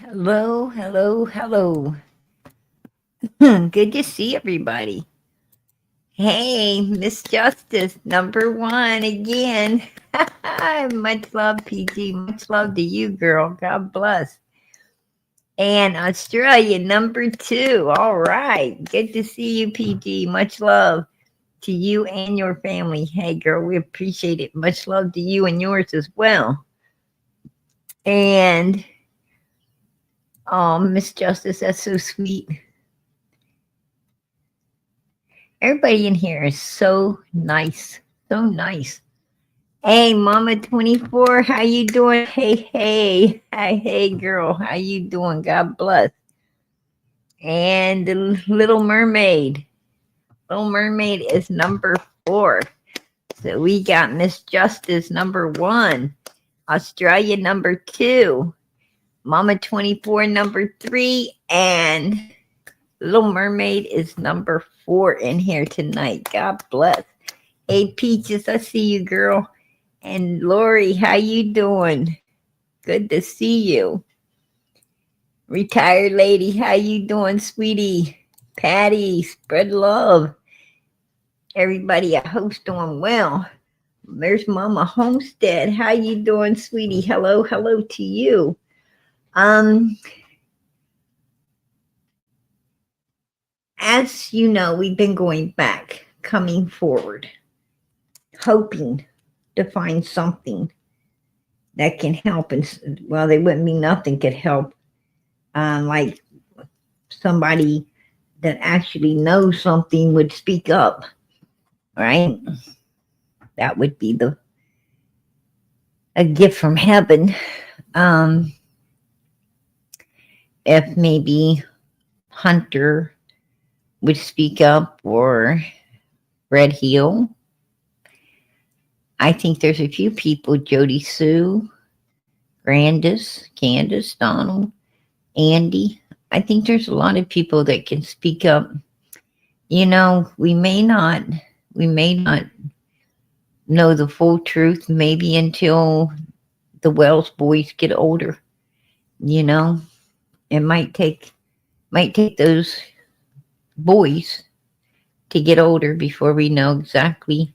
Hello, hello, hello. Good to see everybody. Hey, Miss Justice, number one again. Much love, PG. Much love to you, girl. God bless. And Australia, number two. All right. Good to see you, PG. Much love to you and your family. Hey, girl, we appreciate it. Much love to you and yours as well. And, oh, Miss Justice, that's so sweet. Everybody in here is so nice. So nice. Hey, Mama 24, how you doing? Hey, hey. Hi, hey, girl. How you doing? God bless. And the Little Mermaid. Little Mermaid is number 4. So we got Miss Justice number 1. Australia number 2. Mama 24 number 3. And Little Mermaid is number 4 in here tonight. God bless. Hey, Peaches, I see you, girl. And Lori, how you doing? Good to see you. Retired lady, how you doing, sweetie? Patty, spread love. Everybody, I hope's doing well. There's Mama Homestead. How you doing, sweetie? Hello, hello to you. As you know, we've been going back, coming forward, hoping to find something that can help. And well, there wouldn't be nothing could help. Like somebody that actually knows something would speak up, right? That would be a gift from heaven. If maybe Hunter would speak up, or Red Heel. I think there's a few people, Jody Sue, Grandus, Candus, Donald, Andy. I think there's a lot of people that can speak up. You know, we may not know the full truth maybe until the Wells boys get older. You know, it might take those boys to get older before we know exactly.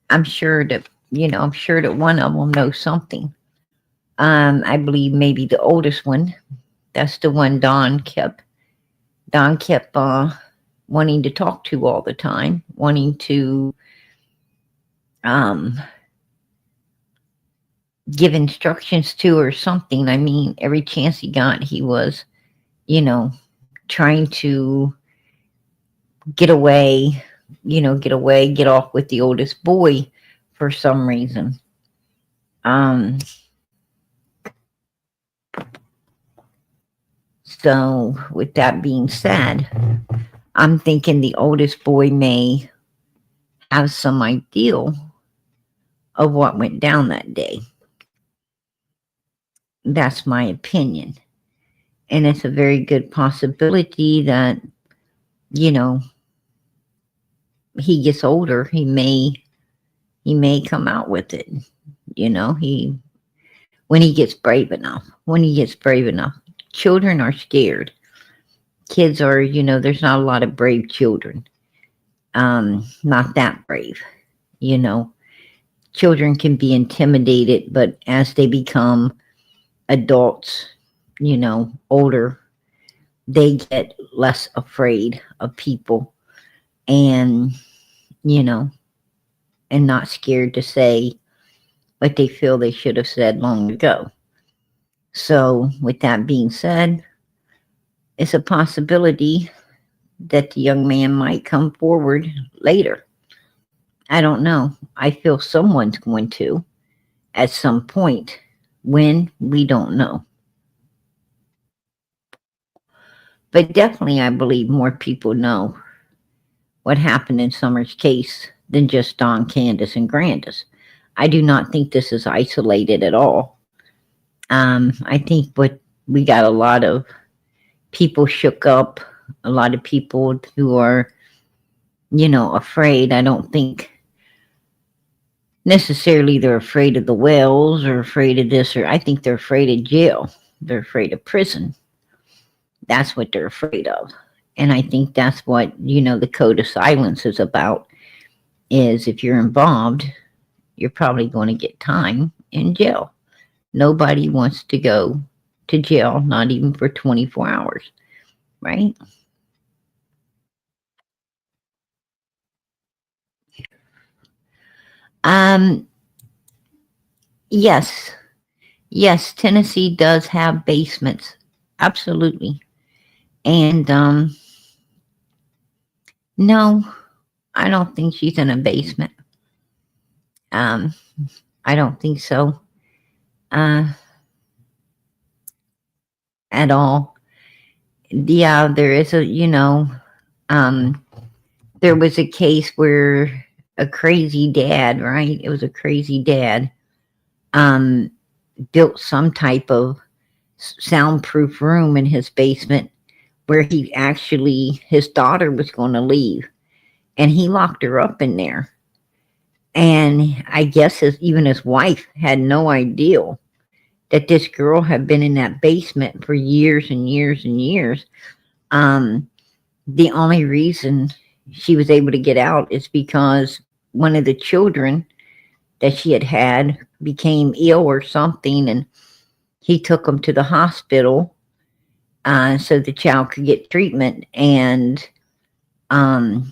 I'm sure that one of them knows something. I believe maybe the oldest one. That's the one Don kept wanting to talk to all the time, wanting to give instructions to or something. I mean, every chance he got, he was, trying to get away, get off with the oldest boy for some reason. So with that being said, I'm thinking the oldest boy may have some idea of what went down that day. That's my opinion. And it's a very good possibility that, he gets older, he may come out with it. When he gets brave enough. Children are scared. Kids are, there's not a lot of brave children. Not that brave, Children can be intimidated, but as they become adults, older, they get less afraid of people and, and not scared to say what they feel they should have said long ago. So with that being said, it's a possibility that the young man might come forward later. I don't know. I feel someone's going to at some point. When, we don't know. But definitely I believe more people know what happened in Summer's case than just Don, Candus, and Grandus. I do not think this is isolated at all. I think we got a lot of people shook up, a lot of people who are, afraid. I don't think necessarily they're afraid of the Wells or afraid of this, or I think they're afraid of jail. They're afraid of prison. That's what they're afraid of. And I think that's what, the code of silence is about, is if you're involved, you're probably going to get time in jail. Nobody wants to go to jail, not even for 24 hours, right? Um, yes, yes, Tennessee does have basements, absolutely. And no, I don't think she's in a basement. Um, I don't think so, uh, at all. Yeah, there is um, there was a case where a crazy dad, right? It was a crazy dad, um, built some type of soundproof room in his basement where his daughter was going to leave, and he locked her up in there. And I guess even his wife had no idea that this girl had been in that basement for years and years and years. Um, the only reason she was able to get out is because one of the children that she had became ill or something, and he took them to the hospital, so the child could get treatment. And um,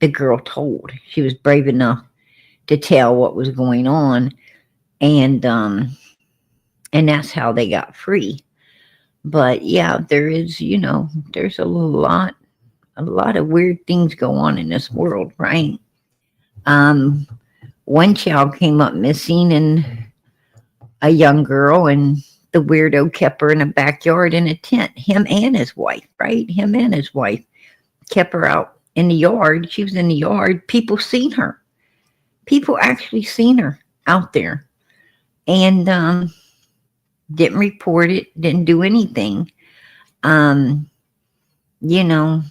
the girl told. She was brave enough to tell what was going on, and that's how they got free. But yeah, there's a lot of weird things go on in this world, right? Um, One child came up missing, and a young girl, and the weirdo kept her in a backyard in a tent. Him and his wife, right? Him and his wife kept her out in the yard. She was in the yard. People seen her. People actually seen her out there, and didn't report it. Didn't do anything. Um, you know,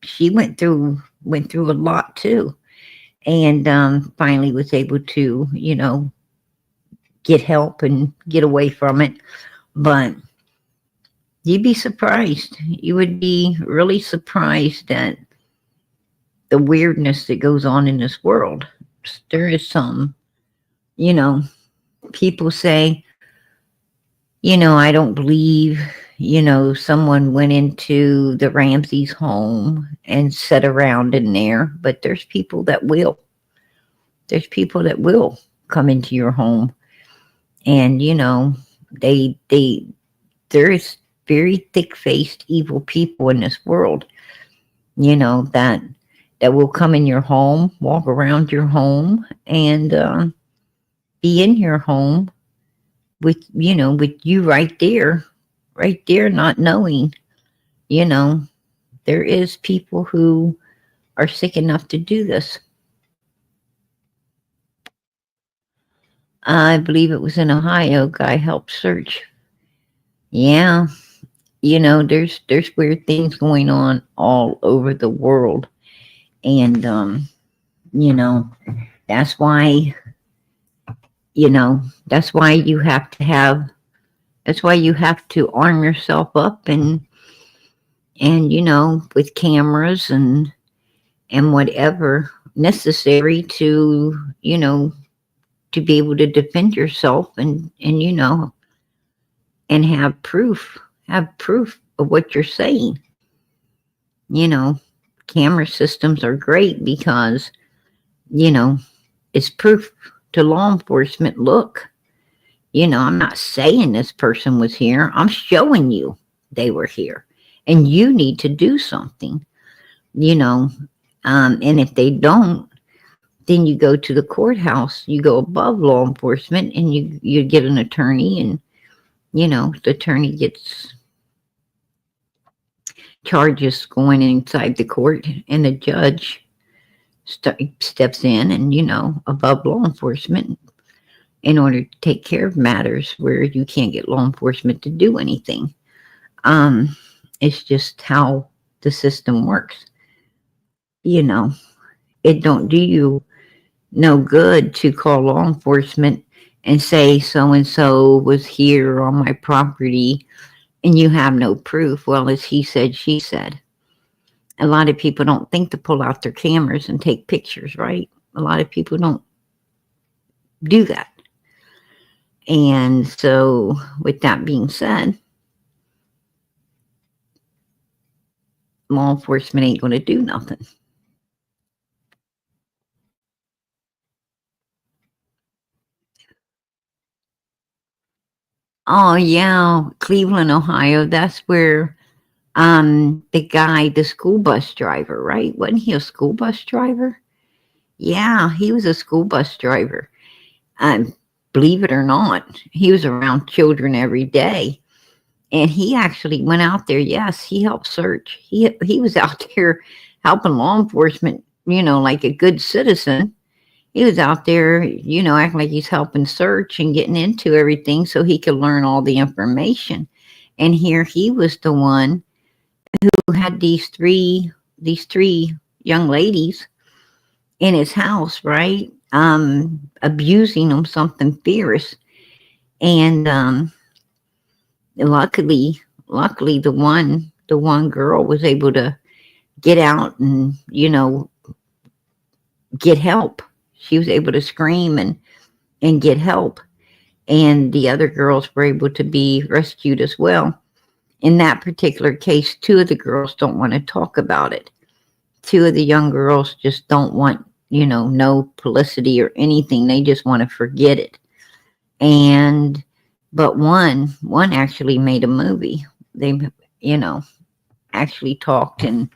she went through a lot too, and finally was able to get help and get away from it. But you'd be surprised. You would be really surprised at the weirdness that goes on in this world. There is some, you know, people say, I don't believe, someone went into the Ramsey's home and sat around in there, but there's people that will. There's people that will come into your home, and they there's very thick-faced evil people in this world, that will come in your home, walk around your home, and be in your home with you right there, not knowing. There is people who are sick enough to do this. I believe it was in Ohio. Guy helped search. Yeah, there's weird things going on all over the world, and you know, that's why that's why you have to have that's why you have to arm yourself up, and with cameras and whatever necessary to to be able to defend yourself, and have proof of what you're saying. Camera systems are great because it's proof to law enforcement. Look, I'm not saying this person was here. I'm showing you they were here, and you need to do something, and if they don't, then you go to the courthouse, you go above law enforcement, and you get an attorney, and the attorney gets charges going inside the court, and the judge steps in, and above law enforcement, in order to take care of matters where you can't get law enforcement to do anything. It's just how the system works. It don't do you no good to call law enforcement and say so and so was here on my property and you have no proof. Well, as he said, she said. A lot of people don't think to pull out their cameras and take pictures, right? A lot of people don't do that. And so, with that being said, law enforcement ain't going to do nothing. Oh, yeah, Cleveland, Ohio. That's where the guy, the school bus driver, right? Wasn't he a school bus driver? Yeah, he was a school bus driver. Believe it or not, he was around children every day. And he actually went out there. Yes, he helped search. He was out there helping law enforcement, like a good citizen. He was out there, acting like he's helping search and getting into everything so he could learn all the information. And here he was the one who had these three young ladies in his house, right? Abusing them something fierce. And luckily the one girl was able to get out and get help. She was able to scream and get help, and the other girls were able to be rescued as well. In that particular case, two of the girls don't want to talk about it. Two of the young girls just don't want no publicity or anything. They just want to forget it. And but one actually made a movie. They actually talked and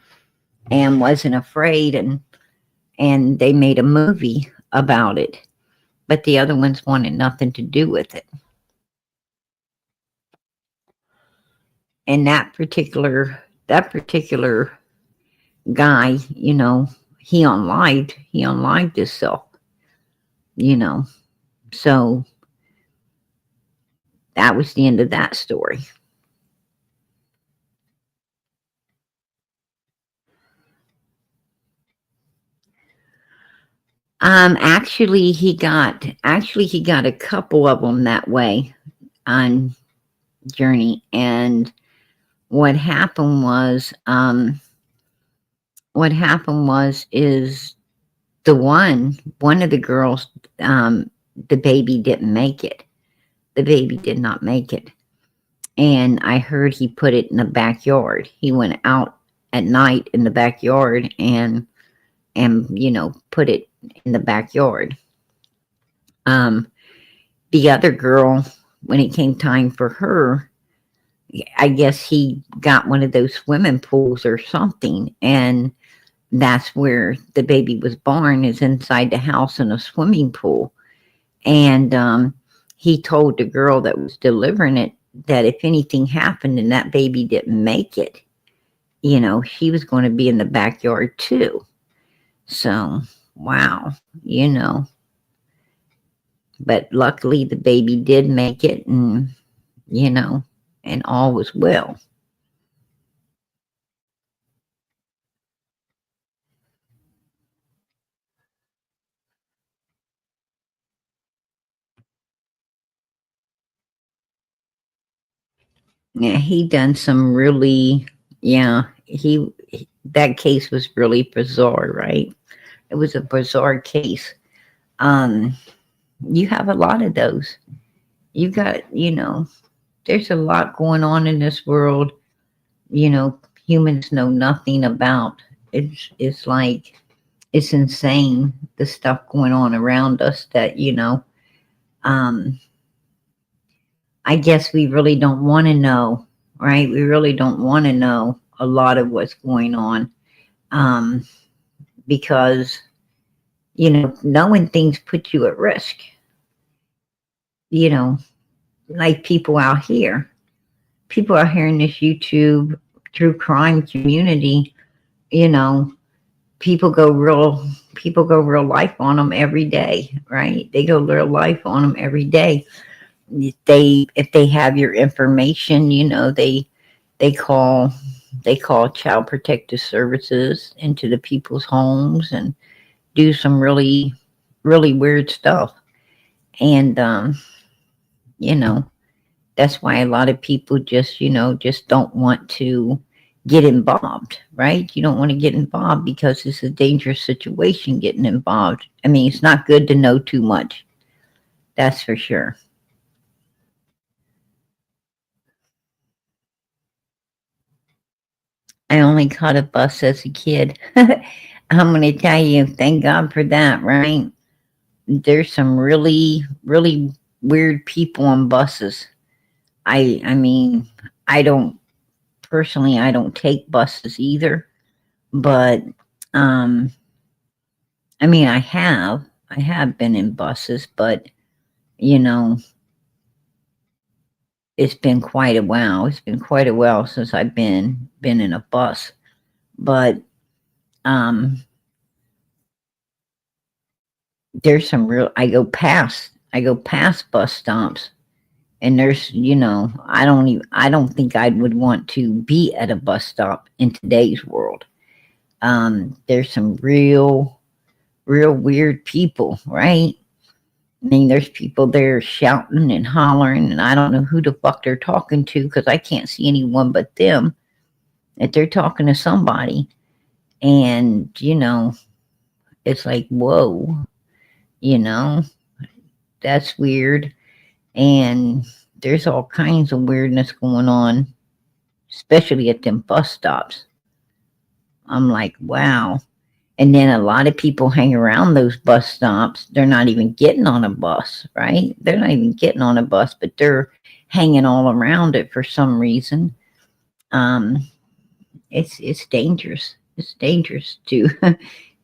wasn't afraid, and they made a movie about it. But the other ones wanted nothing to do with it. And that particular guy, he unlived himself, you know. So that was the end of that story. Actually he got a couple of them that way on Journey. And what happened was is the one of the girls, the baby didn't make it. The baby did not make it. And I heard he put it in the backyard. He went out at night in the backyard and put it in the backyard. The other girl, when it came time for her, I guess he got one of those swimming pools or something, and that's where the baby was born, is inside the house in a swimming pool. And he told the girl that was delivering it that if anything happened and that baby didn't make it, she was going to be in the backyard too. So, wow, But luckily the baby did make it, and, and all was well. Yeah, he done some really, yeah, that case was really bizarre, right? It was a bizarre case. Um, you have a lot of those. You got, there's a lot going on in this world, humans know nothing about. It's like, it's insane, the stuff going on around us that, um, I guess we really don't want to know, right? We really don't want to know a lot of what's going on, um, because, knowing things put you at risk, you know, like people out here in this YouTube true crime community, you know, people go real life on them every day, right? They go real life on them every day. If they have your information, they call child protective services into the people's homes and do some really, really weird stuff. And, you know, that's why a lot of people just, just don't want to get involved, right? You don't want to get involved because it's a dangerous situation getting involved. I mean, it's not good to know too much. That's for sure. I only caught a bus as a kid. I'm going to tell you, thank God for that, right? There's some really, really weird people on buses. I mean, I don't personally, I don't take buses either, but um, I mean, I have been in buses, but you know, it's been quite a while. It's been quite a while since I've been in a bus, but um, there's some real. I go past bus stops, and there's, I don't think I would want to be at a bus stop in today's world. There's some real weird people, right? I mean, there's people there shouting and hollering, and I don't know who the fuck they're talking to because I can't see anyone but them. If they're talking to somebody, and it's like, whoa, you know, that's weird. And there's all kinds of weirdness going on, especially at them bus stops. I'm like, wow. And then a lot of people hang around those bus stops. They're not even getting on a bus, right? They're not even getting on a bus, but they're hanging all around it for some reason. Um, it's dangerous. It's dangerous too.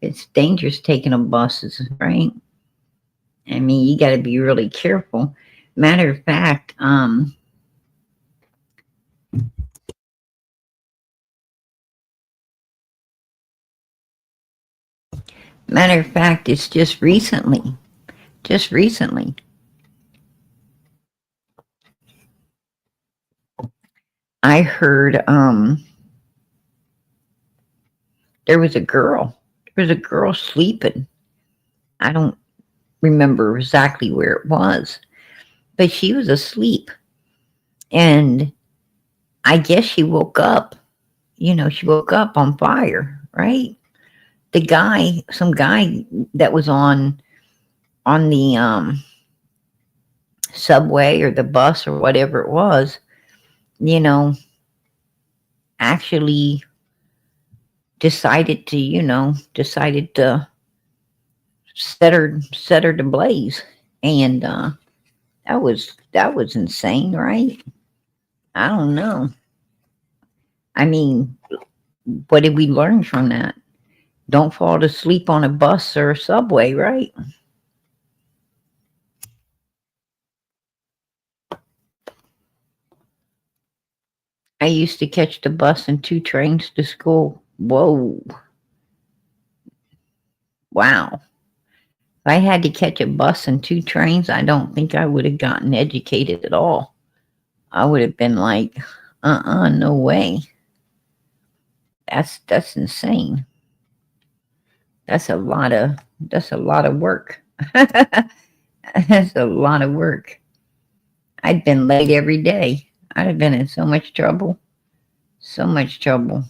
It's dangerous taking a buses, right? I mean, you got to be really careful. Matter of fact, it's just recently. Just recently, I heard there was a girl. There was a girl sleeping. I don't remember exactly where it was, but she was asleep. And I guess she woke up, she woke up on fire, right? Some guy that was on the subway or the bus or whatever it was, you know, actually decided to set her to blaze. And that was insane, right? I don't know. I mean, what did we learn from that? Don't fall asleep on a bus or a subway, right? I used to catch the bus and 2 trains to school. Whoa. Wow. If I had to catch a bus and 2 trains, I don't think I would have gotten educated at all. I would have been like, no way. That's insane. That's a lot of work. That's a lot of work. I'd been late every day. I'd have been in so much trouble. So much trouble.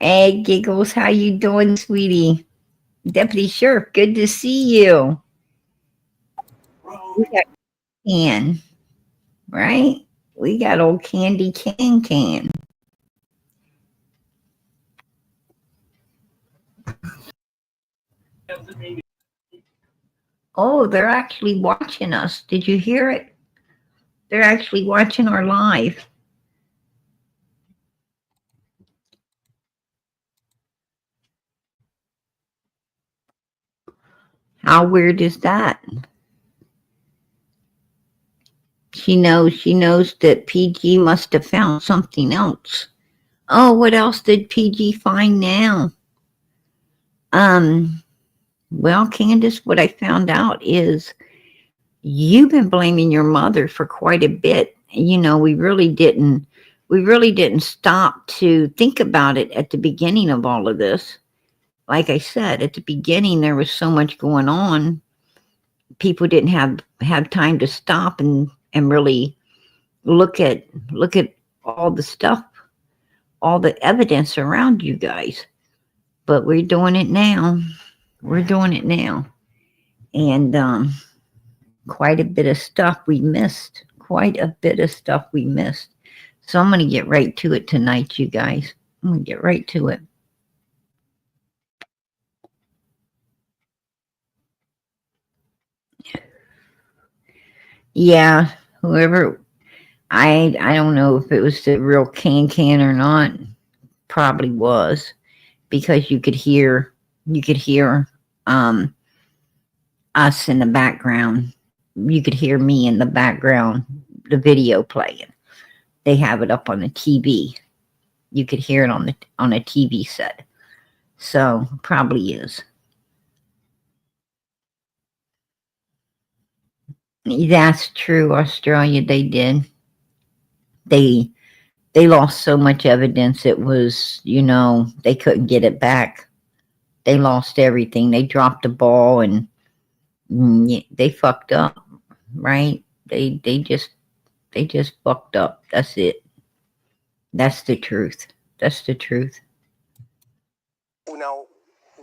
Hey, Giggles, how you doing, sweetie? Deputy Sheriff, good to see you. We got Can, right? We got old Candy Can. Oh, they're actually watching us. Did you hear it? They're actually watching our live. How weird is that? She knows that PG must have found something else. Oh, what else did PG find now? Well, Candus, what I found out is you've been blaming your mother for quite a bit. We really didn't stop to think about it at the beginning of all of this. like I said, at the beginning, there was so much going on. People didn't have time to stop and really look at all the stuff, all the evidence around you guys. But we're doing it now. We're doing it now. And quite a bit of stuff we missed. Quite a bit of stuff we missed. So I'm going to get right to it tonight, you guys. I'm going to get right to it. Yeah, whoever, I don't know if it was the real can or not. Probably was, because you could hear um us in the background. You could hear me in the background, the video playing. They have it up on the TV. You could hear it on a TV set. So probably is. That's true, Australia. They did. They lost so much evidence. It was, they couldn't get it back. They lost everything. They dropped the ball and they fucked up, right? They just fucked up. That's it. That's the truth. That's the truth. Now,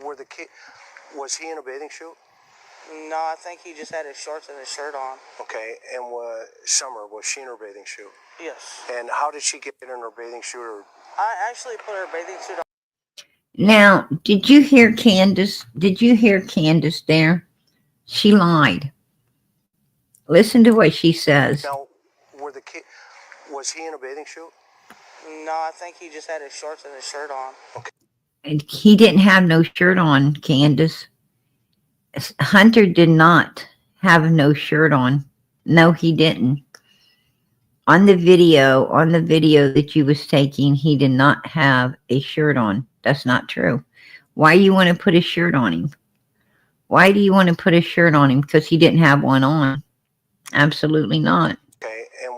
was he in a bathing suit? No, I think he just had his shorts and his shirt on. Okay, and Summer, was she in her bathing suit? Yes. And how did she get in her bathing suit? I actually put her bathing suit on. Now, did you hear Candus? Did you hear Candus there? She lied. Listen to what she says. Now, was he in a bathing suit? No, I think he just had his shorts and his shirt on. Okay. And he didn't have no shirt on, Candus. Hunter did not have no shirt on. No, he didn't. On the video that you was taking, he did not have a shirt on. That's not true. Why do you want to put a shirt on him? Why do you want to put a shirt on him? Because he didn't have one on. Absolutely not. Okay, and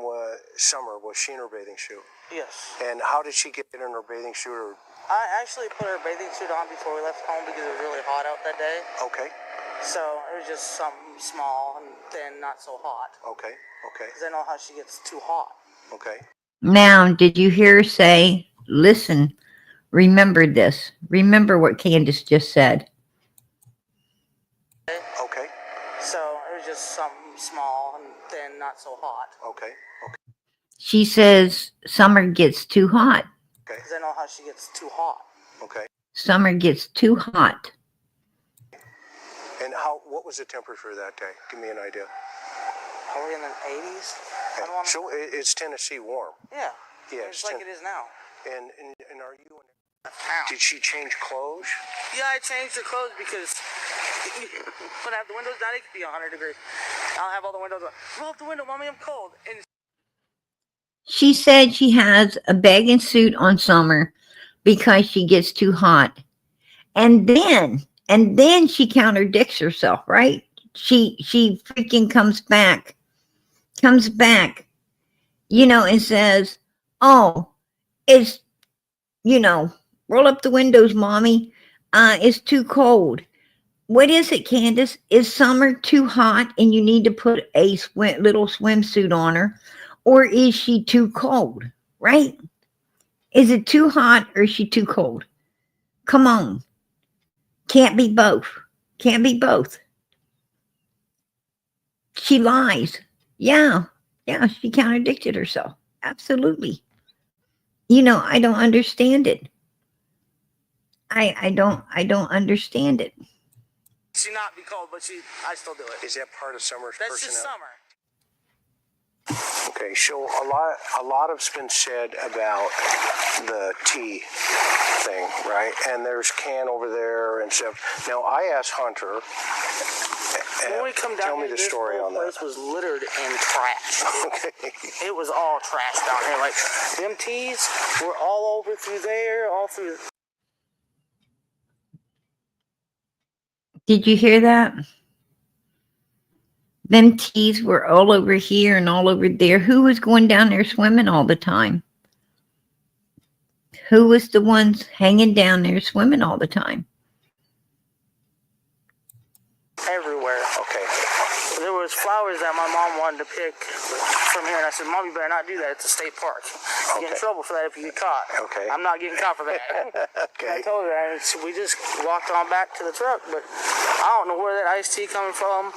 Summer, was she in her bathing suit? Yes. And how did she get in her bathing suit? I actually put her bathing suit on before we left home because it was really hot out that day. Okay. So it was just something small and thin, not so hot. Okay. Because I know how she gets too hot. Okay. Now, did you hear her say, listen, remember this. Remember what Candus just said. Okay. So it was just something small and thin, not so hot. Okay. She says Summer gets too hot. Okay. Because I know how she gets too hot. Okay. Summer gets too hot. And what was the temperature that day? Give me an idea. Probably in the 80s. Okay. So it's Tennessee warm. Yeah. Yeah. It's like it is now. And are you in town? Did she change clothes? Yeah, I changed her clothes because when I have the windows down, it could be 100 degrees. I'll have all the windows open. Roll up the window, mommy, I'm cold. And She said she has a bathing suit on Summer because she gets too hot. And then she contradicts herself, right? She freaking comes back, and says, oh, it's, roll up the windows, mommy. It's too cold. What is it, Candus? Is Summer too hot and you need to put a little swimsuit on her? Or is she too cold, right? Is it too hot or is she too cold? Come on. Can't be both. Can't be both. She lies. Yeah, she contradicted herself. Absolutely. I don't understand it. I don't understand it. she not be cold, but I still do it. Is that part of Summer's That's just personality? Summer. Okay, so a lot has been said about the tea thing, right? And there's Can over there and stuff. Now, I asked Hunter, When we come down tell me here, the story on this that. whole place was littered in trash. Okay. It was all trash down here. Like, them teas were all over through there, all through... Did you hear that? Them teas were all over here and all over there. Who was going down there swimming all the time? Who was the ones hanging down there swimming all the time? was flowers that my mom wanted to pick from here, and I said, Mom, you better not do that. It's a state park. You get in trouble for that if you get caught. Okay. I'm not getting caught for that. Okay. I told her, and so we just walked on back to the truck, but I don't know where that iced tea coming from.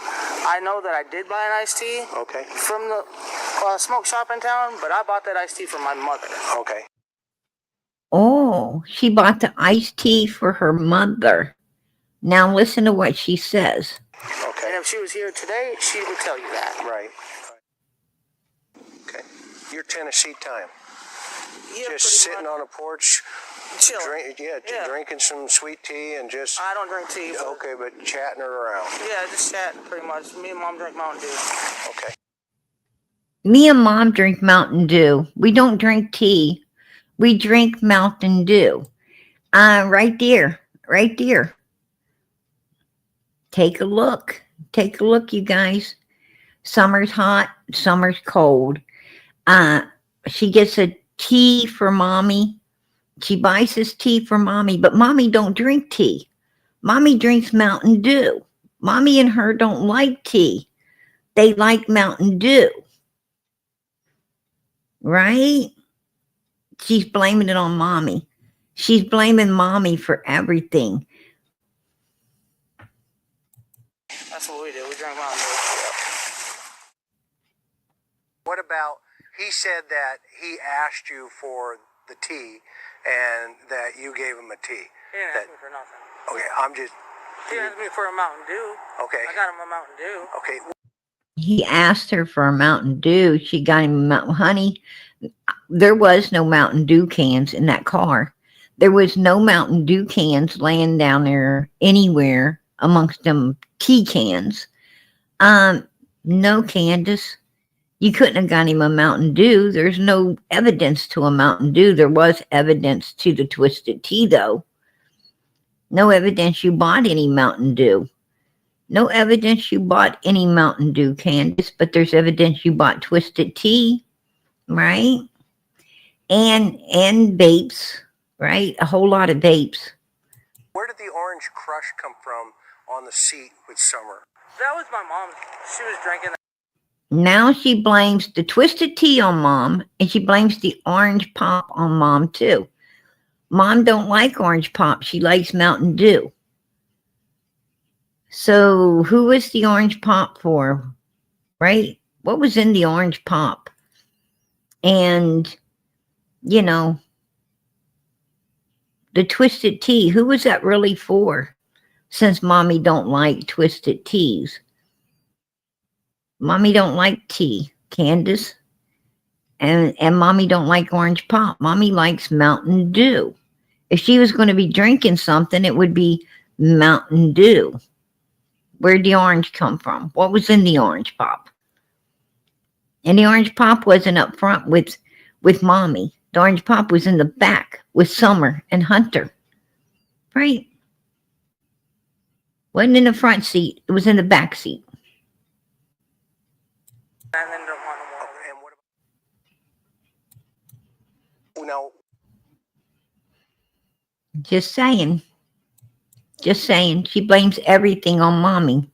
I know that I did buy an iced tea from the smoke shop in town, but I bought that iced tea from my mother. Okay. Oh, she bought the iced tea for her mother. Now listen to what she says. Okay. And if she was here today, she would tell you that. Right. Okay. Your Tennessee time. Yeah, Just sitting on a porch, chilling. Drinking some sweet tea and just... I don't drink tea. But okay, but chatting her around. Yeah, just chatting pretty much. Me and Mom drink Mountain Dew. Okay. Me and Mom drink Mountain Dew. We don't drink tea. We drink Mountain Dew. Right there. Right there. Take a look. Take a look, you guys. Summer's hot. Summer's cold. She gets a tea for Mommy. She buys this tea for Mommy, but Mommy don't drink tea. Mommy drinks Mountain Dew. Mommy and her don't like tea. They like Mountain Dew. Right? She's blaming it on Mommy. She's blaming Mommy for everything. That's what we do. We drink Mountain Dew. What about, he said that he asked you for the tea and that you gave him a tea. He didn't ask me for nothing. Okay, I'm just... He asked me for a Mountain Dew. Okay. I got him a Mountain Dew. Okay. He asked her for a Mountain Dew. She got him a Mountain... Honey, there was no Mountain Dew cans in that car. There was no Mountain Dew cans laying down there anywhere amongst them tea cans. No, Candus. You couldn't have got him a Mountain Dew. There's no evidence to a Mountain Dew. There was evidence to the Twisted Tea, though. No evidence you bought any Mountain Dew. No evidence you bought any Mountain Dew, Candus, but there's evidence you bought Twisted Tea, right? And vapes, right? A whole lot of vapes. Where did the Orange Crush come from on the seat with Summer? That was my mom. She was drinking that. Now she blames the Twisted Tea on Mom, and she blames the Orange Pop on Mom, too. Mom don't like Orange Pop. She likes Mountain Dew. So who was the Orange Pop for, right? What was in the Orange Pop? And, you know, the Twisted Tea, who was that really for? Since Mommy don't like Twisted Teas. Mommy don't like tea, Candus. And Mommy don't like Orange Pop. Mommy likes Mountain Dew. If she was going to be drinking something, it would be Mountain Dew. Where'd the orange come from? What was in the Orange Pop? And the Orange Pop wasn't up front with Mommy. The Orange Pop was in the back with Summer and Hunter. Right? Wasn't in the front seat. It was in the back seat. And then don't want no more. Okay, and what about... Now... Just saying. Just saying. She blames everything on Mommy.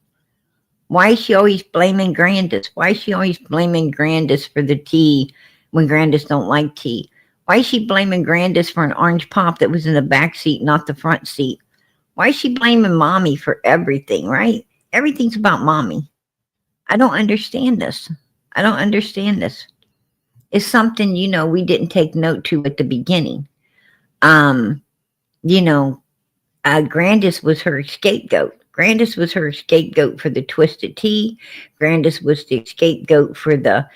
Why is she always blaming Grandus? Why is she always blaming Grandus for the tea when Grandus don't like tea? Why is she blaming Grandus for an Orange Pop that was in the back seat, not the front seat? Why is she blaming Mommy for everything, right? Everything's about Mommy. I don't understand this. I don't understand this. It's something, you know, we didn't take note to at the beginning. You know, Grandus was her scapegoat. Grandus was her scapegoat for the Twisted Tea. Grandus was the scapegoat for the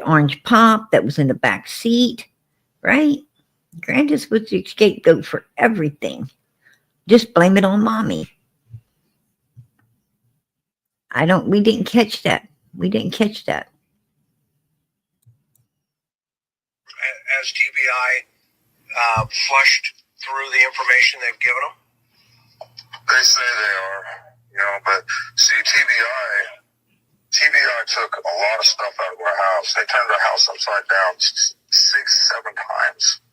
Orange Pop that was in the back seat, right? Grandus was the scapegoat for everything. Just blame it on Mommy. We didn't catch that. We didn't catch that. As TBI flushed through the information they've given them? They say they are, you know, but see, TBI took a lot of stuff out of our house. They turned our house upside down 6-7 times,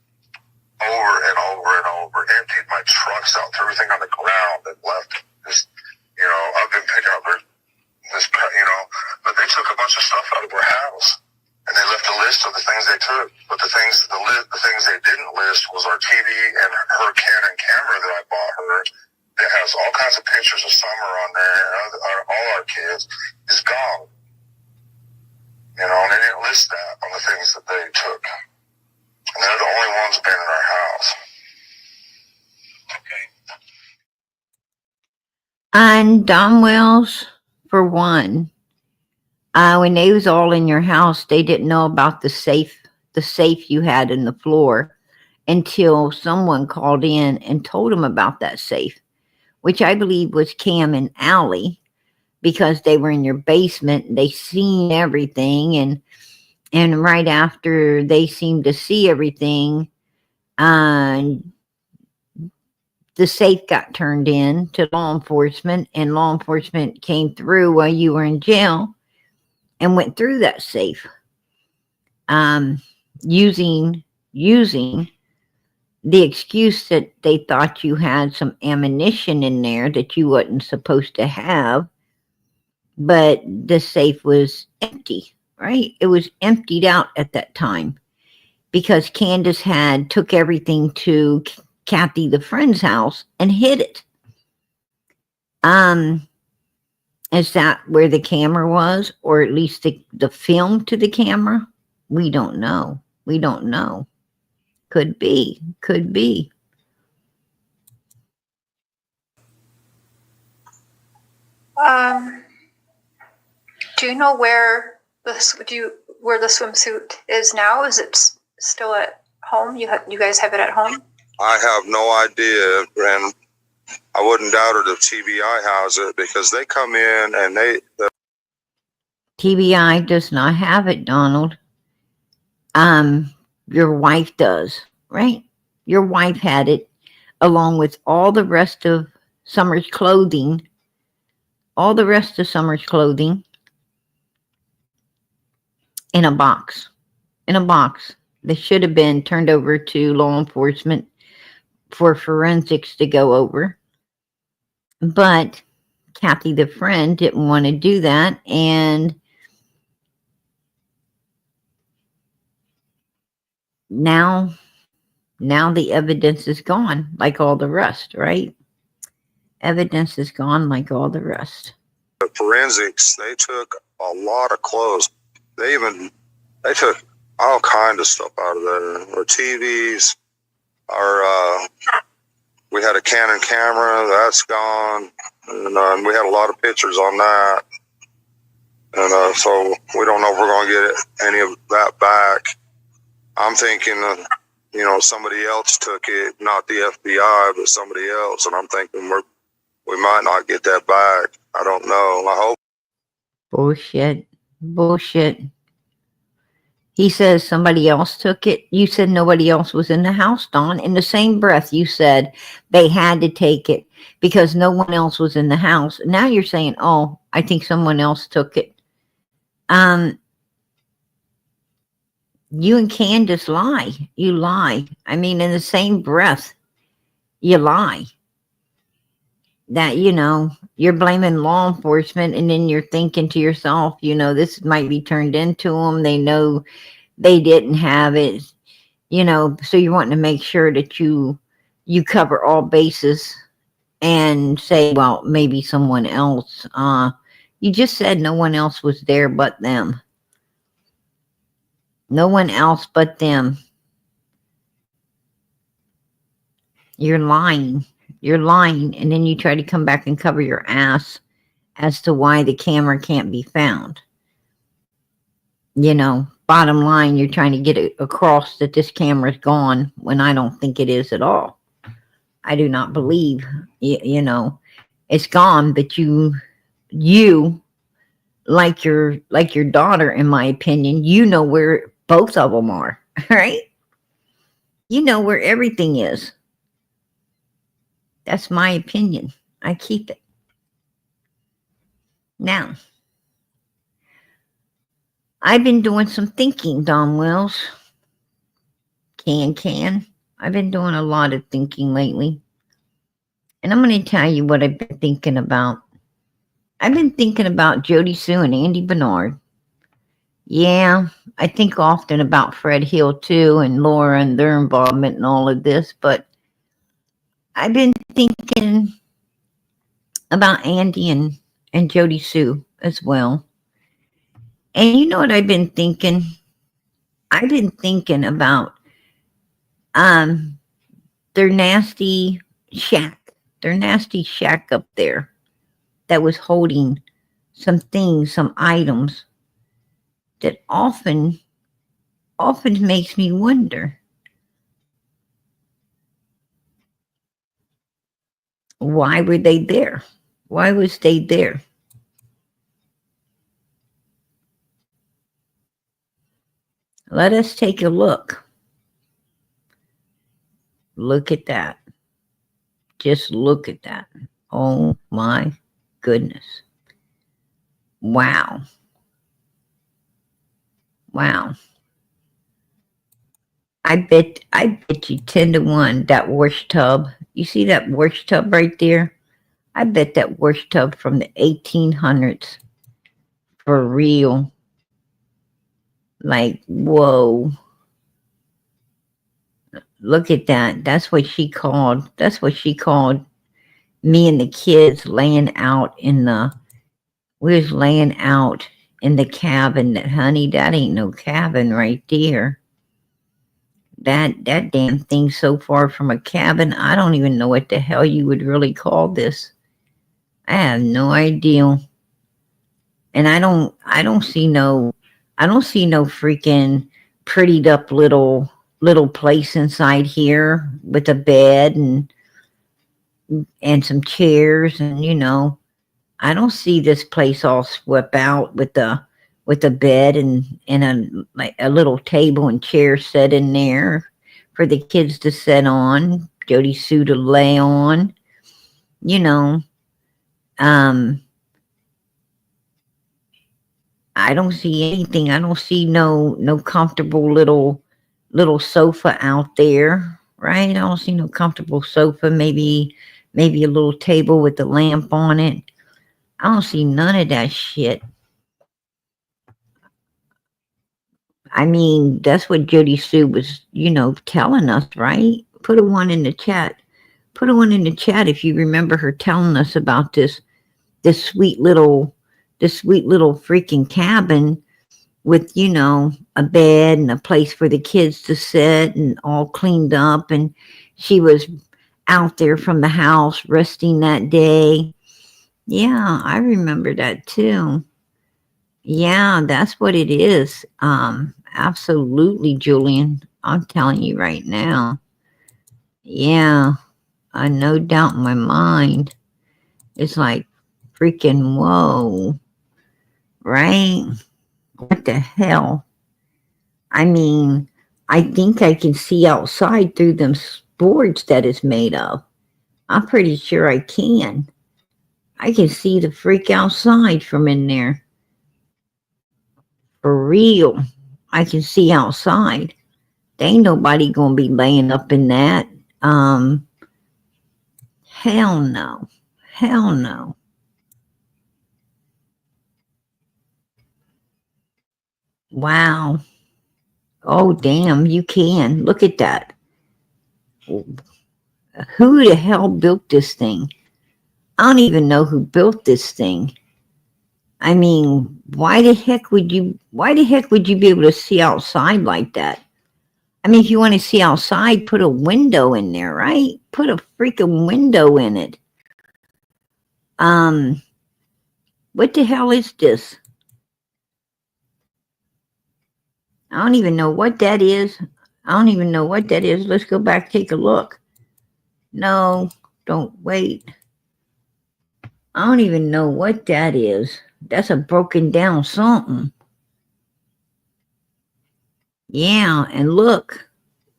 over and over and over, emptied my trucks out, threw everything on the ground and left this, you know, I've been picking up this, you know, but they TV and her Canon camera that I bought her that has all kinds of pictures of Summer on there and all our kids is gone. You know, and they didn't list that on the things that they took. And they're the only ones been in our house. Okay. And Don Wells, for one, when they was all in your house, they didn't know about the safe you had in the floor until someone called in and told them about that safe, which I believe was Cam and Allie, because they were in your basement and they seen everything, and right after they seemed to see everything, the safe got turned in to law enforcement, and law enforcement came through while you were in jail and went through that safe, using the excuse that they thought you had some ammunition in there that you wasn't supposed to have, but the safe was empty, right? It was emptied out at that time because Candus took everything to Kathy, the friend's house, and hid it. Is that where the camera was, or at least the film to the camera? We don't know. We don't know. Could be. Could be. Do you know where the swimsuit is now? Is it still at home? You guys have it at home? I have no idea, and I wouldn't doubt it if TBI has it, because they come in and TBI does not have it, Donald. Your wife does, right? Your wife had it along with all the rest of Summer's clothing. All the rest of Summer's clothing in a box. In a box. They should have been turned over to law enforcement for forensics to go over. But Kathy, the friend, didn't want to do that, and now the evidence is gone like all the rest, right? Evidence is gone like all the rest. the forensics, they took a lot of clothes. They took all kind of stuff out of there. Our TVs, we had a Canon camera, that's gone. And we had a lot of pictures on that. And so we don't know if we're going to get any of that back. I'm thinking, somebody else took it, not the FBI, but somebody else. And I'm thinking we might not get that back. I don't know. I hope. Bullshit. He says somebody else took it. You said nobody else was in the house, Dawn. In the same breath, you said they had to take it because no one else was in the house. Now you're saying, oh, I think someone else took it. You and Candus lie. You lie. I mean, in the same breath, you lie. That, you're blaming law enforcement, and then you're thinking to yourself, this might be turned into them. They know they didn't have it, so you're wanting to make sure that you cover all bases and say, well, maybe someone else. You just said no one else was there but them. No one else but them. You're lying. You're lying, and then you try to come back and cover your ass as to why the camera can't be found. Bottom line, you're trying to get it across that this camera's gone when I don't think it is at all. I do not believe, it's gone, but you like your daughter, in my opinion, you know where both of them are, right? You know where everything is. That's my opinion. I keep it. Now, I've been doing some thinking, Don Wells. I've been doing a lot of thinking lately. And I'm going to tell you what I've been thinking about. I've been thinking about Jody Sue and Andy Bernard. Yeah, I think often about Fred Hill too, and Laura and their involvement in all of this, but I've been thinking about Andy and Jody Sue as well. And you know what I've been thinking? I've been thinking about their nasty shack up there that was holding some things, some items that often makes me wonder, why were they there? Why was they there? Let us take a look. Look at that. Just look at that. Oh my goodness. Wow. Wow. I bet you 10 to 1 that wash tub. You see that wash tub right there? I bet that wash tub from the 1800s. For real. Like, whoa. Look at that. That's what she called me and the kids laying out in the, we was laying out in the cabin. That, honey, that ain't no cabin right there. That damn thing so far from a cabin, I don't even know what the hell you would really call this. I have no idea. And I don't see no freaking prettied up little place inside here with a bed and some chairs, and you know, I don't see this place all swept out with a bed and a little table and chair set in there for the kids to sit on, Jody Sue to lay on, you know. I don't see anything. I don't see no comfortable little sofa out there, right? I don't see no comfortable sofa, maybe a little table with a lamp on it. I don't see none of that shit. I mean, that's what Jody Sue was, you know, telling us, right? Put a one in the chat. Put a one in the chat if you remember her telling us about this sweet little freaking cabin with, you know, a bed and a place for the kids to sit and all cleaned up. And she was out there from the house resting that day. Yeah, I remember that too. Yeah, that's what it is. Absolutely, Julian. I'm telling you right now. Yeah, no doubt in my mind. It's like freaking whoa, right? What the hell? I mean, I think I can see outside through them boards that it's made of. I'm pretty sure I can. I can see the freak outside from in there. For real. I can see outside. There ain't nobody gonna be laying up in that. Hell no. Hell no. Wow. Oh, damn, you can. Look at that. Who the hell built this thing? I don't even know who built this thing. I mean, why the heck would you be able to see outside like that? I mean, if you want to see outside, put a window in there, right? Put a freaking window in it. What the hell is this? I don't even know what that is. Let's go back, take a look. No, don't wait. I don't even know what that is. That's a broken down something. Yeah, and look,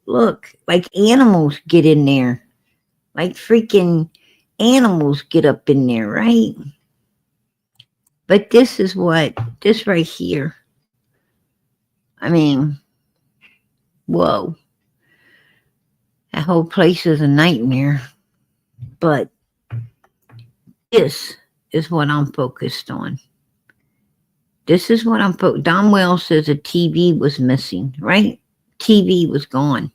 like animals get in there. Like freaking animals get up in there, right? But this right here. I mean, whoa. That whole place is a nightmare. But this is what I'm focused on. This is what I'm Don Wells says a TV was missing, right? TV was gone.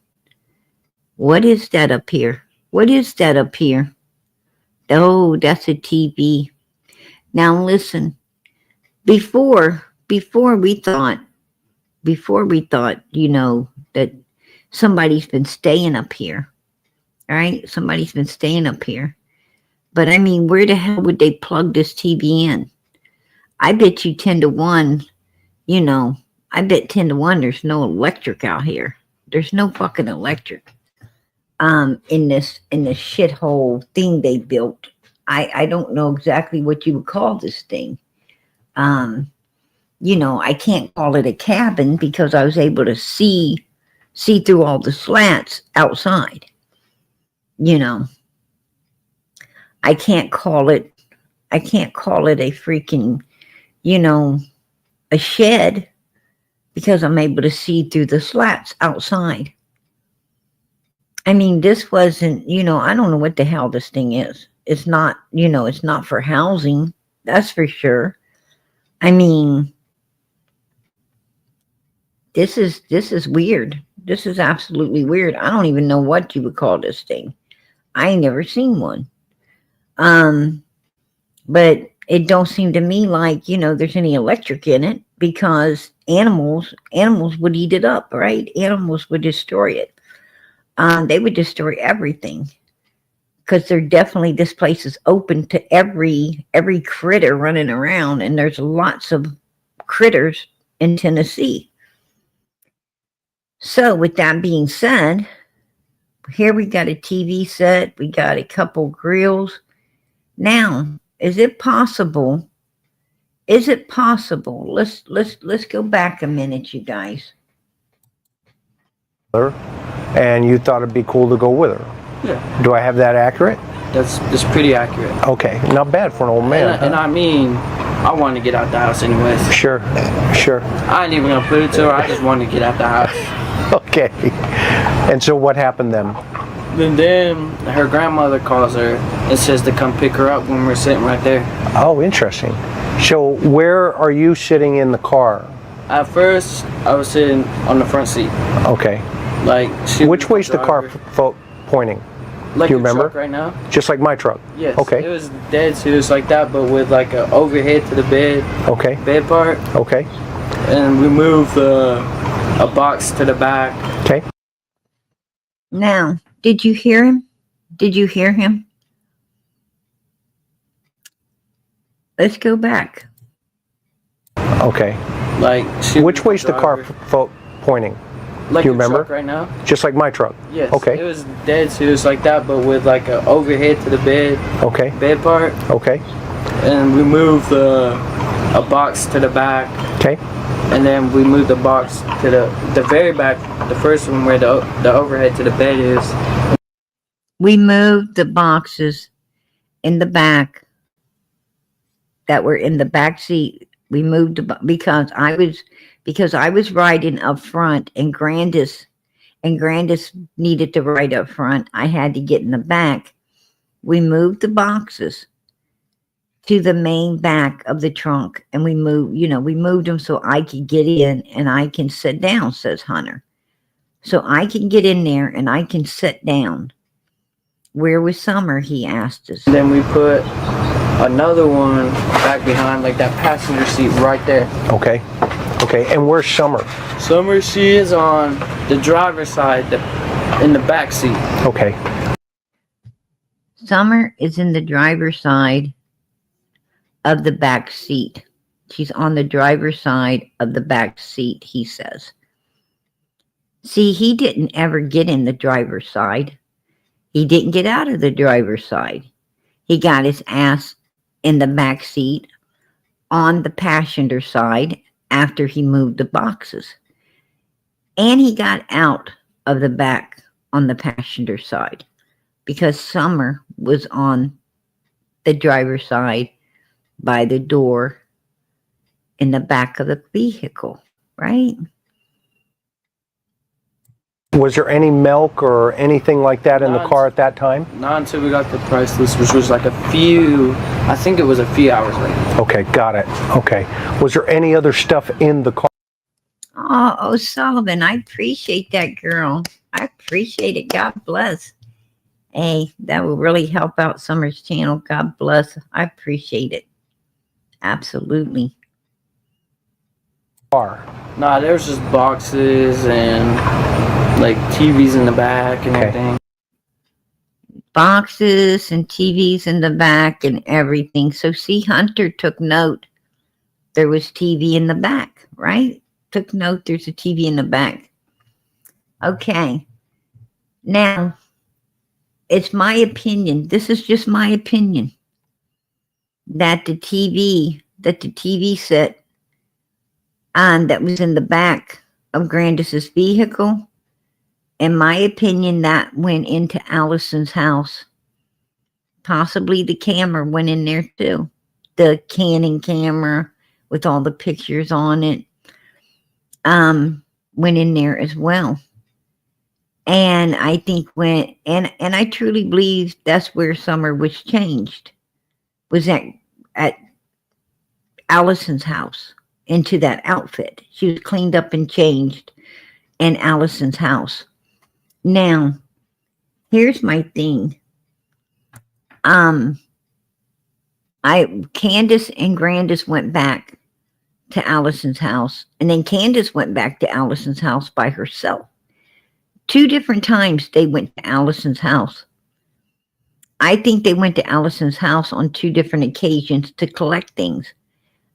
What is that up here? What is that up here? Oh, that's a TV. Now listen, before we thought, you know, that somebody's been staying up here, all right? Somebody's been staying up here. But I mean, where the hell would they plug this TV in? I bet you 10 to 1, you know, I bet 10 to 1 there's no electric out here. There's no fucking electric in this shithole thing they built. I don't know exactly what you would call this thing. You know, I can't call it a cabin because I was able to see through all the slats outside. You know, I can't call it a freaking, you know, a shed because I'm able to see through the slats outside. I mean, this wasn't, you know, I don't know what the hell this thing is. It's not, you know, it's not for housing. That's for sure. I mean, this is weird. This is absolutely weird. I don't even know what you would call this thing. I ain't never seen one. But it don't seem to me like, you know, there's any electric in it because animals would eat it up, right? Animals would destroy it. They would destroy everything because this place is open to every critter running around, and there's lots of critters in Tennessee. So with that being said, here we got a TV set, we got a couple grills. Now, is it possible? Let's go back a minute, you guys. And you thought it'd be cool to go with her. Yeah. Do I have that accurate? That's pretty accurate. Okay, not bad for an old man. And I mean, I wanted to get out the house anyways. Sure. I ain't even gonna put it to her. I just wanted to get out the house. Okay. And so what happened then? And then her grandmother calls her and says to come pick her up when we're sitting right there. Oh, interesting. So where are you sitting in the car? At first, I was sitting on the front seat. Okay. Like which way's the car pointing? Like Do you your remember? truck right now? Just like my truck? Yes. Okay. It was dead serious like that, but with like an overhead to the bed. Okay. Bed part. Okay. And we moved a box to the back. Okay. Now, did you hear him? Did you hear him? Let's go back. Okay. Like which way's the car pointing? Like Do you your remember? Truck right now? Just like my truck? Yes. Okay. It was dead serious like that, but with like an overhead to the bed. Okay. Bed part. Okay. And we moved a box to the back. Okay. And then we moved the box to the very back, the first one where the overhead to the bed is. We moved the boxes in the back that were in the back seat. We moved because I was riding up front, and Grandus needed to ride up front. I had to get in the back. We moved the boxes to the main back of the trunk, and we moved them so I could get in and I can sit down, says Hunter. So I can get in there and I can sit down. Where was Summer? He asked us. Then we put another one back behind, like that passenger seat right there. Okay. And where's Summer? Summer, she is on the driver's side, in the back seat. Okay. Summer is in the driver's side of the back seat. She's on the driver's side of the back seat, he says. See, he didn't ever get in the driver's side. He didn't get out of the driver's side. He got his ass in the back seat on the passenger side after he moved the boxes. And he got out of the back on the passenger side because Summer was on the driver's side by the door in the back of the vehicle, right? Was there any milk or anything like that in the car at that time? Not until we got the price list, which was like I think it was a few hours later. Okay, got it. Okay. Was there any other stuff in the car? Oh, Sullivan, I appreciate that, girl. I appreciate it. God bless. Hey, that will really help out Summer's channel. God bless. I appreciate it. Absolutely. Car. Nah, there was just boxes and like TVs in the back and everything. Boxes and TVs in the back and everything. So see, Hunter took note. There was TV in the back, right? Took note there's a TV in the back. Okay. Now, it's my opinion. This is just my opinion. That the TV set that was in the back of Grandus's vehicle, in my opinion, that went into Allison's house. Possibly the camera went in there too. The Canon camera with all the pictures on it went in there as well. And I think and I truly believe that's where Summer was changed, was at Allison's house, into that outfit. She was cleaned up and changed in Allison's house. Now, here's my thing. Candus and Grandus went back to Allison's house, and then Candus went back to Allison's house by herself. 2 different times they went to Allison's house. I think they went to Allison's house on 2 different occasions to collect things.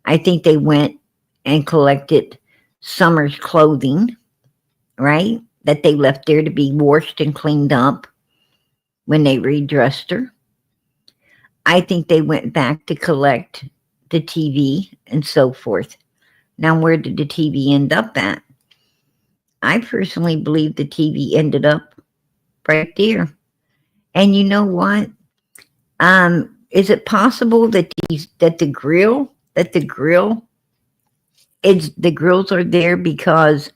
I think they went and collected Summer's clothing, right? That they left there to be washed and cleaned up when they redressed her. I think they went back to collect the TV and so forth. Now, where did the TV end up at? I personally believe the TV ended up right there. And you know what? Is it possible that the grills are there because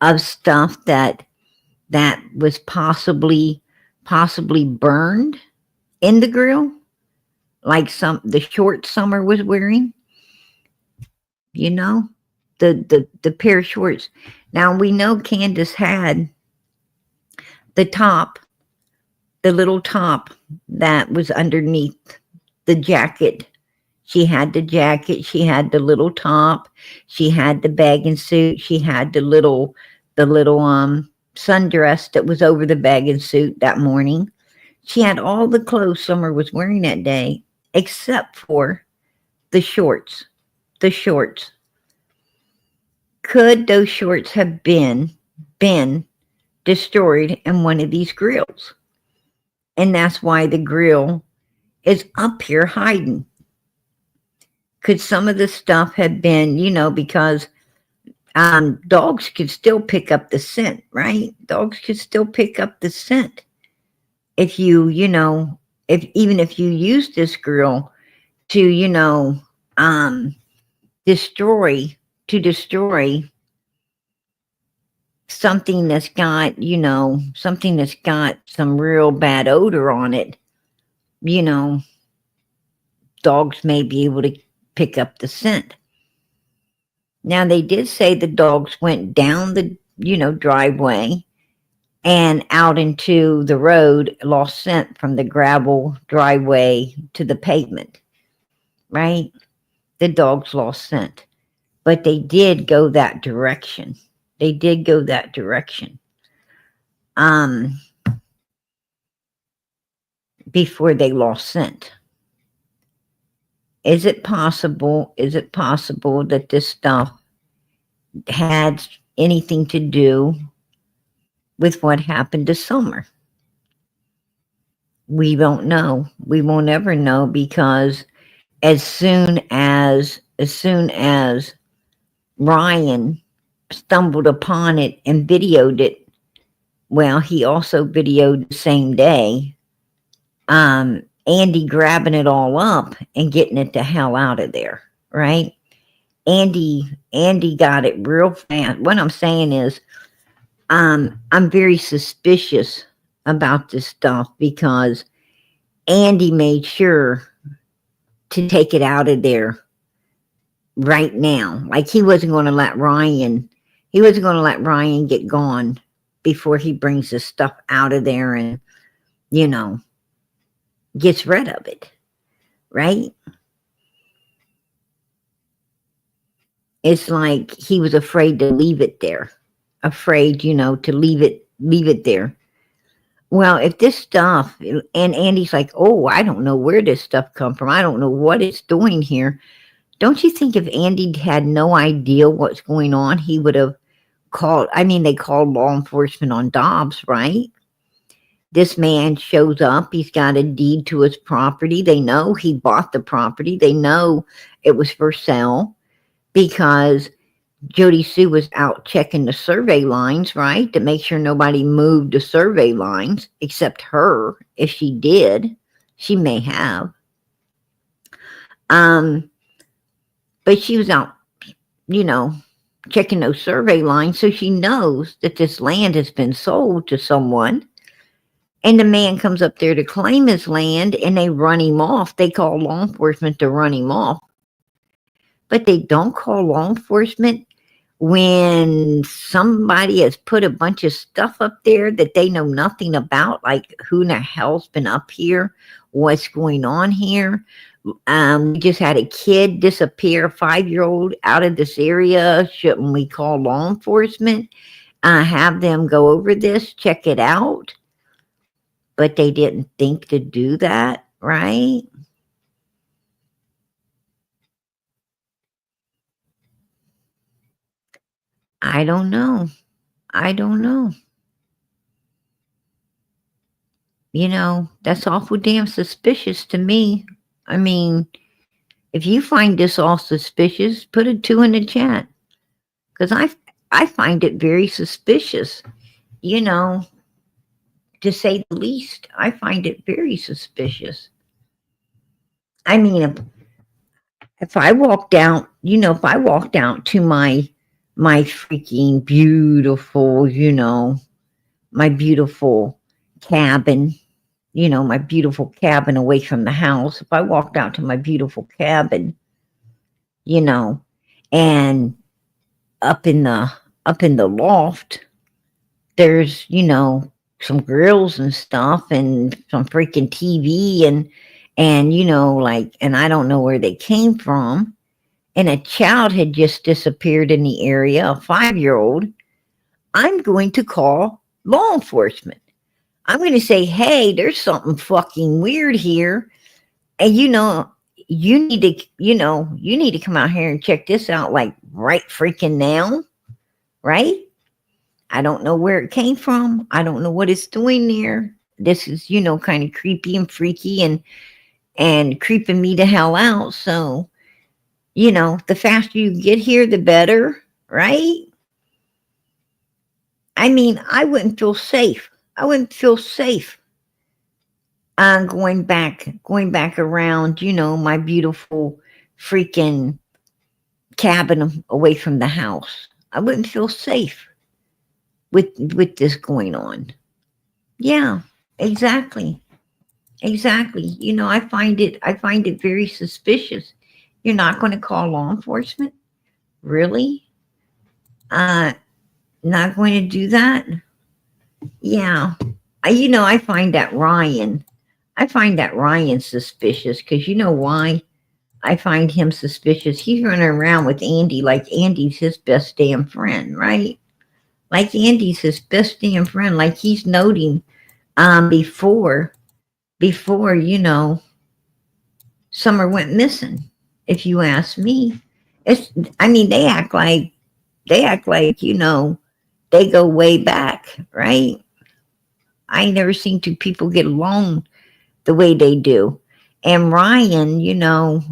of stuff that was possibly burned in the grill, like the shorts Summer was wearing, you know, the pair of shorts. Now we know Candus had the little top that was underneath the jacket. She had the jacket, she had the little top, she had the bathing suit, she had the little sundress that was over the bathing suit that morning. She had all the clothes Summer was wearing that day, except for the shorts. The shorts. Could those shorts have been destroyed in one of these grills? And that's why the grill is up here hiding. Could some of the stuff have been, you know, because dogs could still pick up the scent, right? Dogs could still pick up the scent. If even if you use this grill to, destroy something that's got, something that's got some real bad odor on it, dogs may be able to pick up the scent. Now, they did say the dogs went down the, driveway and out into the road, lost scent from the gravel driveway to the pavement, right? The dogs lost scent, but they did go that direction. They did go that direction. Before they lost scent. Is it possible that this stuff had anything to do with what happened to Summer? We don't know. We won't ever know, because as soon as Ryan stumbled upon it and videoed it, well, he also videoed the same day, Andy grabbing it all up and getting it the hell out of there, right? Andy got it real fast. What I'm saying is, I'm very suspicious about this stuff because Andy made sure to take it out of there right now. Like he wasn't going to let Ryan get gone before he brings the stuff out of there and, you know, gets rid of it. Right? It's like he was afraid to leave it there. Afraid, you know, to leave it there. Well, if this stuff, and Andy's like, oh, I don't know where this stuff come from. I don't know what it's doing here. Don't you think if Andy had no idea what's going on, he would have called, they called law enforcement on Dobbs, right? This man shows up. He's got a deed to his property. They know he bought the property. They know it was for sale because Jody Sue was out checking the survey lines, right? To make sure nobody moved the survey lines except her. If she did, she may have. But she was out, you know, checking those survey lines. So she knows that this land has been sold to someone. And the man comes up there to claim his land and they run him off. They call law enforcement to run him off. But they don't call law enforcement when somebody has put a bunch of stuff up there that they know nothing about, like who in the hell's been up here, what's going on here. We just had a kid disappear, a 5-year-old out of this area. Shouldn't we call law enforcement? Have them go over this, check it out? But they didn't think to do that, right? I don't know. You know, that's awful damn suspicious to me. I mean, if you find this all suspicious, put a 2 in the chat. Because I find it very suspicious. You know, to say the least, I find it very suspicious. I mean, if I walked out, you know, if I walked out to my freaking beautiful, you know, my beautiful cabin, you know, my beautiful cabin away from the house. If I walked out to my beautiful cabin, you know, and up in the loft, there's, you know, some grills and stuff and some freaking TV and, you know, like, and I don't know where they came from. And a child had just disappeared in the area, a 5-year-old. I'm going to call law enforcement. I'm going to say, hey, there's something fucking weird here. And, you know, you need to come out here and check this out, like right freaking now. Right? I don't know where it came from. I don't know what it's doing there. This is, you know, kind of creepy and freaky and creeping me the hell out. So, you know, the faster you get here, the better. Right? I mean, I wouldn't feel safe. Going back around, you know, my beautiful freaking cabin away from the house. I wouldn't feel safe with this going on. Yeah, exactly. You know, I find it very suspicious. You're not going to call law enforcement? Really? Not going to do that? Yeah. You know, I find that Ryan suspicious because you know why I find him suspicious? He's running around with Andy like Andy's his best damn friend, right? Like Andy's his best damn friend. Like he's noting before, you know, Summer went missing. If you ask me, they act like, you know, they go way back, right? I ain't never seen two people get along the way they do. And Ryan, you know,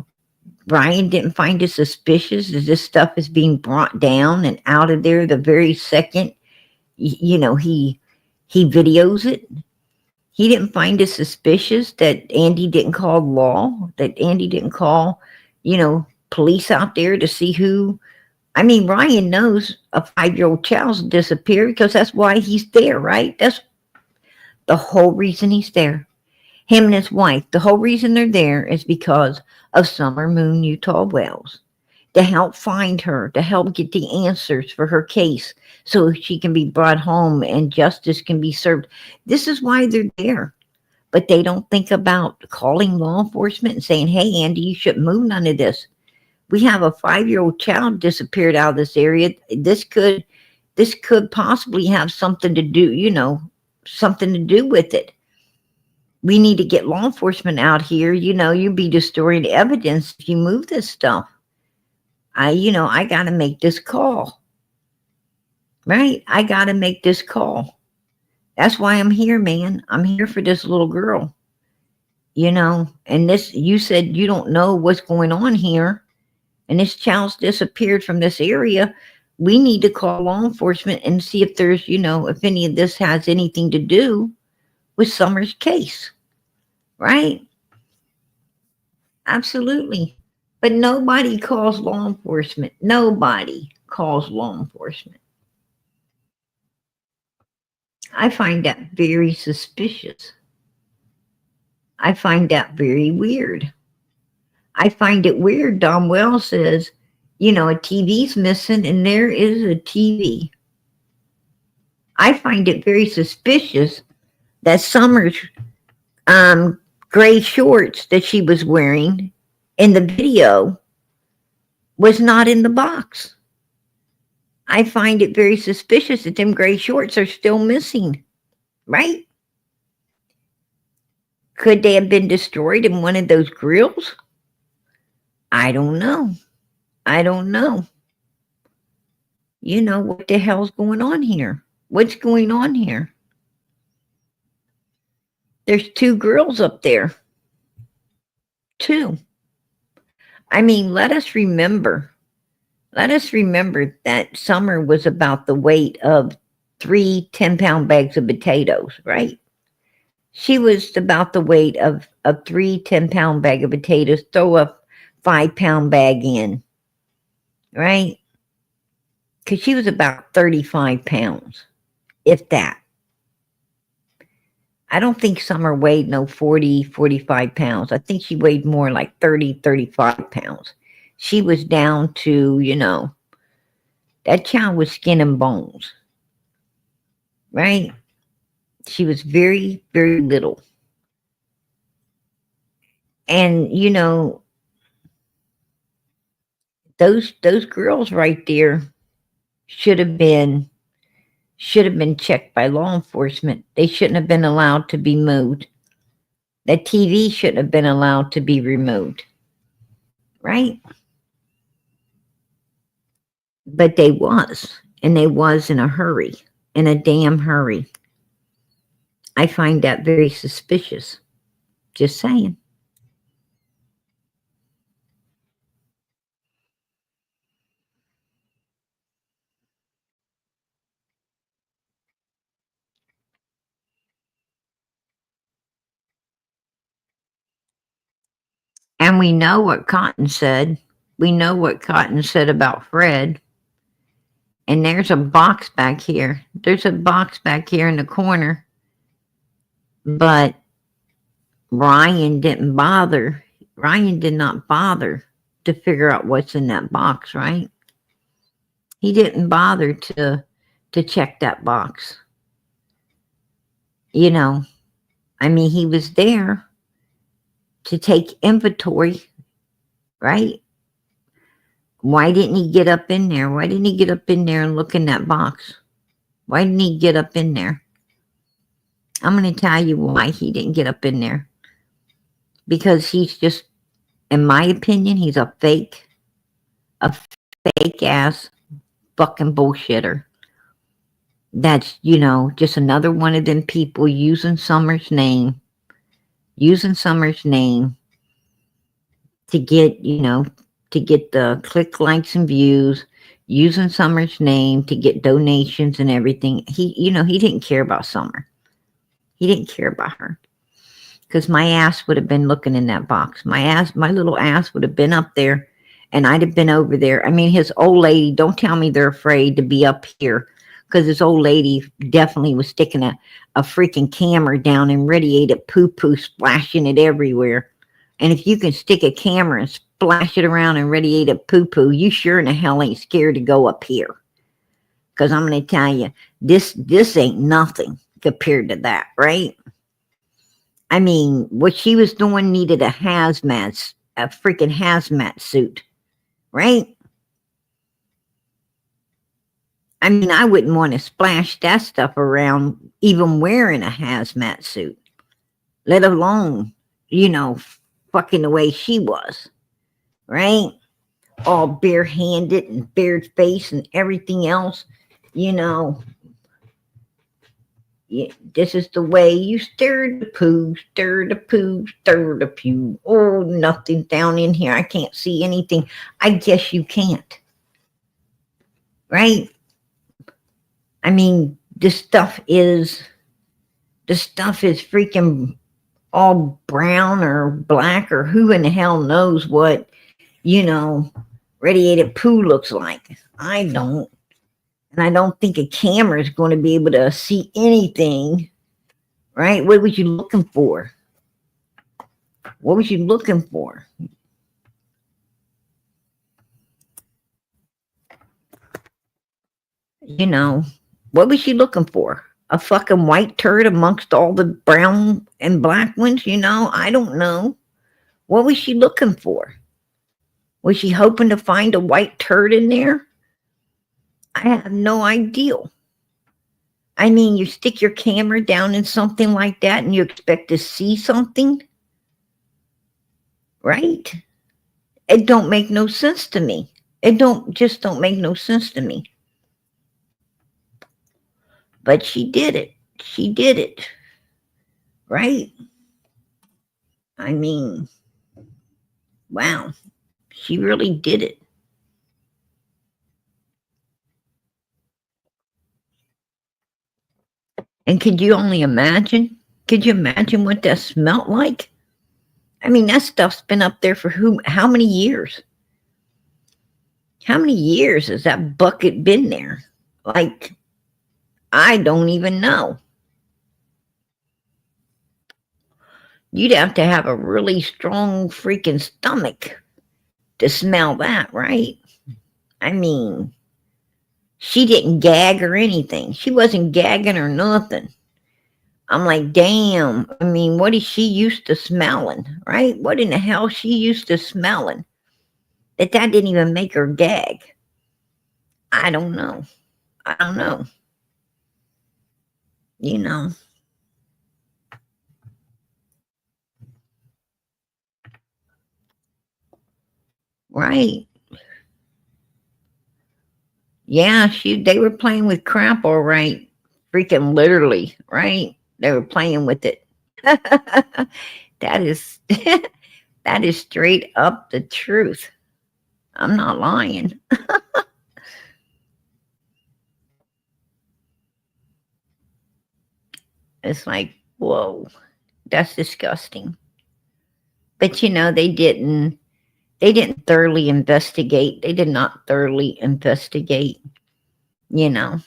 Ryan didn't find it suspicious as this stuff is being brought down and out of there the very second, you know, he videos it. He didn't find it suspicious that Andy didn't call law, that Andy didn't call, you know, police out there to see who I mean, Ryan knows a 5-year-old child's disappeared because that's why he's there, right? That's the whole reason he's there. Him and his wife, the whole reason they're there is because of Summer Moon Utah Wells. To help find her, to help get the answers for her case so she can be brought home and justice can be served. This is why they're there. But they don't think about calling law enforcement and saying, hey, Andy, you shouldn't move none of this. We have a 5-year-old child disappeared out of this area. This could possibly have something to do, something to do with it. We need to get law enforcement out here. You'd be destroying evidence if you move this stuff. I got to make this call. Right? I got to make this call. That's why I'm here, man. I'm here for this little girl. And you said you don't know what's going on here. And this child's disappeared from this area. We need to call law enforcement and see if there's, if any of this has anything to do with Summer's case. Right? Absolutely. But nobody calls law enforcement. Nobody calls law enforcement. I find that very suspicious. I find that very weird. I find it weird. Don Wells says, a TV's missing and there is a TV. I find it very suspicious that Summer's gray shorts that she was wearing in the video was not in the box. I find it very suspicious that them gray shorts are still missing, right? Could they have been destroyed in one of those grills? I don't know. What the hell's going on here? What's going on here? There's 2 girls up there. 2. I mean, let us remember that Summer was about the weight of 3 10-pound bags of potatoes, right? She was about the weight of 3 10-pound bag of potatoes. Throw a 5-pound bag in, right? Because she was about 35 pounds, if that. I don't think Summer weighed no 40, 45 pounds. I think she weighed more like 30, 35 pounds. She was down to, that child was skin and bones, right? She was very, very little. And, those girls right there should have been checked by law enforcement. They shouldn't have been allowed to be moved. That TV shouldn't have been allowed to be removed. Right? But they was. And they was in a hurry. In a damn hurry. I find that very suspicious. Just saying. And we know what Cotton said. We know what Cotton said about Fred. And there's a box back here. There's a box back here in the corner. But Ryan didn't bother. Ryan did not bother to figure out what's in that box, right? He didn't bother to check that box. I mean, he was there to take inventory, right? Why didn't he get up in there? Why didn't he get up in there and look in that box? Why didn't he get up in there? I'm going to tell you why he didn't get up in there. Because he's just, in my opinion, he's a fake ass fucking bullshitter. That's, just another one of them people using Summer's name to get, to get the click, likes, and views, using Summer's name to get donations and everything. He didn't care about Summer. He didn't care about her. Because my ass would have been looking in that box. My little ass would have been up there and I'd have been over there. I mean, his old lady, don't tell me they're afraid to be up here, because this old lady definitely was sticking a freaking camera down and radiated poo-poo, splashing it everywhere. And if you can stick a camera and splash it around and radiated poo-poo, you sure in the hell ain't scared to go up here. Because I'm going to tell you, this ain't nothing compared to that, right? I mean, what she was doing needed a freaking hazmat suit, right? I mean, I wouldn't want to splash that stuff around even wearing a hazmat suit, let alone, fucking the way she was, right? All barehanded and bared face and everything else, this is the way you stir the poo, stir the poo, stir the pew. Oh, nothing down in here. I can't see anything. I guess you can't. Right? I mean, this stuff is freaking all brown or black or who in the hell knows what, radiated poo looks like. I don't. And I don't think a camera is going to be able to see anything. Right? What was you looking for? What was you looking for? What was she looking for? A fucking white turd amongst all the brown and black ones? I don't know. What was she looking for? Was she hoping to find a white turd in there? I have no idea. I mean, you stick your camera down in something like that and you expect to see something? Right? It don't make no sense to me. It don't make no sense to me. But she did it. She did it. Right? I mean, wow. She really did it. And could you only imagine? Could you imagine what that smelled like? I mean, that stuff's been up there for how many years? How many years has that bucket been there? Like, I don't even know. You'd have to have a really strong freaking stomach to smell that, right? I mean, she didn't gag or anything. She wasn't gagging or nothing. I'm like, damn. I mean, what is she used to smelling, right? What in the hell she used to smelling? That didn't even make her gag. I don't know. I don't know. Right. Yeah, they were playing with crap, all right. Freaking literally, right? They were playing with it. That is that is straight up the truth. I'm not lying. It's like, whoa, that's disgusting. But they didn't thoroughly investigate. They did not thoroughly investigate. I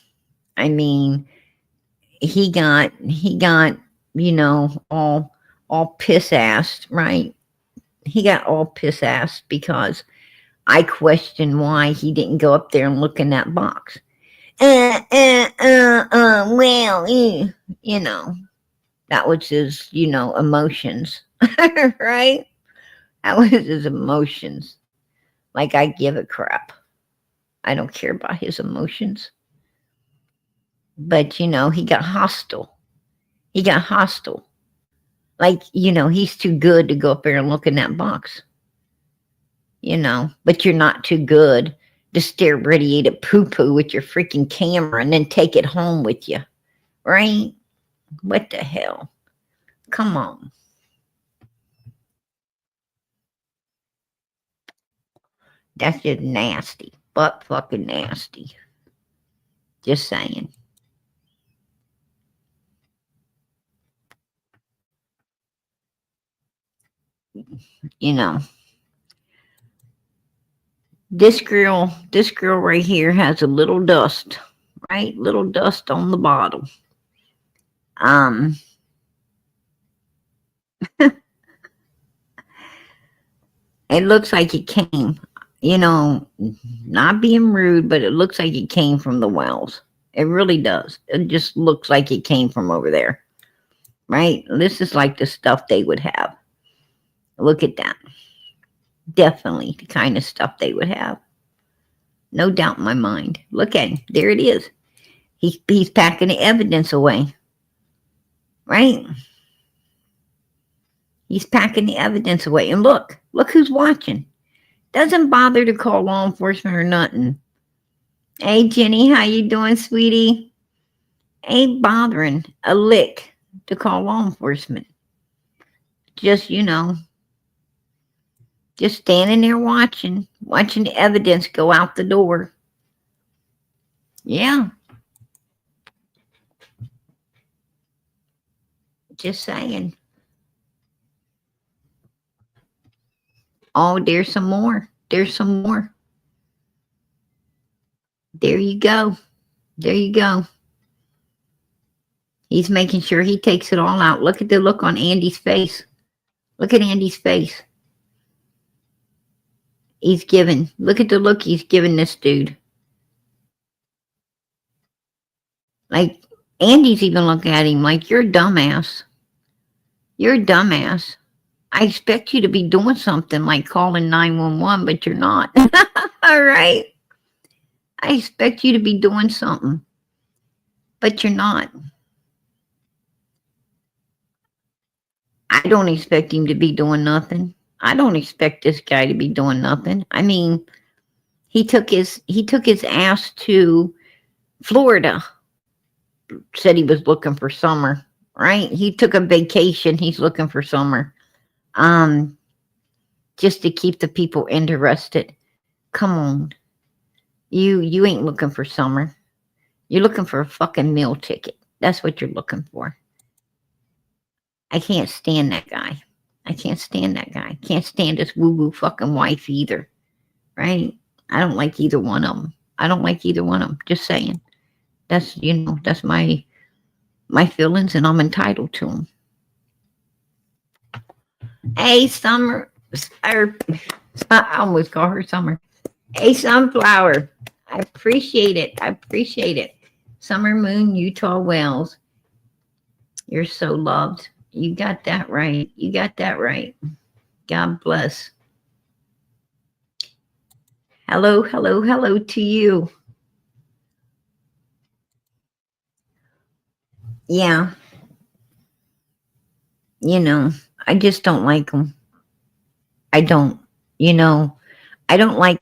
mean, he got all piss assed, right? He got all piss assed because I questioned why he didn't go up there and look in that box. Well, that was his, emotions, right? That was his emotions. Like, I give a crap. I don't care about his emotions. But, he got hostile. He got hostile. Like, he's too good to go up there and look in that box. But you're not too good to stare radiated poo-poo with your freaking camera and then take it home with you. Right? What the hell? Come on. That's just nasty. Butt fucking nasty. Just saying. This girl right here has a little dust, right? Little dust on the bottle. It looks like it came, not being rude, but it looks like it came from the wells. It really does. It just looks like it came from over there, right? This is like the stuff they would have. Look at that. Definitely the kind of stuff they would have. No doubt in my mind. Look at him. There it is. He's packing the evidence away, right? He's packing the evidence away. And look who's watching. Doesn't bother to call law enforcement or nothing. Hey, Jenny, how you doing, sweetie? Ain't bothering a lick to call law enforcement. Just, just standing there watching the evidence go out the door. Yeah. Just saying. Oh, there's some more. There's some more. There you go. There you go. He's making sure he takes it all out. Look at the look on Andy's face. Look at Andy's face. Look at the look he's giving this dude. Like, Andy's even looking at him like, you're a dumbass. You're a dumbass. I expect you to be doing something like calling 911, but you're not. All right. I expect you to be doing something, but you're not. I don't expect him to be doing nothing. I don't expect this guy to be doing nothing. I mean, he took his ass to Florida. Said he was looking for summer, right? He took a vacation. He's looking for summer. Just to keep the people interested. Come on. You ain't looking for summer. You're looking for a fucking meal ticket. That's what you're looking for. I can't stand that guy. I can't stand that guy. Can't stand his woo-woo fucking wife either. Right? I don't like either one of them. I don't like either one of them. Just saying. That's, that's my feelings, and I'm entitled to them. Hey, Summer. I almost call her Summer. Hey, Sunflower. I appreciate it. I appreciate it. Summer Moon, Utah Wells. You're so loved. You got that right. You got that right. God bless. Hello, hello, hello to you. Yeah. I just don't like them. I don't. I don't like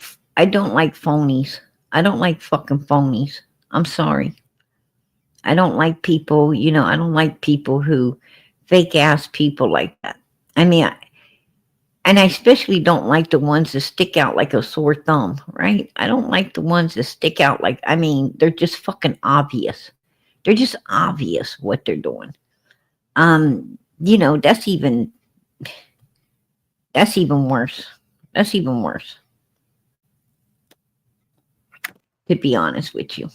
phonies. I don't like fucking phonies. I'm sorry. I don't like people, I don't like people who fake ass people like that. I mean, and I especially don't like the ones that stick out like a sore thumb, right? I don't like the ones that stick out like, they're just fucking obvious. They're just obvious what they're doing. That's even worse. That's even worse. To be honest with you.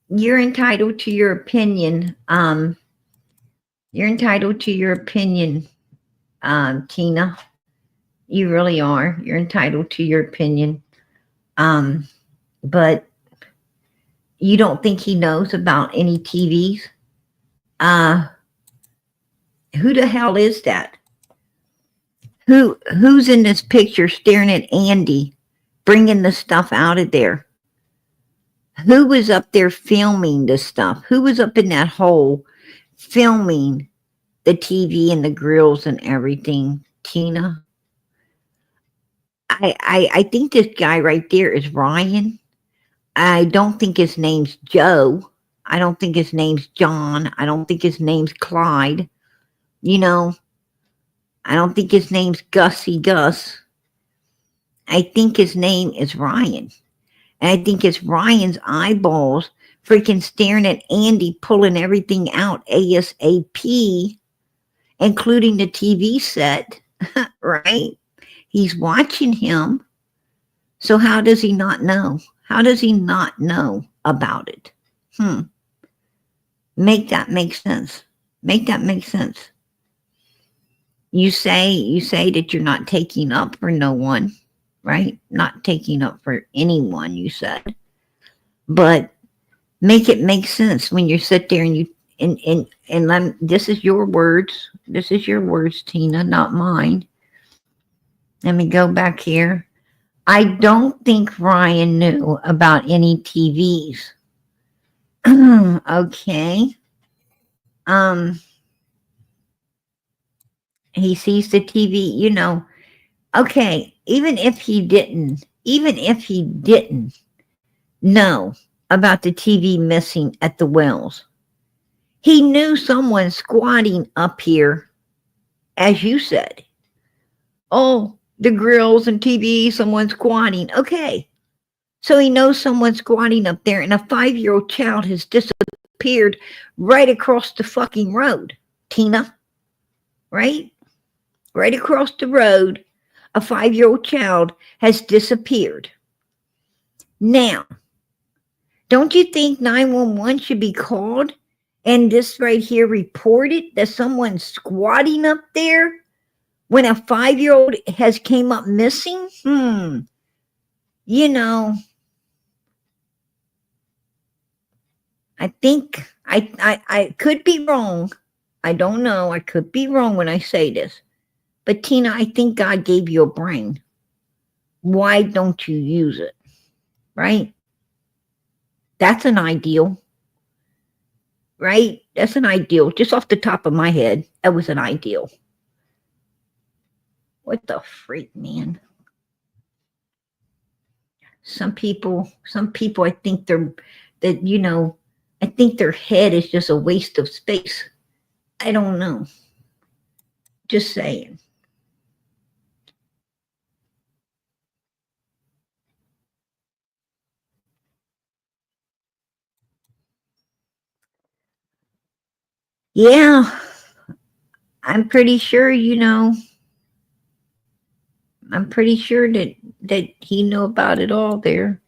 You're entitled to your opinion. You're entitled to your opinion, Tina. You really are. You're entitled to your opinion. But you don't think he knows about any TVs? Who the hell is that? Who's in this picture staring at Andy, bringing the stuff out of there? Who was up there filming this stuff? Who was up in that hole filming the TV and the grills and everything? Tina? I think this guy right there is Ryan. I don't think his name's Joe. I don't think his name's John. I don't think his name's Clyde. You know, I don't think his name's Gussie Gus. I think his name is Ryan. And I think it's Ryan's eyeballs freaking staring at Andy, pulling everything out ASAP, including the TV set, right? He's watching him. So how does he not know? How does he not know about it? Make that make sense. Make that make sense. You say that you're not taking up for no one, right? Not taking up for anyone, you said. But make it make sense when you sit there and you and this is your words. This is your words, Tina, not mine. Let me go back here. I don't think Ryan knew about any TVs. Okay. He sees the TV, you know. Okay, even if he didn't know about the TV missing at the wells, he knew someone squatting up here, as you said. Oh, the grills and TV, someone squatting. Okay. So he knows someone squatting up there, and a 5-year-old child has disappeared right across the fucking road, Tina. Right? Right across the road, a 5-year-old child has disappeared. Now, don't you think 911 should be called and this right here reported that someone's squatting up there when a 5-year-old has came up missing? You know, I think I could be wrong. I don't know. I could be wrong when I say this. But Tina, I think God gave you a brain. Why don't you use it? Right? That's an ideal. Right? That's an ideal. Just off the top of my head, that was an ideal. What the freak, man? Some people, I think I think their head is just a waste of space. I don't know. Just saying. Yeah, I'm pretty sure, I'm pretty sure that he knew about it all there.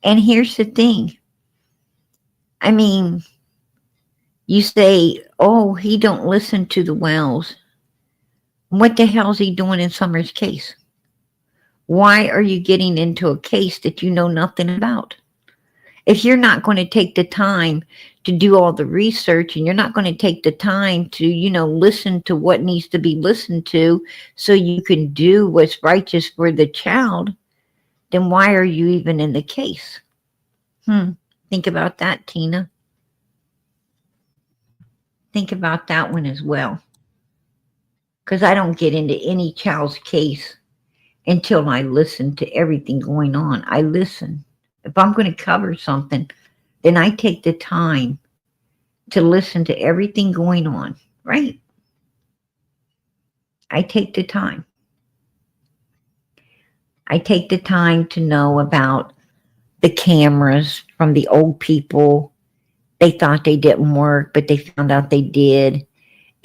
And here's the thing. I mean, you say, oh, he don't listen to the wells. What the hell is he doing in Summer's case? Why are you getting into a case that you know nothing about? If you're not going to take the time to do all the research and you're not going to take the time to, listen to what needs to be listened to so you can do what's righteous for the child, then why are you even in the case? Think about that, Tina. Think about that one as well. Because I don't get into any child's case until I listen to everything going on. I listen. If I'm going to cover something, then I take the time to listen to everything going on, right? I take the time. I take the time to know about the cameras from the old people. They thought they didn't work, but they found out they did.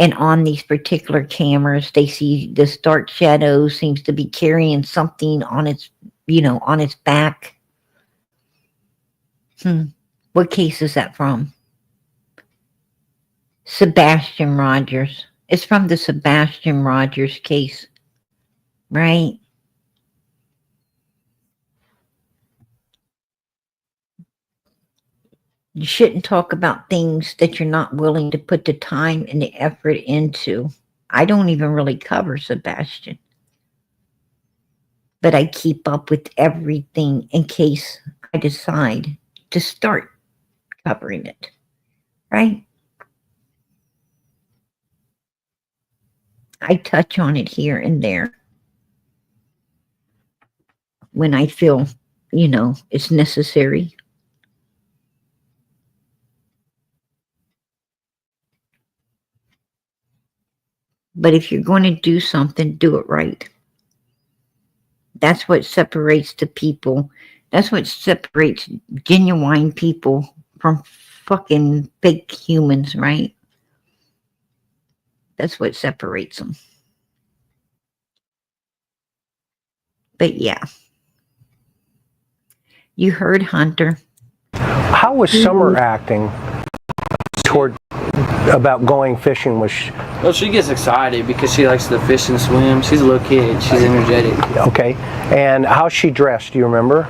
And on these particular cameras, they see this dark shadow seems to be carrying something on its, on its back. What case is that from? Sebastian Rogers. It's from the Sebastian Rogers case, right? You shouldn't talk about things that you're not willing to put the time and the effort into. I don't even really cover Sebastian. But I keep up with everything in case I decide to start covering it, right? I touch on it here and there when I feel, it's necessary. But if you're going to do something, do it right. That's what separates the people. That's what separates genuine people from fucking fake humans, right? That's what separates them. But yeah. You heard Hunter. How was Summer acting toward about going fishing? Well, she gets excited because she likes to fish and swim. She's a little kid. She's energetic. Okay. And how's she dressed? Do you remember?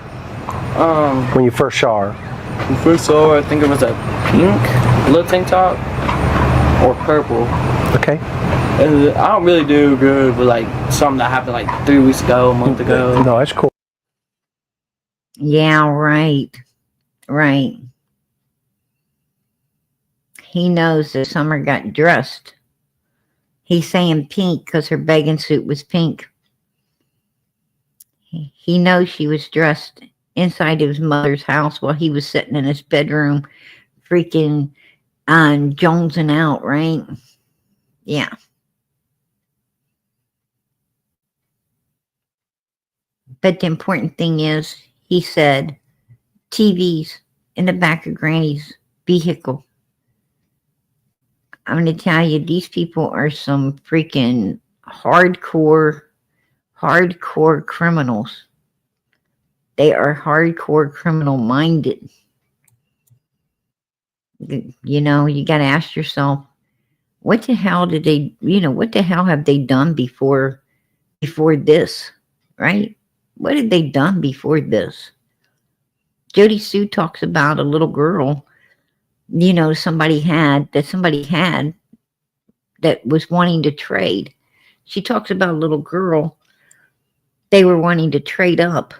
When you first saw her? When I first saw her, I think it was a pink little tank top or purple. Okay. And I don't really do good with like something that happened like 3 weeks ago, a month ago. No, that's cool. Yeah, right. Right. He knows that Summer got dressed. He's saying pink because her bathing suit was pink. He knows she was dressed inside his mother's house while he was sitting in his bedroom freaking jonesing out, right? Yeah. But the important thing is, he said, TV's in the back of Granny's vehicle. I'm going to tell you, these people are some freaking hardcore criminals. They are hardcore criminal minded. You got to ask yourself, what the hell did they, what the hell have they done before this, right? What had they done before this? Jody Sue talks about a little girl, somebody had that was wanting to trade. She talks about a little girl. They were wanting to trade up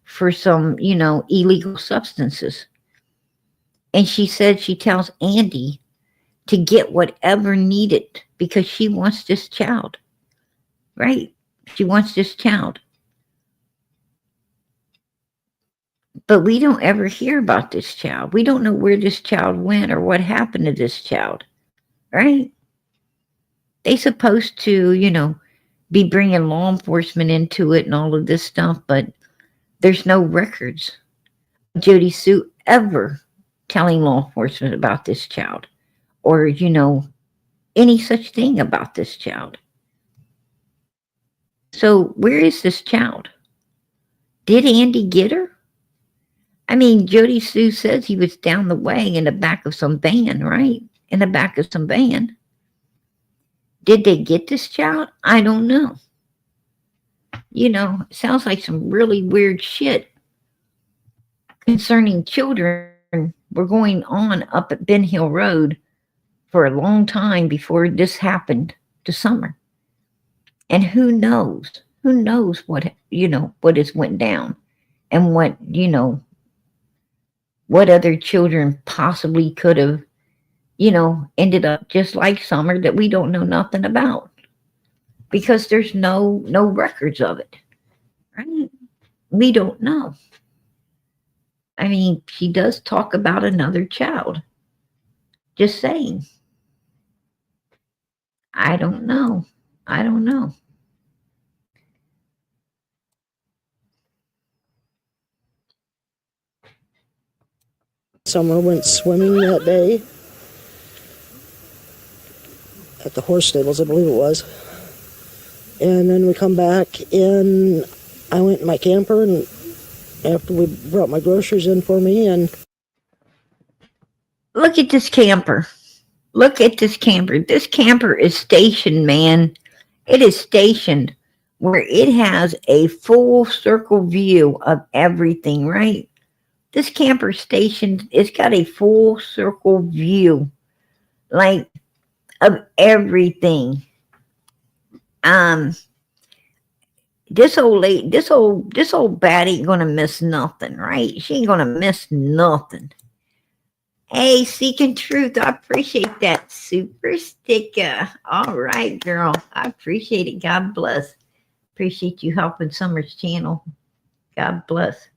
for some, illegal substances. And she said she tells Andy to get whatever needed because she wants this child, right? She wants this child. But we don't ever hear about this child. We don't know where this child went or what happened to this child, right? They supposed to, be bringing law enforcement into it and all of this stuff, but there's no records of Jody Sue ever telling law enforcement about this child or, any such thing about this child. So where is this child? Did Andy get her? I mean, Jody Sue says he was down the way in the back of some van, right? In the back of some van. Did they get this child? I don't know. It sounds like some really weird shit concerning children were going on up at Ben Hill Road for a long time before this happened to Summer. And who knows what, what has went down and what, what other children possibly could have, ended up just like Summer that we don't know nothing about because there's no records of it, right? We don't know. I mean, she does talk about another child. Just saying. I don't know. Summer went swimming that day at the horse stables, I believe it was. And then we come back and I went in my camper and after we brought my groceries in for me and... Look at this camper. Look at this camper. This camper is stationed, man. It is stationed where it has a full circle view of everything, right? This camper station, it's got a full circle view, like, of everything. This old bat ain't gonna miss nothing, right? She ain't gonna miss nothing. Hey, Seeking Truth, I appreciate that super sticker. All right, girl, I appreciate it. God bless. Appreciate you helping Summer's channel. God bless.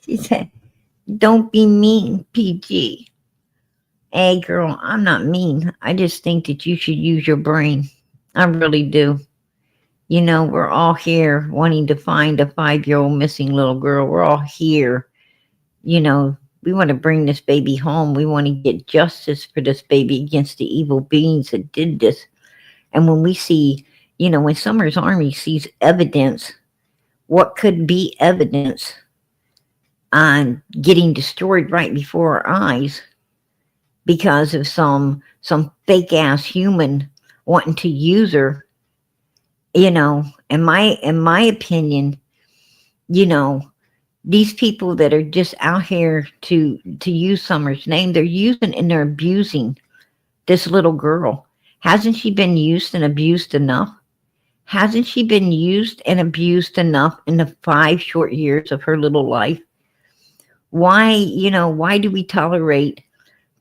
She said, don't be mean, PG. Hey, girl, I'm not mean. I just think that you should use your brain. I really do. You know, we're all here wanting to find a 5-year-old missing little girl. We're all here. You know, we want to bring this baby home. We want to get justice for this baby against the evil beings that did this. And when we see, you know, when Summer's Army sees evidence, what could be evidence on getting destroyed right before our eyes because of some fake ass human wanting to use her, you know, in my opinion, you know, these people that are just out here to use Summer's name, they're using and they're abusing this little girl. Hasn't she been used and abused enough? Hasn't she been used and abused enough in the 5 short years of her little life? Why, you know, why do we tolerate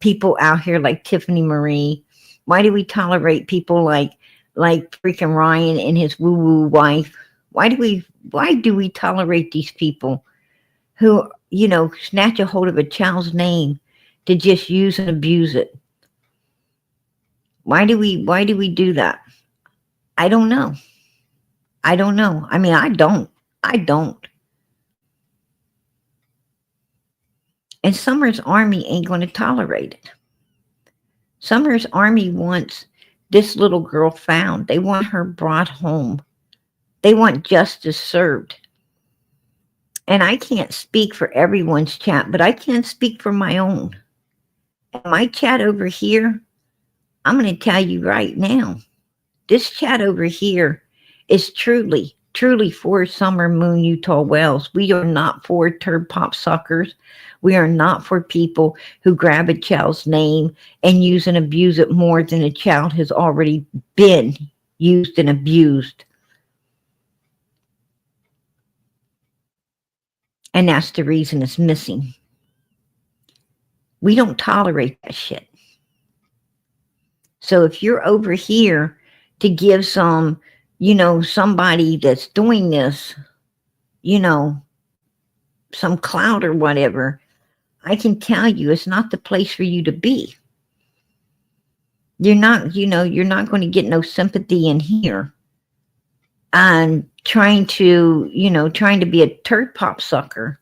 people out here like Tiffany Marie? Why do we tolerate people like freaking Ryan and his woo-woo wife? Why do we tolerate these people who, you know, snatch a hold of a child's name to just use and abuse it? Why do we do that? I don't know. I don't know. I mean, I don't. And Summer's Army ain't going to tolerate it. Summer's Army wants this little girl found. They want her brought home. They want justice served. And I can't speak for everyone's chat, but I can speak for my own. And my chat over here, I'm going to tell you right now, this chat over here is truly for Summer Moon Utah Wells. We are not for turd pop suckers. We are not for people who grab a child's name and use and abuse it more than a child has already been used and abused. And that's the reason it's missing. We don't tolerate that shit. So if you're over here to give some, you know, somebody that's doing this, you know, some clout or whatever, I can tell you it's not the place for you to be. You're not, you know, you're not going to get no sympathy in here on trying to be a turd pop sucker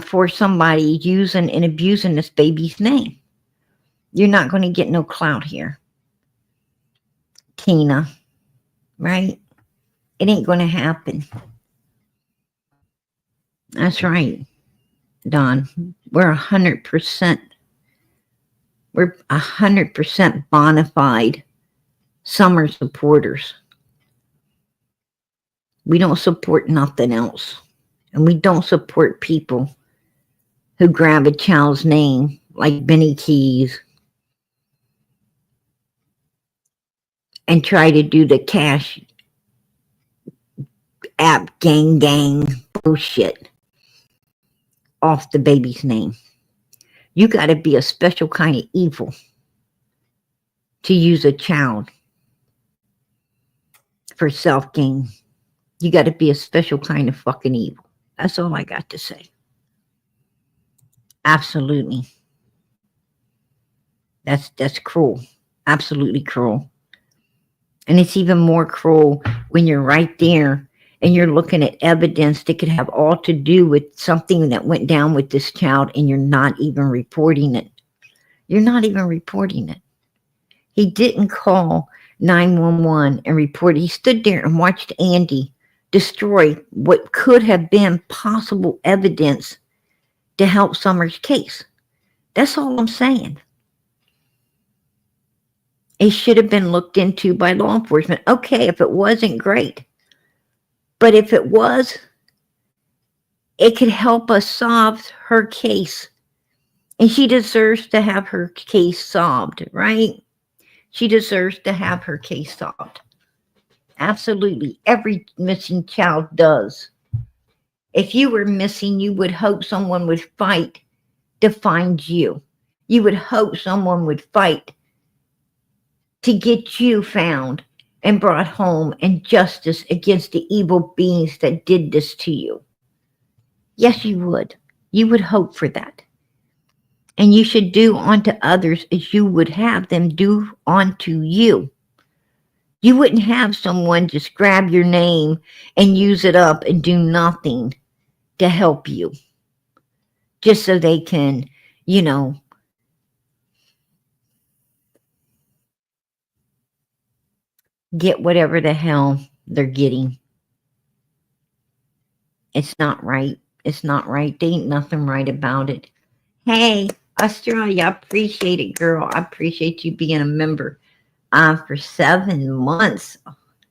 for somebody using and abusing this baby's name. You're not going to get no clout here, Tina, right? It ain't going to happen. That's right, Don. We're 100%. We're 100% bona fide Summer supporters. We don't support nothing else. And we don't support people who grab a child's name like Benny Keys and try to do the cash app gang bullshit off the baby's name. You got to be a special kind of evil to use a child for self-gain. You got to be a special kind of fucking evil. That's all I got to say. Absolutely. That's cruel. Absolutely cruel. And it's even more cruel when you're right there and you're looking at evidence that could have all to do with something that went down with this child and you're not even reporting it. You're not even reporting it. He didn't call 911 and report. He stood there and watched Andy destroy what could have been possible evidence to help Summer's case. That's all I'm saying. It should have been looked into by law enforcement. Okay, if it wasn't, great. But if it was, it could help us solve her case. And she deserves to have her case solved, right? She deserves to have her case solved. Absolutely. Every missing child does. If you were missing, you would hope someone would fight to find you. You would hope someone would fight to get you found and brought home and justice against the evil beings that did this to you. Yes, you would. You would hope for that. And you should do unto others as you would have them do unto you. You wouldn't have someone just grab your name and use it up and do nothing to help you. Just so they can, you know, get whatever the hell they're getting. It's not right. It's not right. There ain't nothing right about it. Hey, Australia, I appreciate it, girl. I appreciate you being a member for 7 months.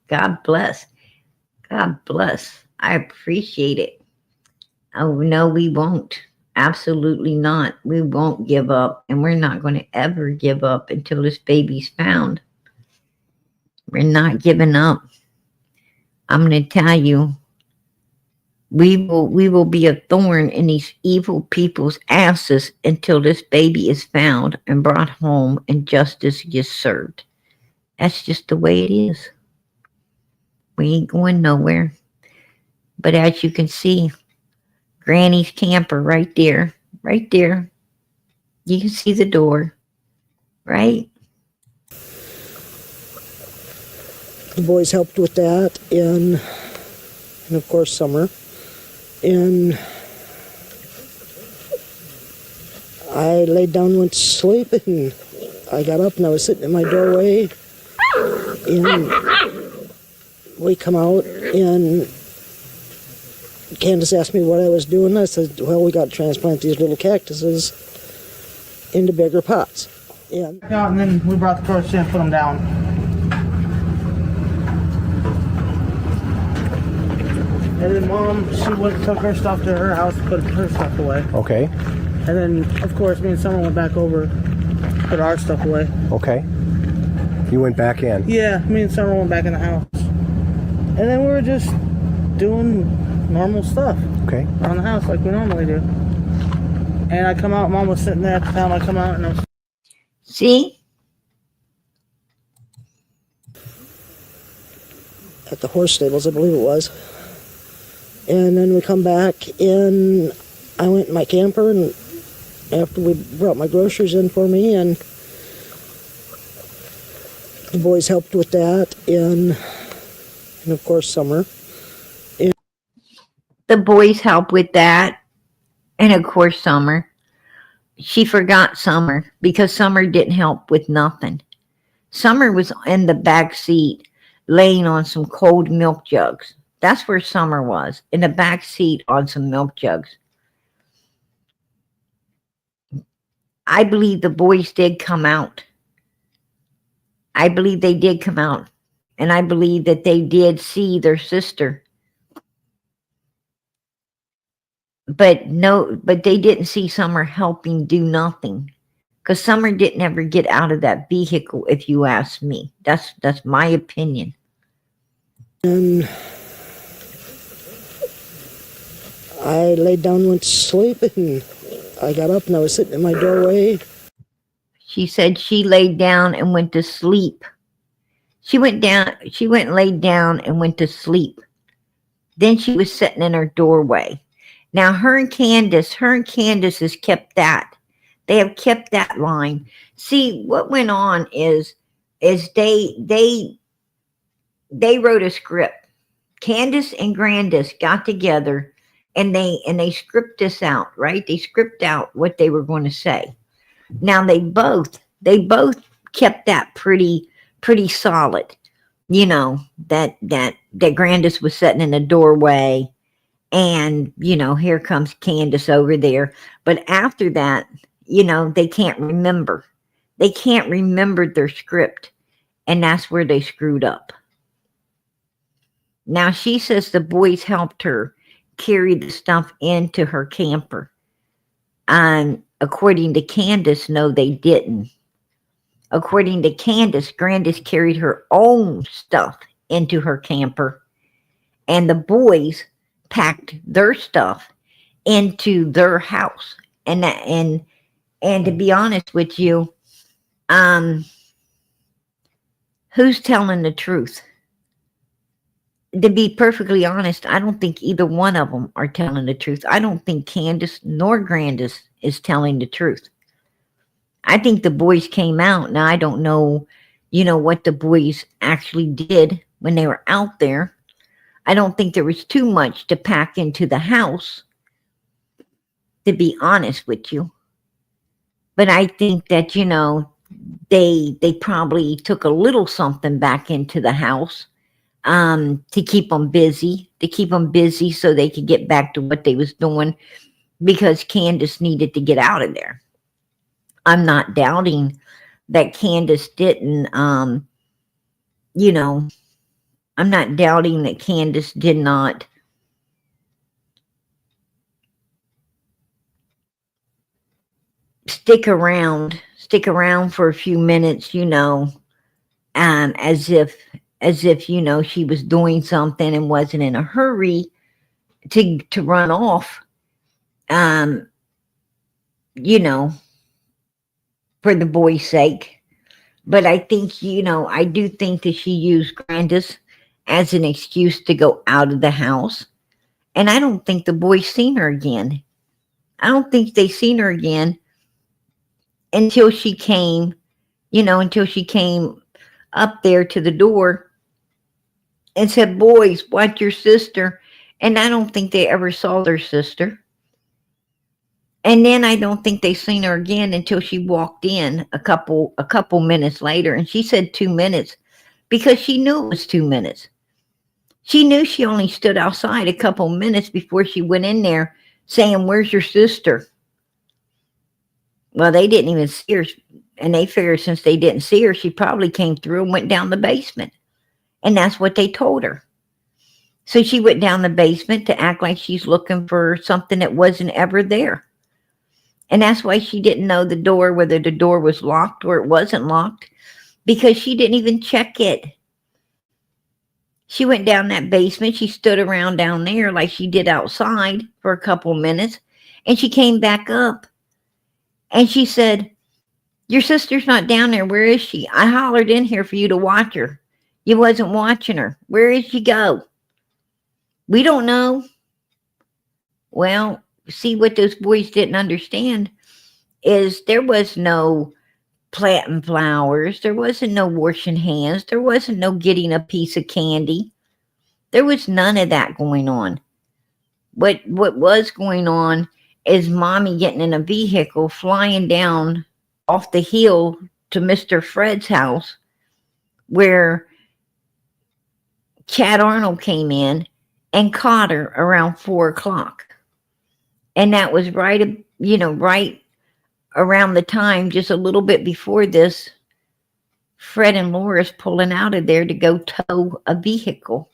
God bless. God bless. I appreciate it. Oh, no, we won't. Absolutely not. We won't give up, and we're not going to ever give up until this baby's found. We're not giving up. I'm going to tell you, we will be a thorn in these evil people's asses until this baby is found and brought home and justice gets served. That's just the way it is. We ain't going nowhere. But as you can see, Granny's camper right there. Right there. You can see the door. Right? The boys helped with that, and of course Summer. And I laid down and went to sleep, and I got up and I was sitting in my doorway, and we come out, and Candus asked me what I was doing. I said, well, we got to transplant these little cactuses into bigger pots. And then we brought the crochets and put them down. And then Mom, she went and took her stuff to her house and put her stuff away. Okay. And then, of course, me and Summer went back over, put our stuff away. Okay. You went back in? Yeah, me and Summer went back in the house. And then we were just doing normal stuff. Okay. Around the house like we normally do. And I come out, Mom was sitting there at the time I come out, and I was... See? At the horse stables, I believe it was. And then we come back, and I went in my camper, and after we brought my groceries in for me, and the boys helped with that, and of course Summer. And The boys help with that. And of course Summer. She forgot Summer because Summer didn't help with nothing. Summer was in the back seat laying on some cold milk jugs. That's where Summer was, in the back seat on some milk jugs. I believe the boys did come out. I believe they did come out. And I believe that they did see their sister. But they didn't see Summer helping do nothing. Because Summer didn't ever get out of that vehicle, if you ask me. That's my opinion. And I laid down and went to sleep, and I got up and I was sitting in my doorway. She said she laid down and went to sleep. She went and laid down and went to sleep. Then she was sitting in her doorway. Now her and Candus has kept that. They have kept that line. See, what went on is they wrote a script. Candus and Grandus got together and they script this out, right? They script out what they were going to say. Now they both kept that pretty solid. You know, that Grandus was sitting in the doorway, and you know, here comes Candus over there. But after that, you know, they can't remember. They can't remember their script, and that's where they screwed up. Now she says the boys helped her carry the stuff into her camper. And according to Candus, no, they didn't. According to Candus, Grandus carried her own stuff into her camper, and the boys packed their stuff into their house. And to be honest with you, Who's telling the truth? To be perfectly honest, I don't think either one of them are telling the truth. I don't think Candus nor Grandus is telling the truth. I think the boys came out. Now, I don't know, what the boys actually did when they were out there. I don't think there was too much to pack into the house, to be honest with you. But I think that, they probably took a little something back into the house to keep them busy so they could get back to what they was doing, because Candus needed to get out of there. I'm not doubting that Candus didn't, I'm not doubting that Candus did not stick around for a few minutes, as if she was doing something and wasn't in a hurry to run off, for the boy's sake. But I think, I do think that she used Grandus as an excuse to go out of the house. And I don't think the boys seen her again. I don't think they seen her again until she came, up there to the door and said, "Boys, watch your sister." And I don't think they ever saw their sister. And then I don't think they seen her again until she walked in a couple minutes later. And she said 2 minutes because she knew it was 2 minutes. She knew she only stood outside a couple minutes before she went in there saying, "Where's your sister?" Well, they didn't even see her. And they figured since they didn't see her, she probably came through and went down the basement. And that's what they told her. So she went down the basement to act like she's looking for something that wasn't ever there. And that's why she didn't know the door, whether the door was locked or it wasn't locked, because she didn't even check it. She went down that basement. She stood around down there like she did outside for a couple minutes. And she came back up. And she said, "Your sister's not down there. Where is she? I hollered in here for you to watch her. You wasn't watching her. Where did she go?" "We don't know." Well, see, what those boys didn't understand is there was no planting flowers. There wasn't no washing hands. There wasn't no getting a piece of candy. There was none of that going on. What was going on is Mommy getting in a vehicle, flying down off the hill to Mr. Fred's house, where Chad Arnold came in and caught her around 4 o'clock. And that was right around the time, just a little bit before this, Fred and Laura's pulling out of there to go tow a vehicle.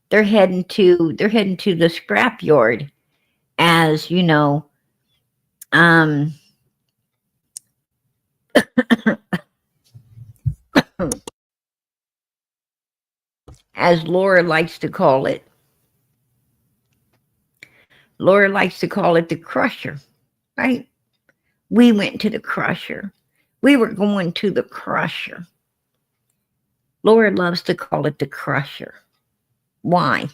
They're heading to the scrap yard, as as Laura likes to call it. Laura likes to call it the crusher, right? We went to the crusher. We were going to the crusher. Laura loves to call it the crusher. Why?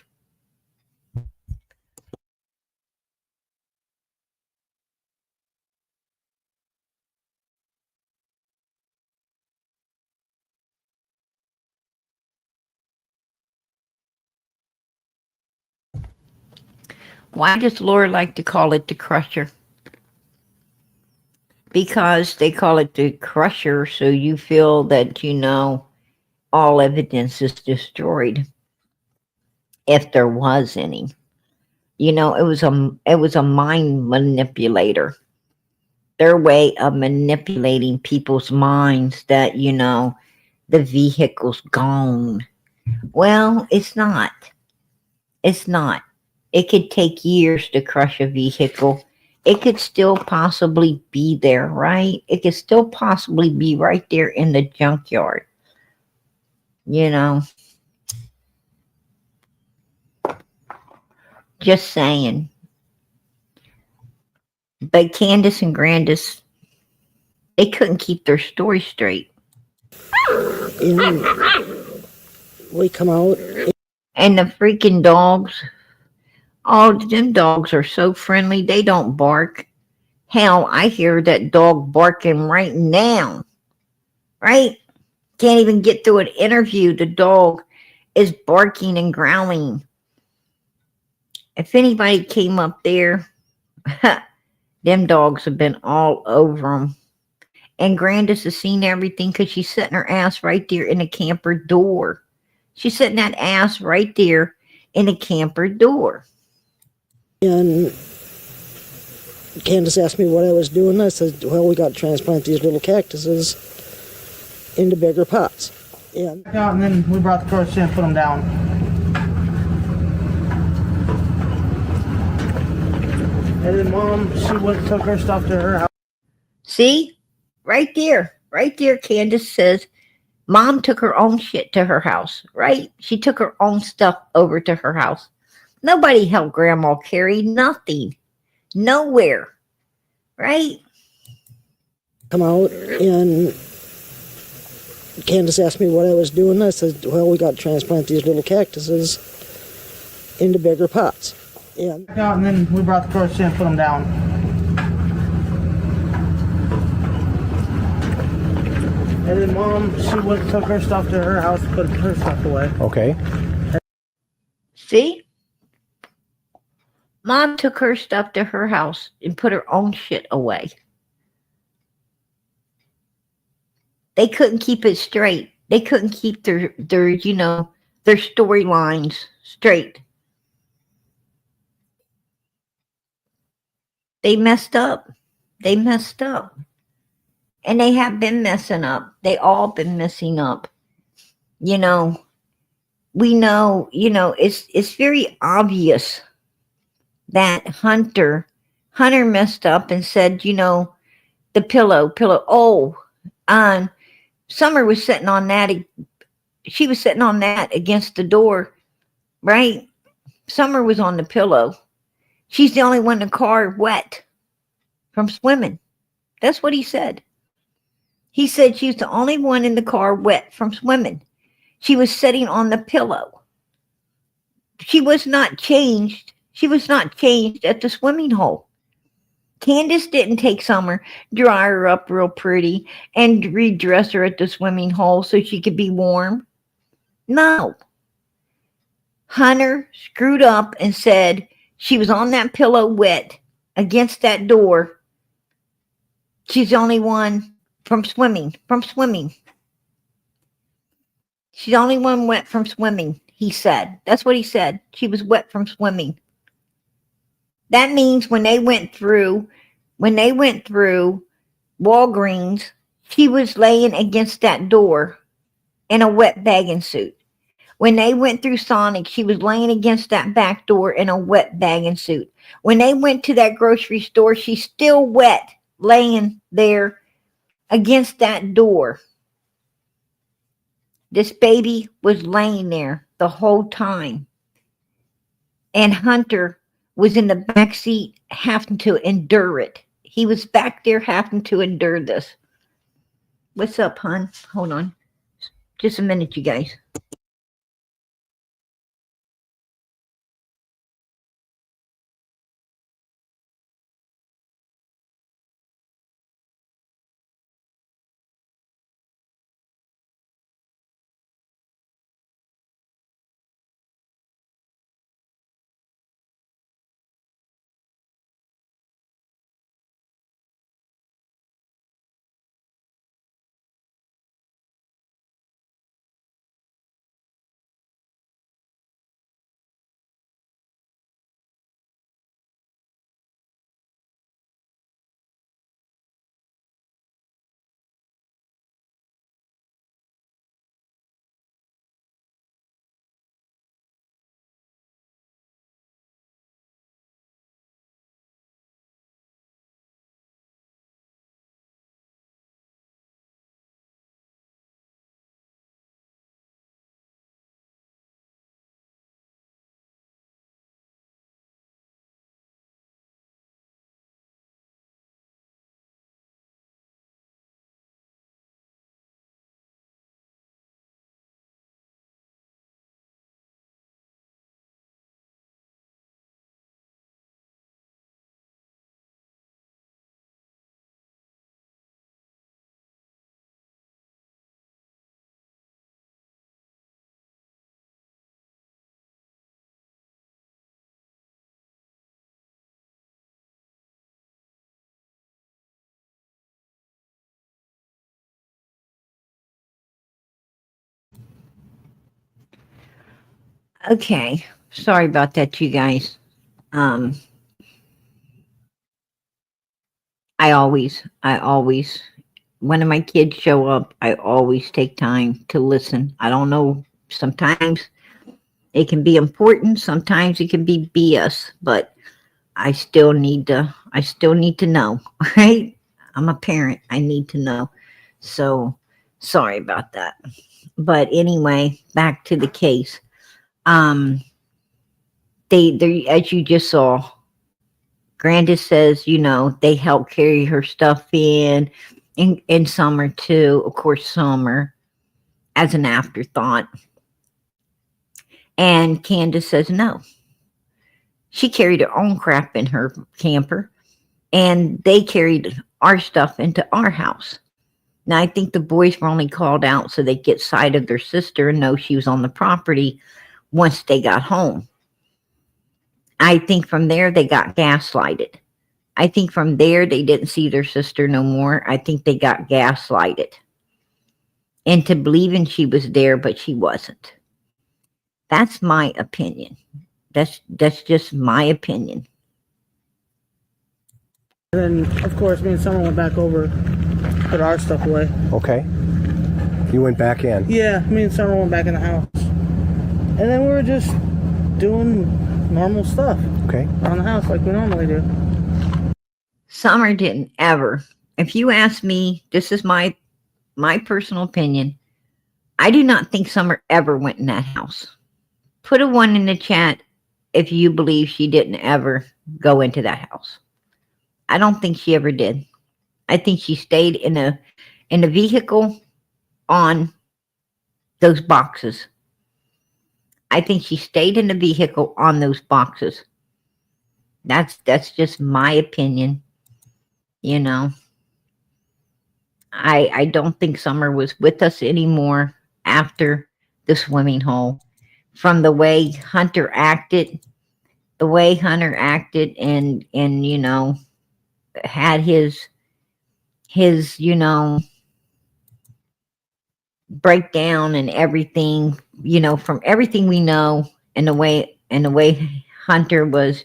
Why does Laura like to call it the crusher? Because they call it the crusher, so you feel that, all evidence is destroyed, if there was any. It was a mind manipulator. Their way of manipulating people's minds that, the vehicle's gone. Well, it's not. It's not. It could take years to crush a vehicle. It could still possibly be there, right? It could still possibly be right there in the junkyard. Just saying. But Candus and Grandus, they couldn't keep their story straight. And we come out. And the freaking dogs, all them dogs are so friendly. They don't bark. Hell, I hear that dog barking right now. Right? Can't even get through an interview. The dog is barking and growling. If anybody came up there, them dogs have been all over them. And Grandus has seen everything because she's sitting her ass right there in the camper door. She's sitting that ass right there in the camper door. And Candus asked me what I was doing. I said, well, we got to transplant these little cactuses into bigger pots. And then we brought the crows in and put them down. And then Mom, she went and took her stuff to her house. See? Right there, Candus says, Mom took her own shit to her house, right? She took her own stuff over to her house. Nobody helped Grandma carry nothing. Nowhere. Right? come out, and Candus asked me what I was doing. I said, well, we got to transplant these little cactuses into bigger pots. And then we brought the crows in and put them down. And then Mom, she went and took her stuff to her house and put her stuff away. Okay. See? Mom took her stuff to her house and put her own shit away. They couldn't keep it straight. They couldn't keep their storylines straight. They messed up. They messed up. And they have been messing up. They all been messing up. We know, it's very obvious that Hunter messed up and said, the pillow. Oh, Summer was sitting on that. She was sitting on that against the door, right? Summer was on the pillow. She's the only one in the car wet from swimming. That's what he said. He said she's the only one in the car wet from swimming. She was sitting on the pillow. She was not changed. She was not changed at the swimming hole. Candus didn't take Summer, dry her up real pretty, and redress her at the swimming hole so she could be warm. No. Hunter screwed up and said she was on that pillow wet against that door. She's the only one from swimming. She's the only one wet from swimming, he said. That's what he said. She was wet from swimming. That means when they went through Walgreens, she was laying against that door in a wet bathing suit. When they went through Sonic, she was laying against that back door in a wet bathing suit. When they went to that grocery store, she's still wet, laying there against that door. This baby was laying there the whole time. And Hunter was in the back seat having to endure it. He was back there having to endure this. What's up, hon? Hold on. Just a minute, you guys. Okay. Sorry about that, you guys. Um, I always, when my kids show up, I always take time to listen. I don't know. Sometimes it can be important. Sometimes it can be BS, but I still need to know, right? I'm a parent. I need to know. So sorry about that. But anyway, back to the case. Um, they, as you just saw, Grandus says, they help carry her stuff in Summer too. Of course, Summer as an afterthought. And Candus says no. She carried her own crap in her camper, and they carried our stuff into our house. Now, I think the boys were only called out so they get sight of their sister and know she was on the property once they got home. I think from there they got gaslighted. I think from there they didn't see their sister no more. I think they got gaslighted into believing she was there, but she wasn't. That's my opinion. That's just my opinion. And then, of course, me and Summer went back over, put our stuff away. Okay. You went back in. Yeah, me and Summer went back in the house. And then we were just doing normal stuff. Okay. Around the house like we normally do. Summer didn't ever. If you ask me, this is my personal opinion. I do not think Summer ever went in that house. Put a 1 in the chat if you believe she didn't ever go into that house. I don't think she ever did. I think she stayed in a vehicle on those boxes. I think she stayed in the vehicle on those boxes. That's just my opinion. I don't think Summer was with us anymore after the swimming hole. From the way Hunter acted, and had his breakdown and everything, from everything we know, and the way Hunter was,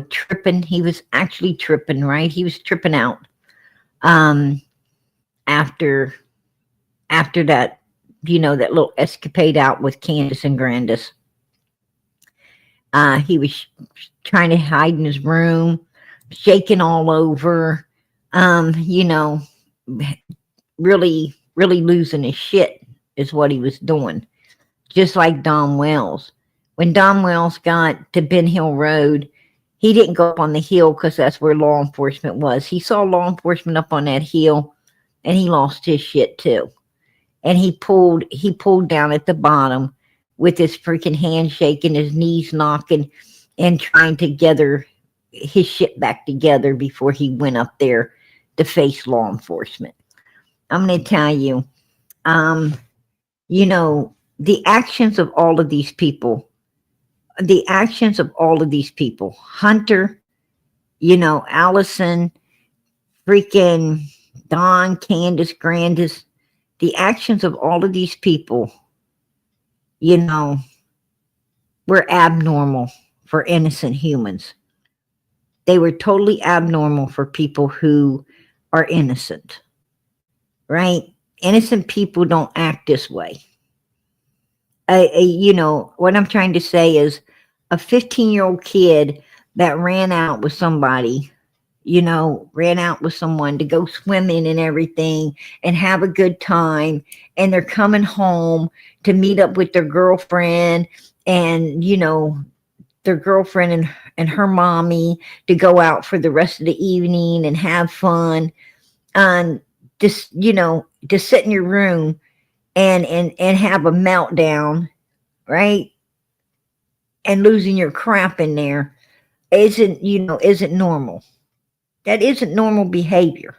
tripping. He was actually tripping, right? He was tripping out. After that, that little escapade out with Candus and Grandus. He was trying to hide in his room, shaking all over, really, really losing his shit is what he was doing. Just like Don Wells. When Don Wells got to Ben Hill Road, he didn't go up on the hill because that's where law enforcement was. He saw law enforcement up on that hill, and he lost his shit too. And he pulled down at the bottom with his freaking hand shaking, his knees knocking, and trying to gather his shit back together before he went up there to face law enforcement. I'm going to tell you, the actions of all of these people, Hunter, Allison, freaking Don, Candus, Grandus, the actions of all of these people, were abnormal for innocent humans. They were totally abnormal for people who are innocent, right? Innocent people don't act this way. What I'm trying to say is a 15-year-old kid that ran out with somebody, ran out with someone to go swimming and everything and have a good time. And they're coming home to meet up with their girlfriend and, their girlfriend and her mommy to go out for the rest of the evening and have fun. And just, to sit in your room and have a meltdown, right? And losing your crap in there isn't normal. That isn't normal behavior.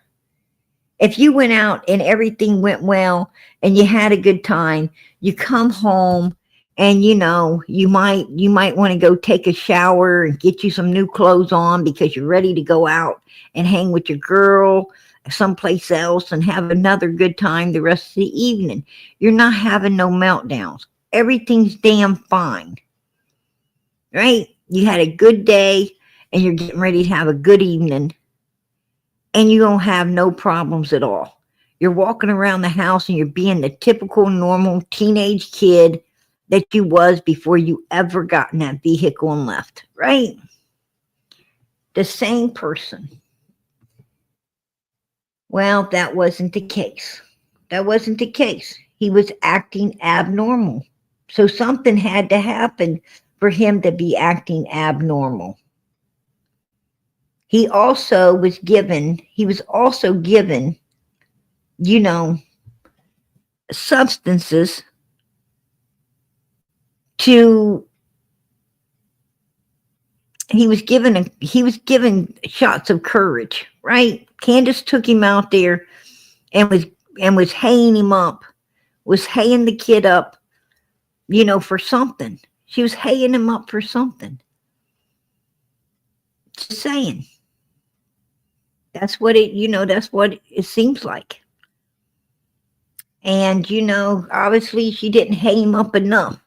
If you went out and everything went well and you had a good time, you come home and you might want to go take a shower and get you some new clothes on because you're ready to go out and hang with your girl someplace else and have another good time the rest of the evening. You're not having no meltdowns. everything's damn fine, right? You had a good day and you're getting ready to have a good evening and you don't have no problems at all. You're walking around the house and you're being the typical normal teenage kid that you was before you ever got in that vehicle and left, right? The same person. Well, that wasn't the case. That wasn't the case. He was acting abnormal. So something had to happen for him to be acting abnormal. He was also given, you know, substances to, he was given shots of courage, right? Candus took him out there and was haying him up, was haying the kid up, you know, for something. She was haying him up for something. Just saying. That's what it seems like. And, you know, obviously she didn't hay him up enough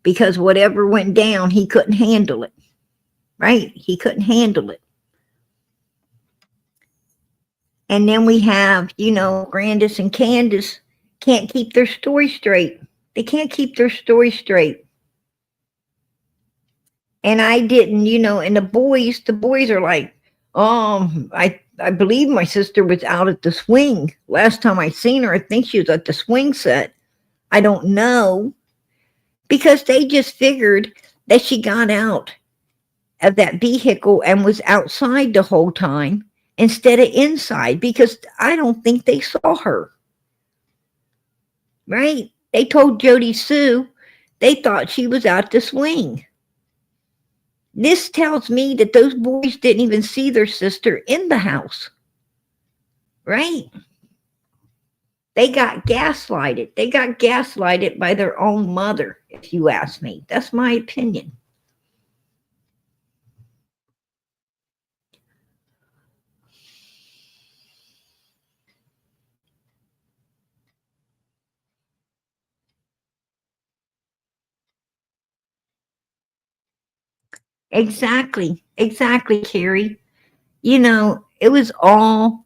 because whatever went down, he couldn't handle it. Right? He couldn't handle it. And then we have, you know, Grandus and Candus can't keep their story straight. They can't keep their story straight. And I didn't, you know, and the boys are like, I believe my sister was out at the swing. Last time I seen her, I think she was at the swing set. I don't know. Because they just figured that she got out of that vehicle and was outside the whole time instead of inside, because I don't think they saw her. Right? They told Jody Sue they thought she was out to swing. This tells me that those boys didn't even see their sister in the house. Right? They got gaslighted. They got gaslighted by their own mother, if you ask me. That's my opinion. Exactly, Carrie. You know, it was all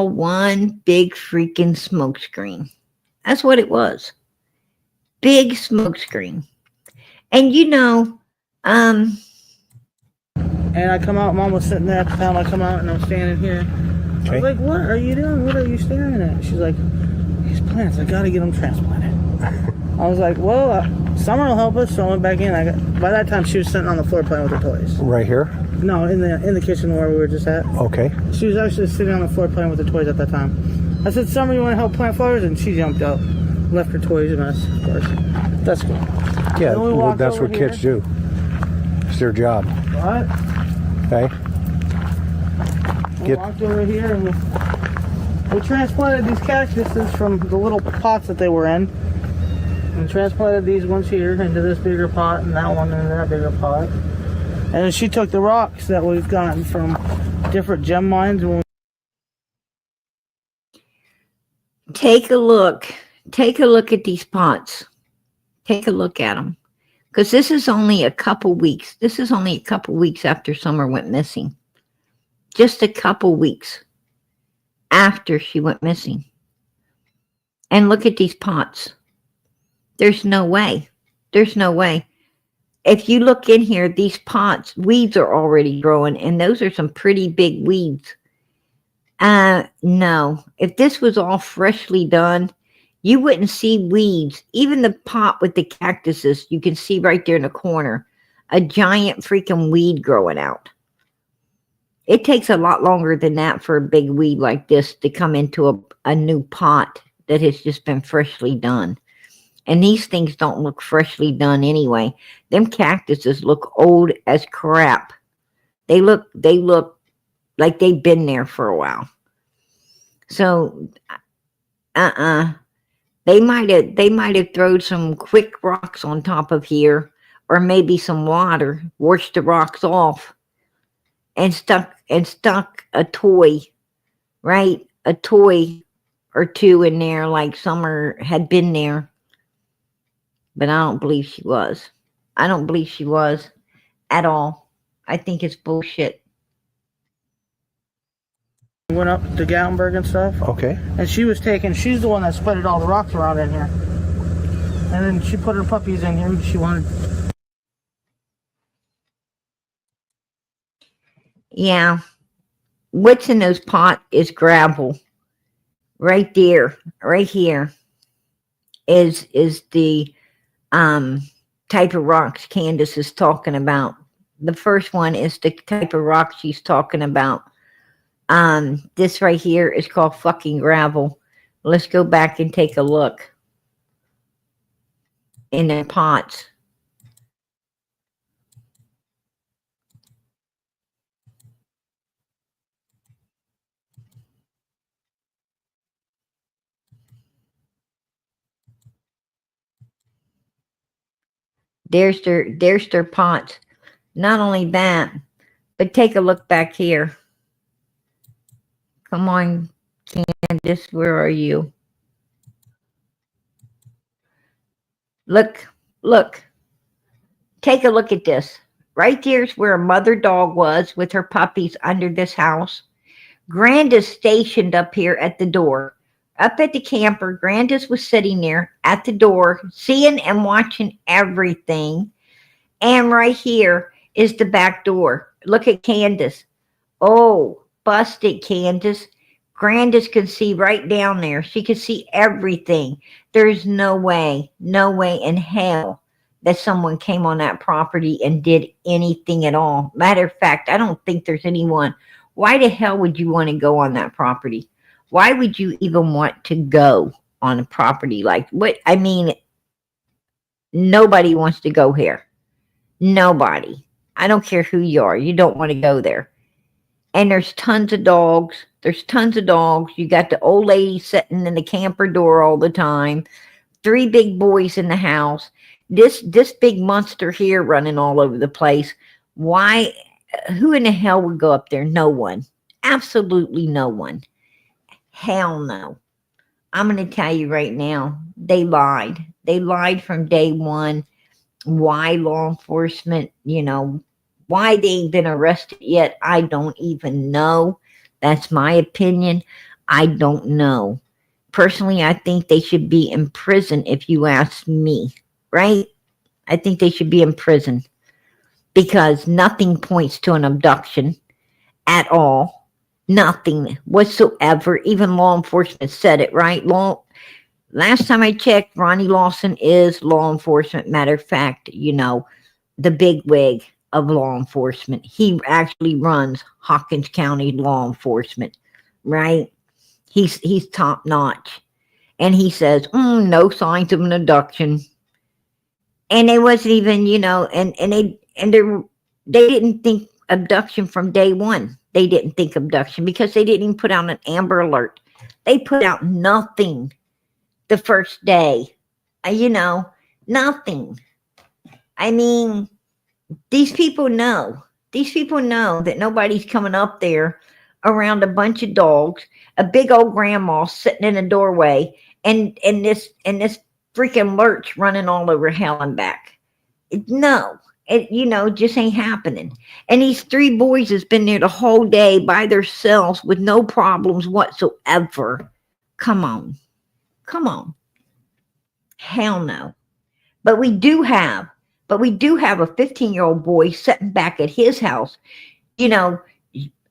one big freaking smokescreen. That's what it was. Big smokescreen. And you know, and I come out, Mom was sitting there at the time. I come out and I'm standing here. Okay. I was like, what are you doing? What are you staring at? She's like, these plants, I gotta get them transplanted. I was like, well, summer will help us. So I went back in. By that time, she was sitting on the floor playing with her toys. Right here? No, in the kitchen where we were just at. Okay. She was actually sitting on the floor playing with her toys at that time. I said, Summer, you want to help plant flowers? And she jumped up, left her toys a mess, of course. That's cool. Yeah, well, that's what kids do. It's their job. What? Okay. We walked over here and we transplanted these cactuses from the little pots that they were in. And transplanted these ones here into this bigger pot and that one into that bigger pot. And then she took the rocks that we've gotten from different gem mines. Take a look at these pots. Take a look at them. Because this is only a couple weeks. This is only a couple weeks after Summer went missing. Just a couple weeks after she went missing. And look at these pots. There's no way. There's no way. If you look in here, these pots, weeds are already growing, and those are some pretty big weeds. No. If this was all freshly done, you wouldn't see weeds. Even the pot with the cactuses, you can see right there in the corner, a giant freaking weed growing out. It takes a lot longer than that for a big weed like this to come into a new pot that has just been freshly done. And these things don't look freshly done anyway. Them cactuses look old as crap. They look like they've been there for a while. So, they might have thrown some quick rocks on top of here, or maybe some water, washed the rocks off, and stuck a toy, right? A toy or two in there, like Summer had been there. But I don't believe she was. I don't believe she was at all. I think it's bullshit. Went up to Gatlinburg and stuff. Okay. And she's the one that spreaded all the rocks around in here. And then she put her puppies in here. She wanted. Yeah. What's in those pot is gravel. Right there, right here is the type of rocks Candus is talking about. The first one is the type of rock she's talking about. This right here is called fucking gravel. Let's go back and take a look in their pots. There's their pots. Not only that, but take a look back here. Come on, Candus, where are you? Look. Take a look at this. Right there's where a mother dog was with her puppies under this house. Grandus stationed up here at the door. Up at the camper, Grandus was sitting there at the door, seeing and watching everything. And right here is the back door. Look at Candus. Oh, busted, Candus. Grandus could see right down there. She could see everything. There's no way in hell that someone came on that property and did anything at all. Matter of fact, I don't think there's anyone. Why the hell would you want to go on that property? Why would you even want to go on a property like what? I mean, nobody wants to go here. Nobody. I don't care who you are. You don't want to go there. And there's tons of dogs. You got the old lady sitting in the camper door all the time. 3 big boys in the house. This big monster here running all over the place. Why? Who in the hell would go up there? No one. Absolutely no one. Hell no. I'm going to tell you right now, they lied. They lied from day one. Why law enforcement, why they ain't been arrested yet, I don't even know. That's my opinion. I don't know. Personally, I think they should be in prison if you ask me, right? I think they should be in prison because nothing points to an abduction at all. Nothing whatsoever. Even law enforcement said it, right? Last time I checked, Ronnie Lawson is law enforcement. Matter of fact, the big wig of law enforcement. He actually runs Hawkins County law enforcement, right? He's top notch. And he says, no signs of an abduction. And they wasn't even, they didn't think abduction from day one. They didn't think abduction because they didn't even put out an Amber Alert. They put out nothing the first day. Nothing. I mean, these people know. These people know that nobody's coming up there around a bunch of dogs, a big old grandma sitting in a doorway, and this freaking lurch running all over hell and back. No. It just ain't happening. And these 3 boys has been there the whole day by themselves with no problems whatsoever. Come on. Hell no. But we do have a 15-year-old boy sitting back at his house,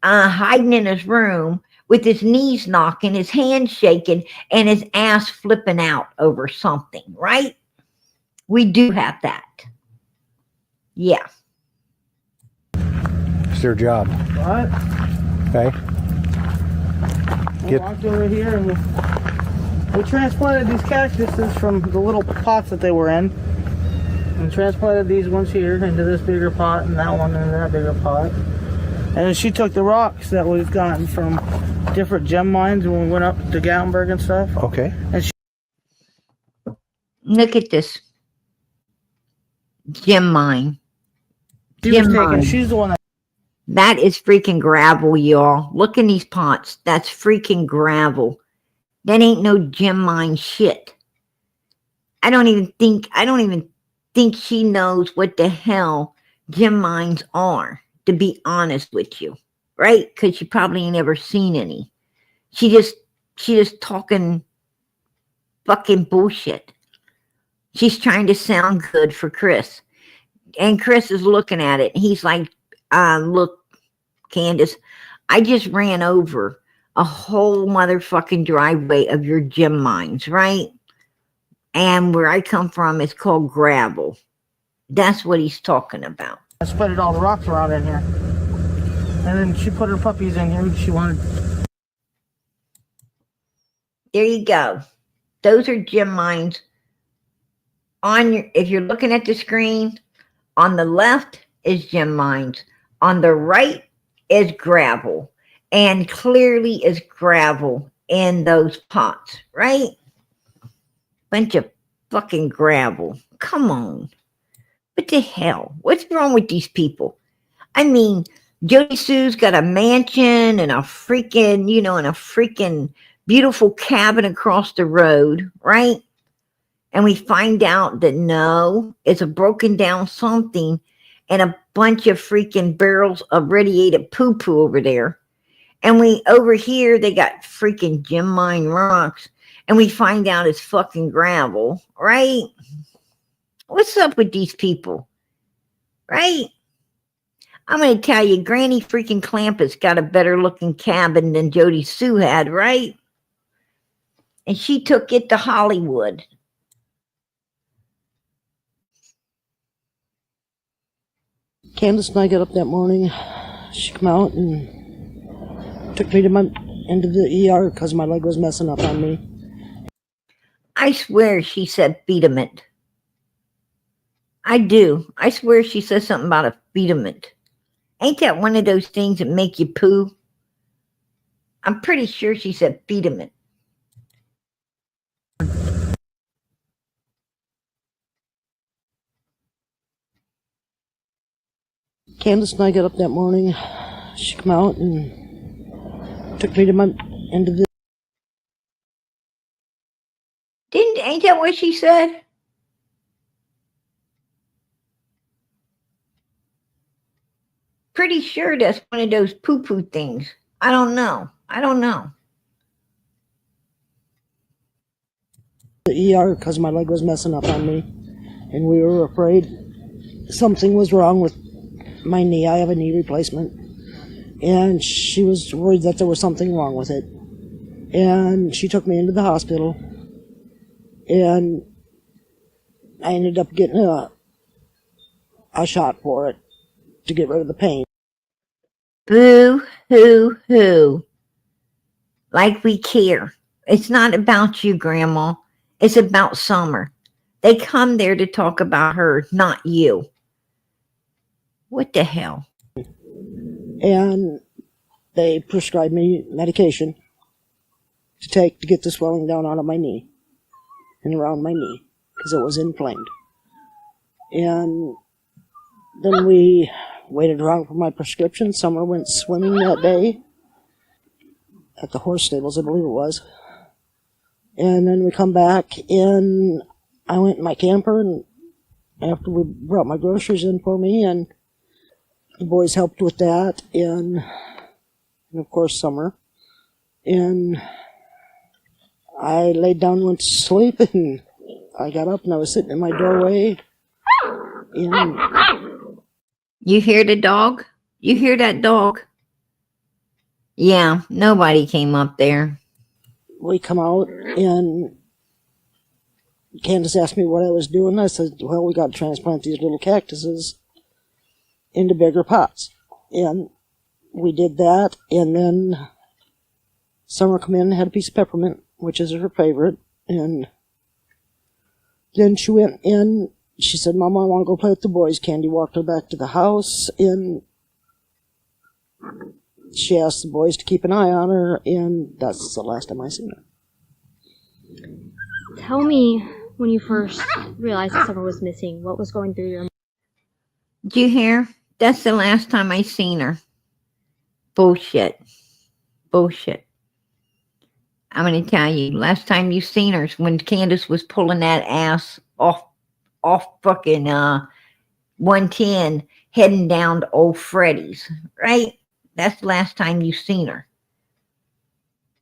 hiding in his room with his knees knocking, his hands shaking, and his ass flipping out over something, right? We do have that. Yeah. It's their job. What? Okay. We walked over here and we transplanted these cactuses from the little pots that they were in. And transplanted these ones here into this bigger pot and that one into that bigger pot. And then she took the rocks that we've gotten from different gem mines when we went up to Gatlinburg and stuff. Okay. And Look at this gem mine. she's the one that is freaking gravel, y'all. Look in these pots. That's freaking gravel. That ain't no gem mine shit. I don't even think she knows what the hell gem mines are, to be honest with you. Right? Because she probably ain't ever seen any. She just talking fucking bullshit. She's trying to sound good for Chris. And Chris is looking at it. He's like, look, Candus, I just ran over a whole motherfucking driveway of your gem mines, right? And where I come from, it's called gravel. That's what he's talking about. I spreaded all the rocks around in here. And then she put her puppies in here. She wanted... There you go. Those are gem mines. If you're looking at the screen, on the left is gem mines. On the right is gravel. And clearly is gravel in those pots, right? Bunch of fucking gravel. Come on. What the hell? What's wrong with these people? I mean, Jody Sue's got a mansion and a freaking, beautiful cabin across the road, right? And we find out that no, it's a broken down something and a bunch of freaking barrels of radiated poo-poo over there. And over here, they got freaking gem mine rocks. And we find out it's fucking gravel, right? What's up with these people? Right? I'm going to tell you, Granny freaking Clampus got a better looking cabin than Jody Sue had, right? And she took it to Hollywood. Candus and I got up that morning. She came out and took me into the ER because my leg was messing up on me. I swear she said pediment. I do. I swear she says something about a pediment. Ain't that one of those things that make you poo? I'm pretty sure she said pediment. Candus and I got up that morning. She came out and took me into the... Ain't that what she said? Pretty sure that's one of those poo-poo things. I don't know. The ER because my leg was messing up on me. And we were afraid something was wrong with my knee. I have a knee replacement. And she was worried that there was something wrong with it. And she took me into the hospital. And I ended up getting a shot for it to get rid of the pain. Boo, hoo, hoo. Like we care. It's not about you, Grandma. It's about Summer. They come there to talk about her, not you. What the hell? And they prescribed me medication to take to get the swelling down out of my knee and around my knee because it was inflamed. And then we waited around for my prescription. Summer went swimming that day at the horse stables, I believe it was. And then we come back and I went in my camper, and after we brought my groceries in for me, and the boys helped with that, and of course Summer. And I laid down and went to sleep, and I got up and I was sitting in my doorway. And you hear the dog? You hear that dog? Yeah, nobody came up there. We come out, and Candus asked me what I was doing. I said, well, we got to transplant these little cactuses into bigger pots. And we did that, and then Summer come in and had a piece of peppermint, which is her favorite. And then she went in. She said, Mama, I want to go play with the boys. Candy walked her back to the house, and she asked the boys to keep an eye on her, and that's the last time I seen her. Tell me when you first realized that Summer was missing, what was going through your mind? Did you hear? That's the last time I seen her. Bullshit. I'm going to tell you, last time you seen her is when Candus was pulling that ass off fucking 110, heading down to old Freddy's, right? That's the last time you seen her.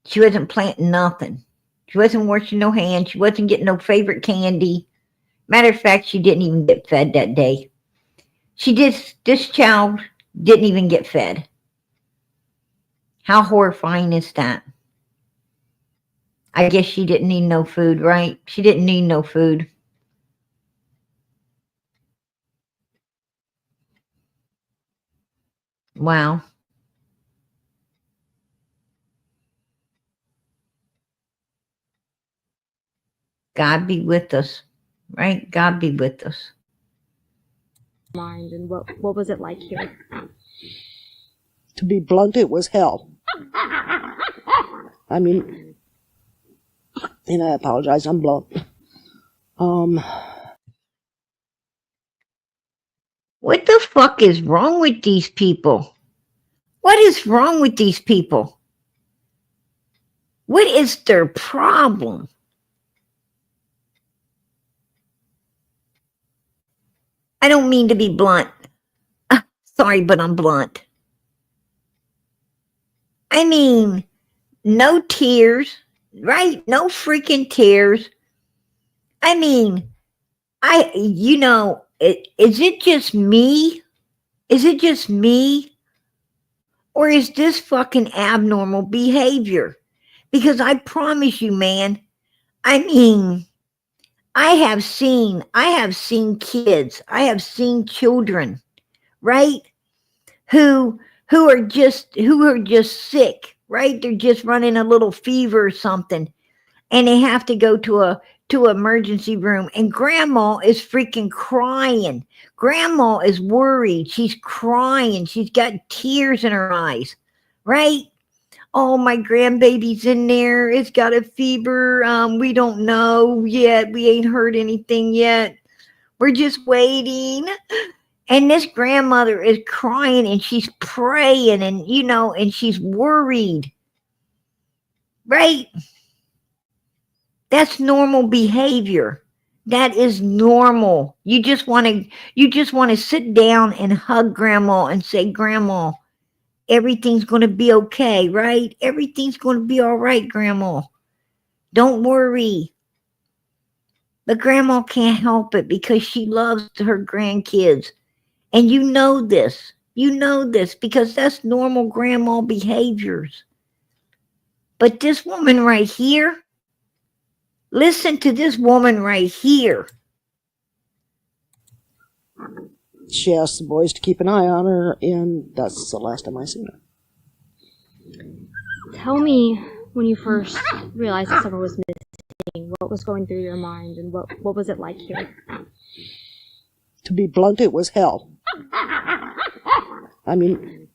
She wasn't planting nothing. She wasn't washing no hands. She wasn't getting no favorite candy. Matter of fact, she didn't even get fed that day. This child didn't even get fed. How horrifying is that? I guess she didn't need no food, right? She didn't need no food. Wow. God be with us, right? God be with us. Mind, and what was it like here? To be blunt, it was hell. I mean, and I apologize, I'm blunt. What the fuck is wrong with these people? What is wrong with these people? What is their problem? I don't mean to be blunt. Sorry, but I'm blunt. I mean, no tears, right? No freaking tears. I mean, is it just me? Is it just me? Or is this fucking abnormal behavior? Because I promise you, man, I mean, I have seen kids, I have seen children, right? Who are just sick, right? They're just running a little fever or something, and they have to go to an emergency room, and grandma is freaking crying. Grandma is worried. She's crying. She's got tears in her eyes, right? Oh, my grandbaby's in there. It's got a fever. We don't know yet. We ain't heard anything yet. We're just waiting. And this grandmother is crying, and she's praying, and and she's worried. Right? That's normal behavior. That is normal. You just want to sit down and hug grandma and say, "Grandma, everything's going to be okay, right? Everything's going to be all right, grandma. Don't worry." But grandma can't help it because she loves her grandkids. And you know this. You know this because that's normal grandma behaviors. But this woman right here, listen to this woman right here. She asked the boys to keep an eye on her, and that's the last time I seen her. Tell me when you first realized that someone was missing, what was going through your mind, and what was it like here? To be blunt, it was hell. I mean,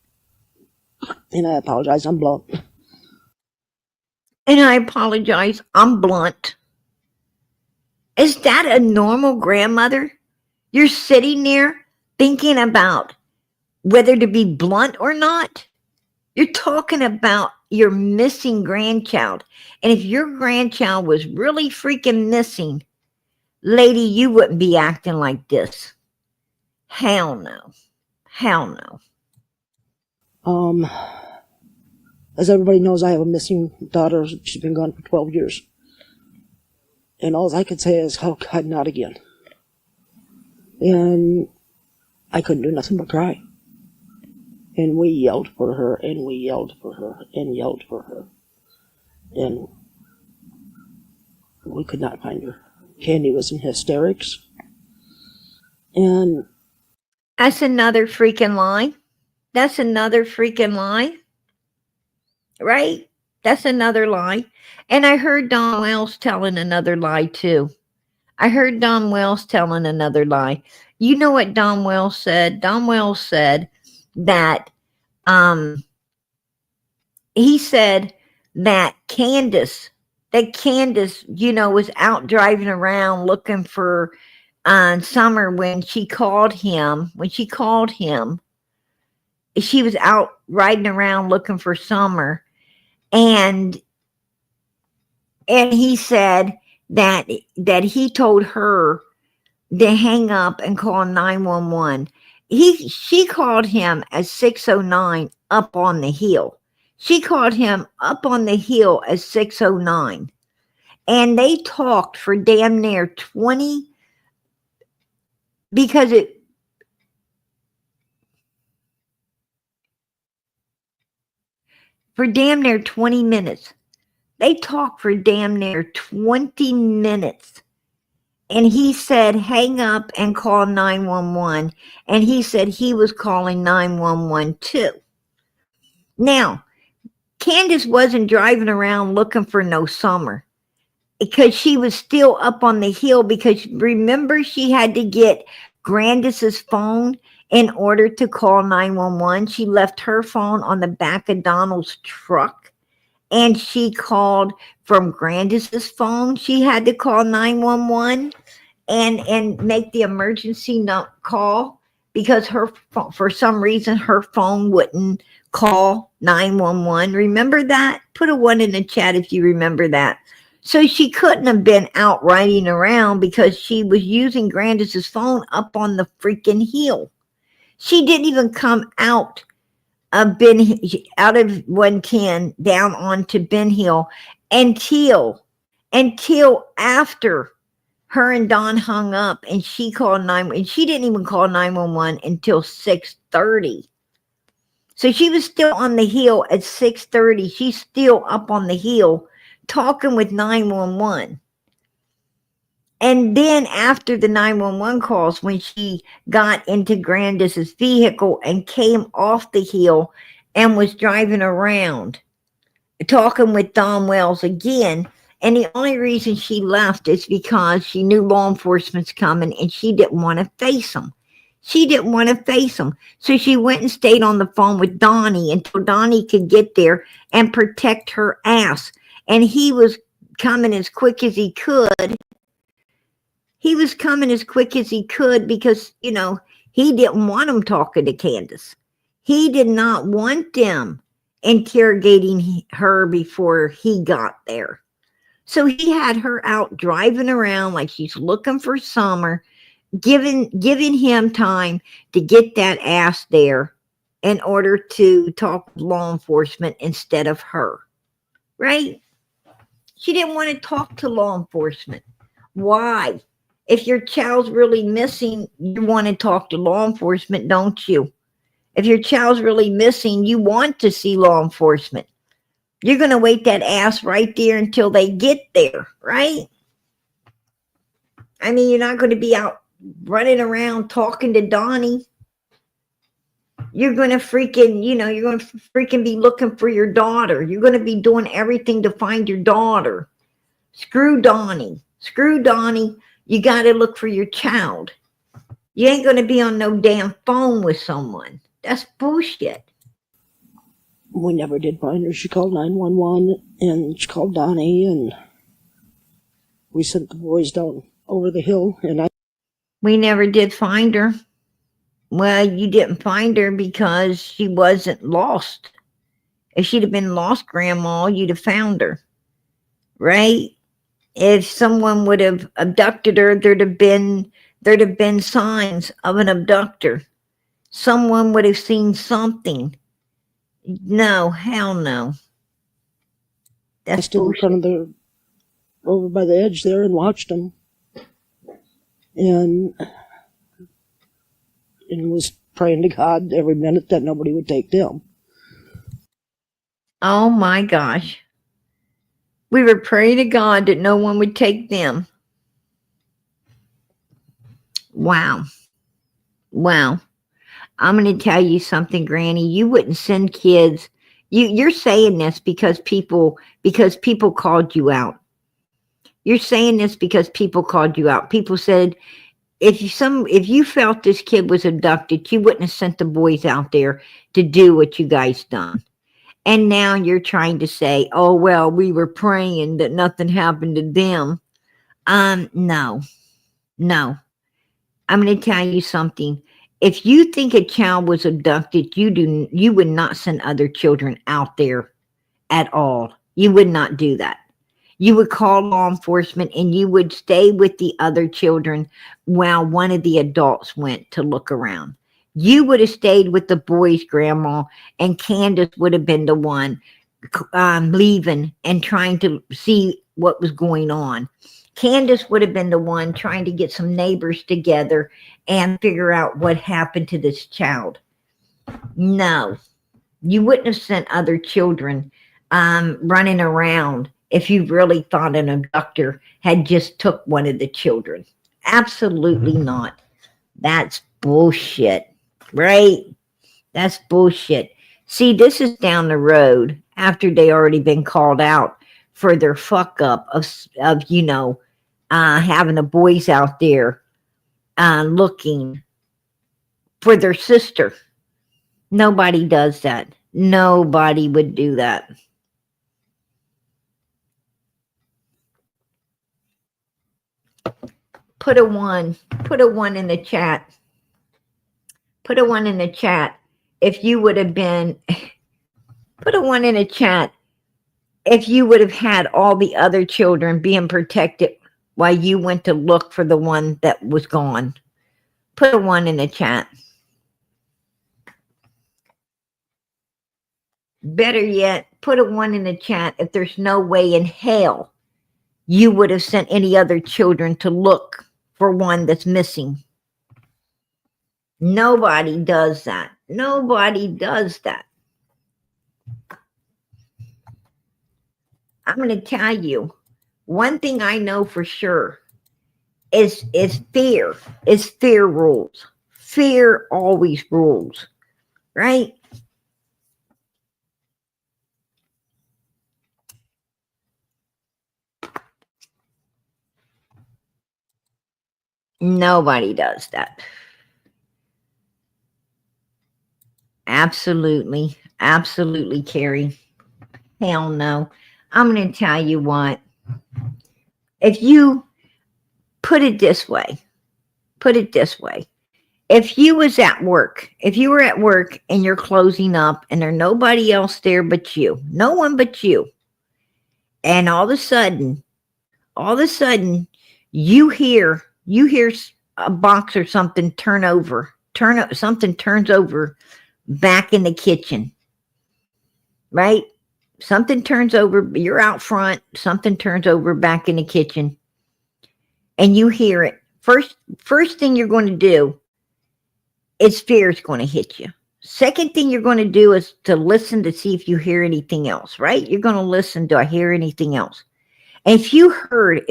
and I apologize, I'm blunt. And I apologize, I'm blunt. Is that a normal grandmother? You're sitting there thinking about whether to be blunt or not. You're talking about your missing grandchild. And if your grandchild was really freaking missing, lady, you wouldn't be acting like this. Hell no. Hell no. As everybody knows, I have a missing daughter. She's been gone for 12 years. And all I could say is, oh God, not again. And I couldn't do nothing but cry. And we yelled for her, and we yelled for her, and yelled for her. And we could not find her. Candy was in hysterics. And that's another freaking lie. That's another freaking lie. Right? That's another lie. And I heard Don Wells telling another lie too. I heard Don Wells telling another lie. You know what Don Wells said? Don Wells said that he said that Candus, was out driving around looking for Summer when she called him. She was out riding around looking for Summer. And And he said that he told her to hang up and call 911. She called him at 6:09 up on the hill. She called him up on the hill at 6:09. And they talked for damn near 20, because for damn near 20 minutes. They talked for damn near 20 minutes. And he said, hang up and call 911. And he said he was calling 911 too. Now, Candus wasn't driving around looking for no Summer, because she was still up on the hill, because remember, she had to get Grandus's phone in order to call 911. She left her phone on the back of Donald's truck, and she called from Grandus's phone. She had to call 911 and make the emergency call, because for some reason her phone wouldn't call 911. Remember that? Put a 1 in the chat if you remember that. So she couldn't have been out riding around, because she was using Grandus's phone up on the freaking hill. She didn't even come out of 110 down onto Ben Hill until after her and Don hung up, and she called 911. And she didn't even call 911 until 6:30. So she was still on the hill at 6:30. She's still up on the hill talking with 911. And then after the 911 calls, when she got into Grandus's vehicle and came off the hill and was driving around talking with Don Wells again. And the only reason she left is because she knew law enforcement's coming, and she didn't want to face them. She didn't want to face them. So she went and stayed on the phone with Donnie until Donnie could get there and protect her ass. And he was coming as quick as he could. He was coming as quick as he could because, you know, he didn't want them talking to Candus. He did not want them interrogating her before he got there. So he had her out driving around like she's looking for Summer, giving him time to get that ass there in order to talk with law enforcement instead of her. Right? She didn't want to talk to law enforcement. Why? If your child's really missing, you want to talk to law enforcement, don't you? If your child's really missing, you want to see law enforcement. You're going to wait that ass right there until they get there, right? I mean, you're not going to be out running around talking to Donnie. You're going to freaking, you're going to freaking be looking for your daughter. You're going to be doing everything to find your daughter. Screw Donnie. Screw Donnie. You got to look for your child. You ain't going to be on no damn phone with someone. That's bullshit. We never did find her. She called 911, and she called Donnie, and we sent the boys down over the hill, and we never did find her. Well, you didn't find her because she wasn't lost. If she'd have been lost, Grandma, you'd have found her. Right? If someone would have abducted her, there'd have been signs of an abductor. Someone would have seen something. No, hell no. I stood in front of over by the edge there and watched them. And was praying to God every minute that nobody would take them. Oh my gosh. We were praying to God that no one would take them. Wow. Wow. I'm going to tell you something, Granny. You wouldn't send kids. You're saying this because people called you out. You're saying this because people called you out. People said, if you felt this kid was abducted, you wouldn't have sent the boys out there to do what you guys done. And now you're trying to say, oh, well, we were praying that nothing happened to them. No. I'm going to tell you something. If you think a child was abducted, you would not send other children out there at all. You would not do that. You would call law enforcement and you would stay with the other children while one of the adults went to look around. You would have stayed with the boy's grandma, and Candus would have been the one leaving and trying to see what was going on. Candus would have been the one trying to get some neighbors together and figure out what happened to this child. No, you wouldn't have sent other children running around if you really thought an abductor had just took one of the children. Absolutely not. That's bullshit, right? That's bullshit. See, this is down the road after they already been called out for their fuck up of having the boys out there looking for their sister. Nobody does that. Nobody would do that. Put a 1 in the chat. Put a 1 in the chat if you would have been, put a 1 in the chat if you would have had all the other children being protected while you went to look for the one that was gone. Put a 1 in the chat. Better yet, put a 1 in the chat if there's no way in hell you would have sent any other children to look for one that's missing. Nobody does that. Nobody does that. I'm going to tell you, one thing I know for sure is fear. Is fear rules. Fear always rules, right? Nobody does that. Absolutely. Absolutely, Carrie. Hell no. I'm going to tell you what. If you put it this way, if you was at work, if you were at work and you're closing up and there's nobody else there but you, no one but you, and all of a sudden, you hear a box or something something turns over back in the kitchen, right? Something turns over, you're out front, something turns over back in the kitchen, and you hear it. First thing you're going to do is fear is going to hit you. Second thing you're going to do is to listen to see if you hear anything else, right? You're going to listen, do I hear anything else? And if you heard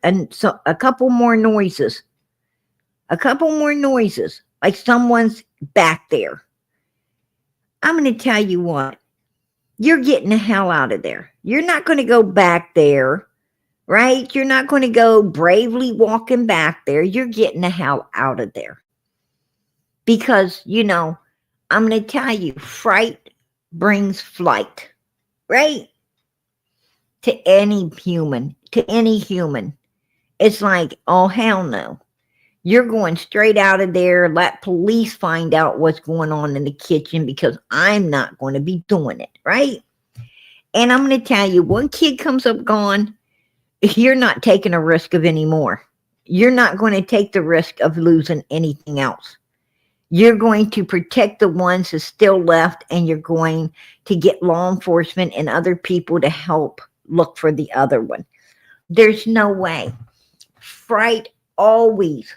a couple more noises, like someone's back there, I'm going to tell you what, you're getting the hell out of there. You're not going to go back there, right? You're not going to go bravely walking back there. You're getting the hell out of there. Because, I'm going to tell you, fright brings flight, right? To any human. It's like, oh, hell no. You're going straight out of there. Let police find out what's going on in the kitchen because I'm not going to be doing it, right? And I'm going to tell you, one kid comes up gone, you're not taking a risk of any more. You're not going to take the risk of losing anything else. You're going to protect the ones that's still left, and you're going to get law enforcement and other people to help look for the other one. There's no way. Fright always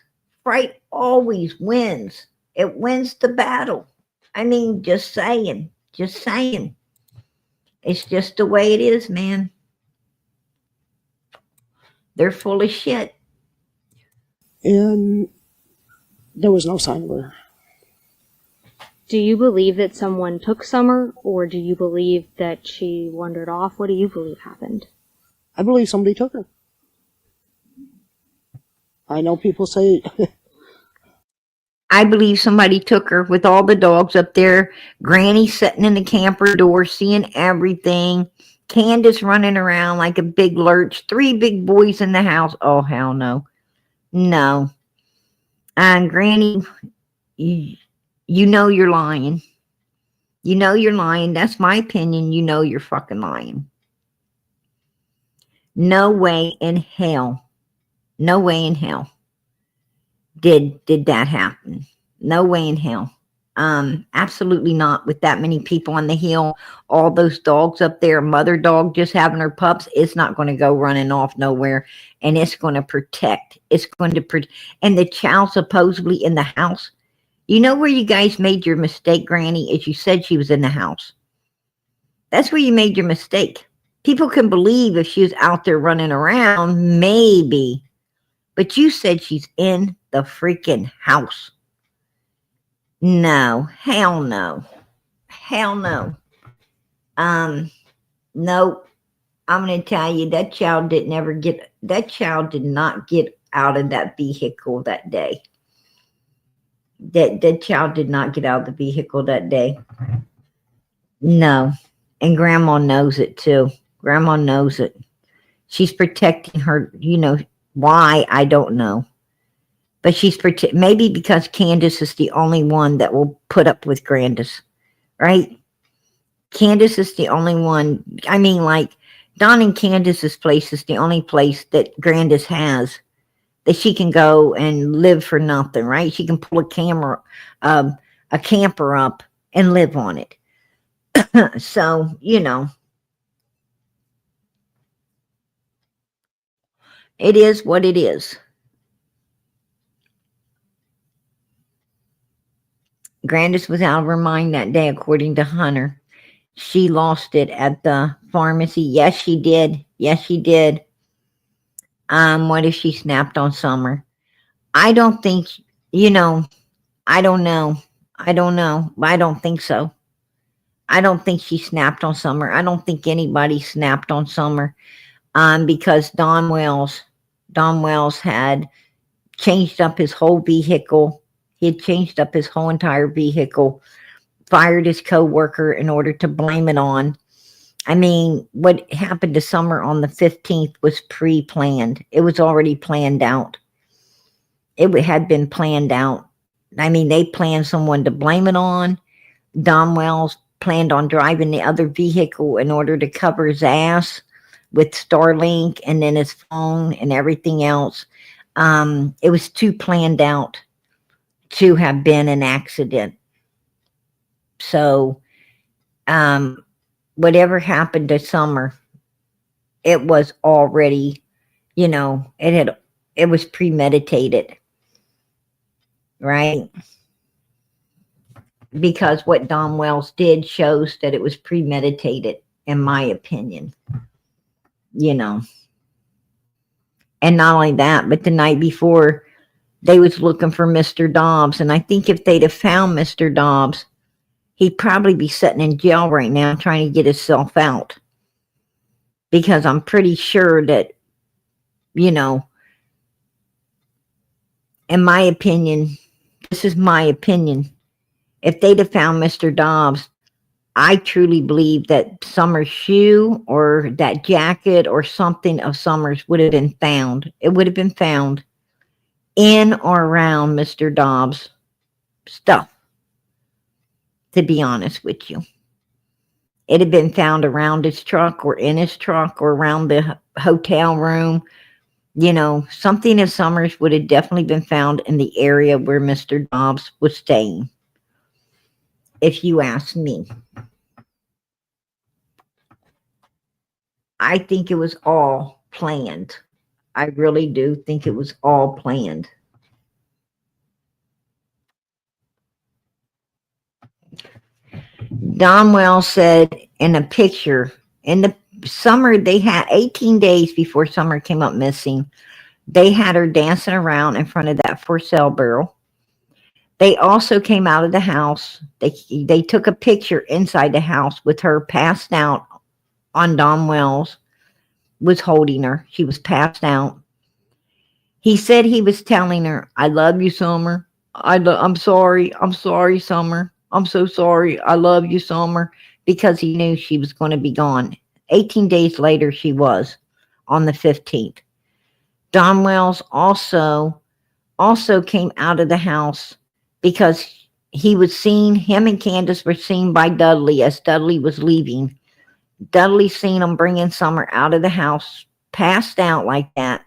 wins. It wins the battle. I mean, just saying. It's just the way it is, man. They're full of shit. And there was no sign of her. Do you believe that someone took Summer, or do you believe that she wandered off? What do you believe happened? I believe somebody took her. I know people say... I believe somebody took her with all the dogs up there. Granny sitting in the camper door, seeing everything. Candus running around like a big lurch. 3 big boys in the house. Oh, hell no. No. And Granny, you know you're lying. You know you're lying. That's my opinion. You know you're fucking lying. No way in hell. No way in hell did that happen. No way in hell. Absolutely not, with that many people on the hill, all those dogs up there, mother dog just having her pups, it's not going to go running off nowhere, and it's going to protect. And the child supposedly in the house. You know where you guys made your mistake, Granny, is you said she was in the house. That's where you made your mistake. People can believe if she was out there running around, maybe, but you said she's in the freaking house. No, hell no. Hell no. Nope. I'm going to tell you, that child did not get out of that vehicle that day. That child did not get out of the vehicle that day. No. And Grandma knows it too. Grandma knows it. She's protecting her, why, I don't know. But she's maybe because Candus is the only one that will put up with Grandus, right? Candus is the only one. I mean, like, Don and Candus's place is the only place that Grandus has that she can go and live for nothing, right? She can pull a camper up and live on it. So, it is what it is. Grandus was out of her mind that day, according to Hunter. She lost it at the pharmacy. Yes, she did. Yes, she did. What if she snapped on Summer? I don't think, I don't know. I don't know. I don't think so. I don't think she snapped on Summer. I don't think anybody snapped on Summer. Because Don Wells had changed up his whole vehicle. He had changed up his whole entire vehicle, fired his co-worker in order to blame it on. I mean, what happened to Summer on the 15th was pre-planned. It was already planned out. It had been planned out. I mean, they planned someone to blame it on. Don Wells planned on driving the other vehicle in order to cover his ass with Starlink and then his phone and everything else. It was too planned out to have been an accident. So, whatever happened to Summer, it was already, it was premeditated, right? Because what Don Wells did shows that it was premeditated, in my opinion, And not only that, but the night before, they was looking for Mr. Dobbs. And I think if they'd have found Mr. Dobbs, he'd probably be sitting in jail right now trying to get himself out. Because I'm pretty sure that, in my opinion, this is my opinion, if they'd have found Mr. Dobbs, I truly believe that Summer's shoe or that jacket or something of Summer's would have been found. It would have been found in or around Mr. Dobbs' stuff, to be honest with you. It had been found around his truck or in his truck or around the hotel room. Something of Summer's would have definitely been found in the area where Mr. Dobbs was staying, if you ask me. I think it was all planned. I really do think it was all planned. Don Wells said in a picture, in the summer, they had 18 days before Summer came up missing. They had her dancing around in front of that for sale barrel. They also came out of the house. They took a picture inside the house with her passed out on Don Wells was holding her. She was passed out. He said he was telling her, "I love you, Summer. I'm sorry. I'm sorry, Summer. I'm so sorry. I love you, Summer," because he knew she was going to be gone. 18 days later, she was on the 15th. Don Wells also came out of the house because he was seen, him and Candus were seen by Dudley as Dudley was leaving. Dudley seen him bringing Summer out of the house passed out like that,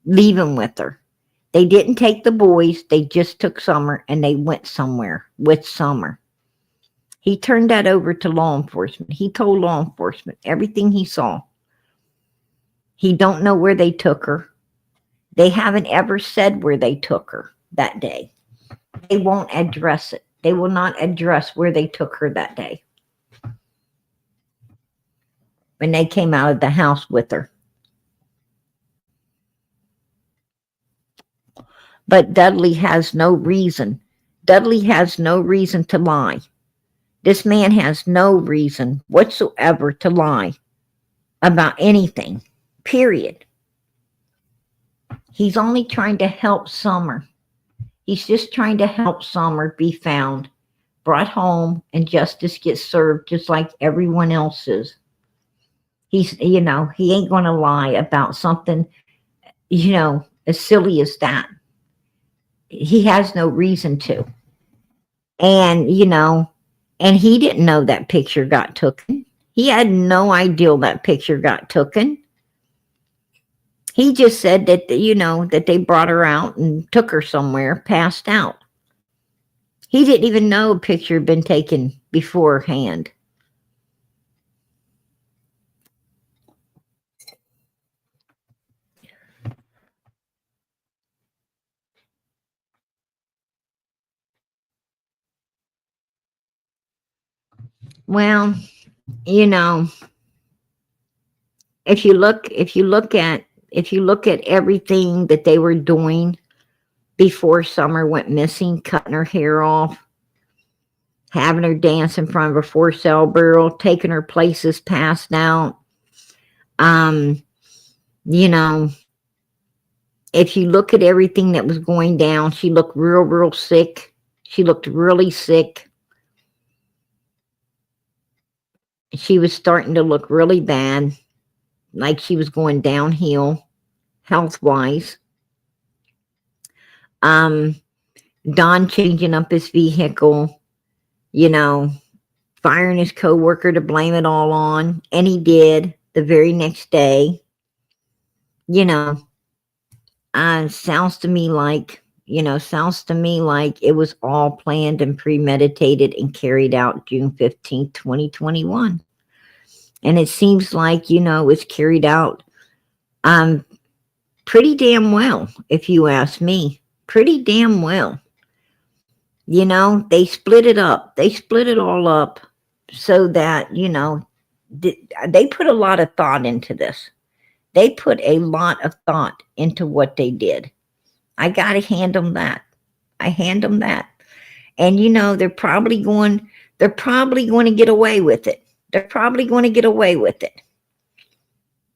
leaving with her. They didn't take the boys. They just took Summer and they went somewhere with Summer. He turned that over to law enforcement. He told law enforcement everything he saw. He don't know where they took her. They haven't ever said where they took her that day. They won't address it. They will not address where they took her that day when they came out of the house with her. But Dudley has no reason. Dudley has no reason to lie. This man has no reason whatsoever to lie about anything, period. He's only trying to help Summer. He's just trying to help Summer be found, brought home, and justice gets served just like everyone else is. He's, you know, he ain't going to lie about something, you know, as silly as that. He has no reason to. And, you know, and he didn't know that picture got taken. He had no idea that picture got taken. He just said that, you know, that they brought her out and took her somewhere, passed out. He didn't even know a picture had been taken beforehand. Well, you know, if you look at everything that they were doing before Summer went missing, cutting her hair off, having her dance in front of a for-sale barrel, taking her places passed out, you know, if you look at everything that was going down, she looked real sick. She looked really sick. She was starting to look really bad, like she was going downhill, health-wise. Don changing up his vehicle, you know, firing his co-worker to blame it all on, and he did the very next day. You know, sounds to me like it was all planned and premeditated and carried out June 15th, 2021. And it seems like, you know, it's carried out pretty damn well, if you ask me. Pretty damn well. You know, they split it up. They split it all up so that, you know, they put a lot of thought into this. They put a lot of thought into what they did. I got to hand them that. I hand them that. And, you know, they're probably going to get away with it. They're probably going to get away with it.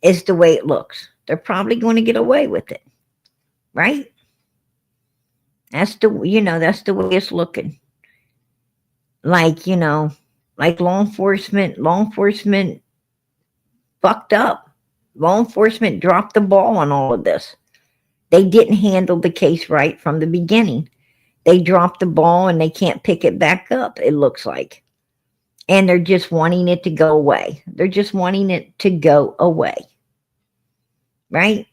Is the way it looks. They're probably going to get away with it. Right? That's the way it's looking. Like, you know, like law enforcement fucked up. Law enforcement dropped the ball on all of this. They didn't handle the case right from the beginning. They dropped the ball and they can't pick it back up, it looks like. And they're just wanting it to go away. They're just wanting it to go away. Right?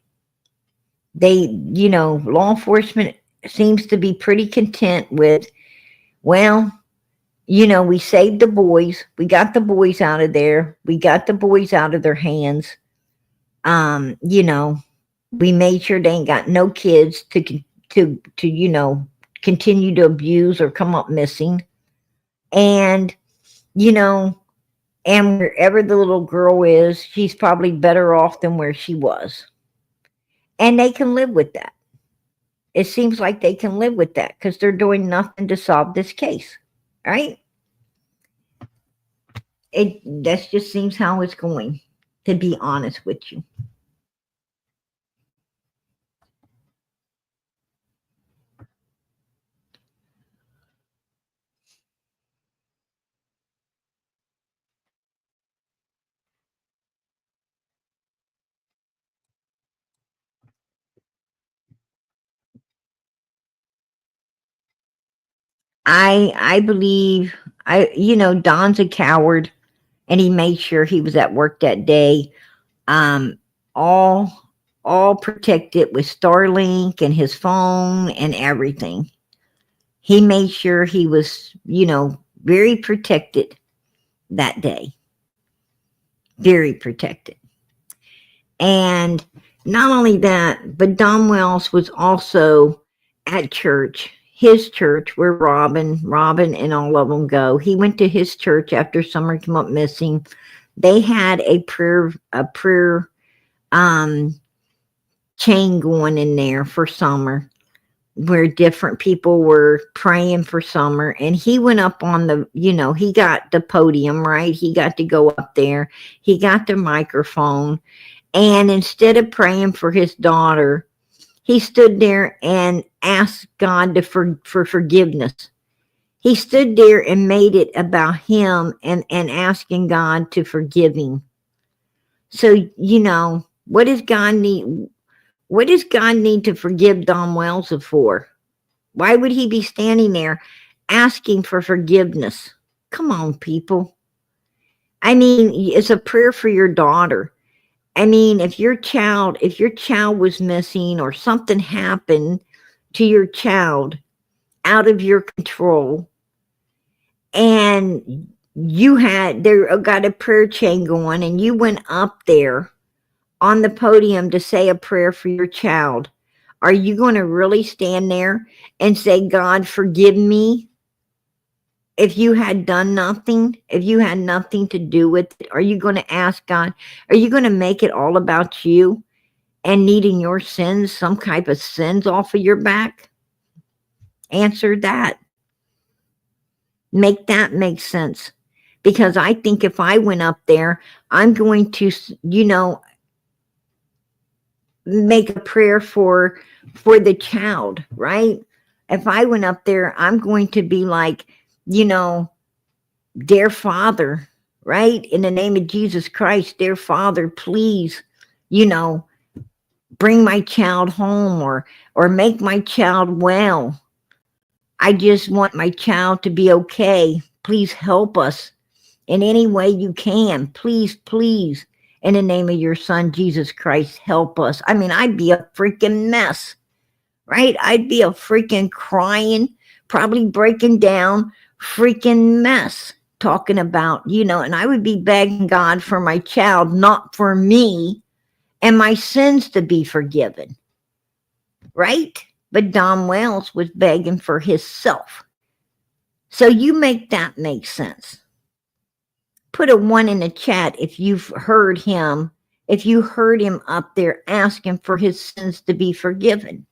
They, you know, law enforcement seems to be pretty content with, well, you know, we saved the boys. We got the boys out of there. We got the boys out of their hands. You know, we made sure they ain't got no kids to you know, continue to abuse or come up missing. And, you know, and wherever the little girl is, she's probably better off than where she was. And they can live with that. It seems like they can live with that because they're doing nothing to solve this case. Right? That just seems how it's going, to be honest with you. I believe, you know, Don's a coward and he made sure he was at work that day. all protected with Starlink and his phone and everything. He made sure he was, very protected that day. Very protected. And not only that, but Don Wells was also at church, his church, where Robin and all of them go. He went to his church after Summer came up missing. They had a prayer chain going in there for Summer, where different people were praying for Summer. And he went up on the, he got the podium, right? He got to go up there. He got the microphone. And instead of praying for his daughter, he stood there and asked God for forgiveness. He stood there and made it about him and asking God to forgive him. So, what does God need? What does God need to forgive Don Wells for? Why would he be standing there asking for forgiveness? Come on, people. I mean, it's a prayer for your daughter. I mean, if your child was missing or something happened to your child out of your control, and you got a prayer chain going, and you went up there on the podium to say a prayer for your child, are you going to really stand there and say, God, forgive me? If you had done nothing, if you had nothing to do with it, are you going to ask God? Are you going to make it all about you and needing your sins, some type of sins off of your back? Answer that. Make that make sense. Because I think if I went up there, I'm going to, make a prayer for the child, right? If I went up there, I'm going to be like, dear Father, right? In the name of Jesus Christ, dear Father, please, bring my child home or make my child well. I just want my child to be okay. Please help us in any way you can. Please, please, in the name of your son, Jesus Christ, help us. I mean, I'd be a freaking mess, right? I'd be a freaking crying, probably breaking down freaking mess, talking about, and I would be begging God for my child, not for me, and my sins to be forgiven, right? But Don Wells was begging for himself. So you make that make sense. Put a 1 in the chat if you've heard him, if you heard him up there asking for his sins to be forgiven.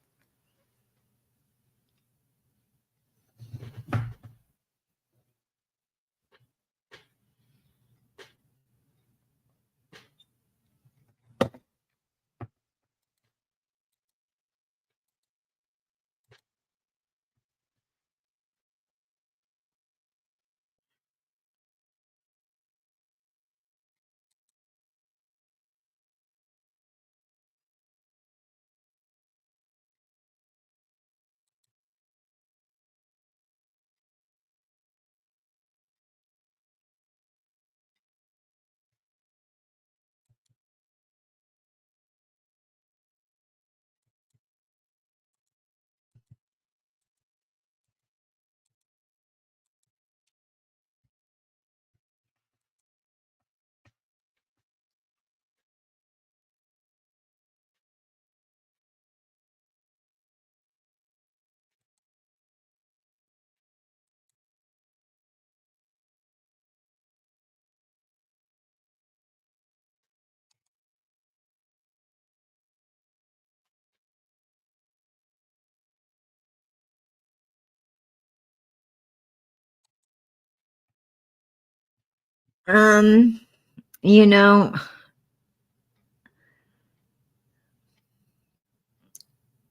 You know,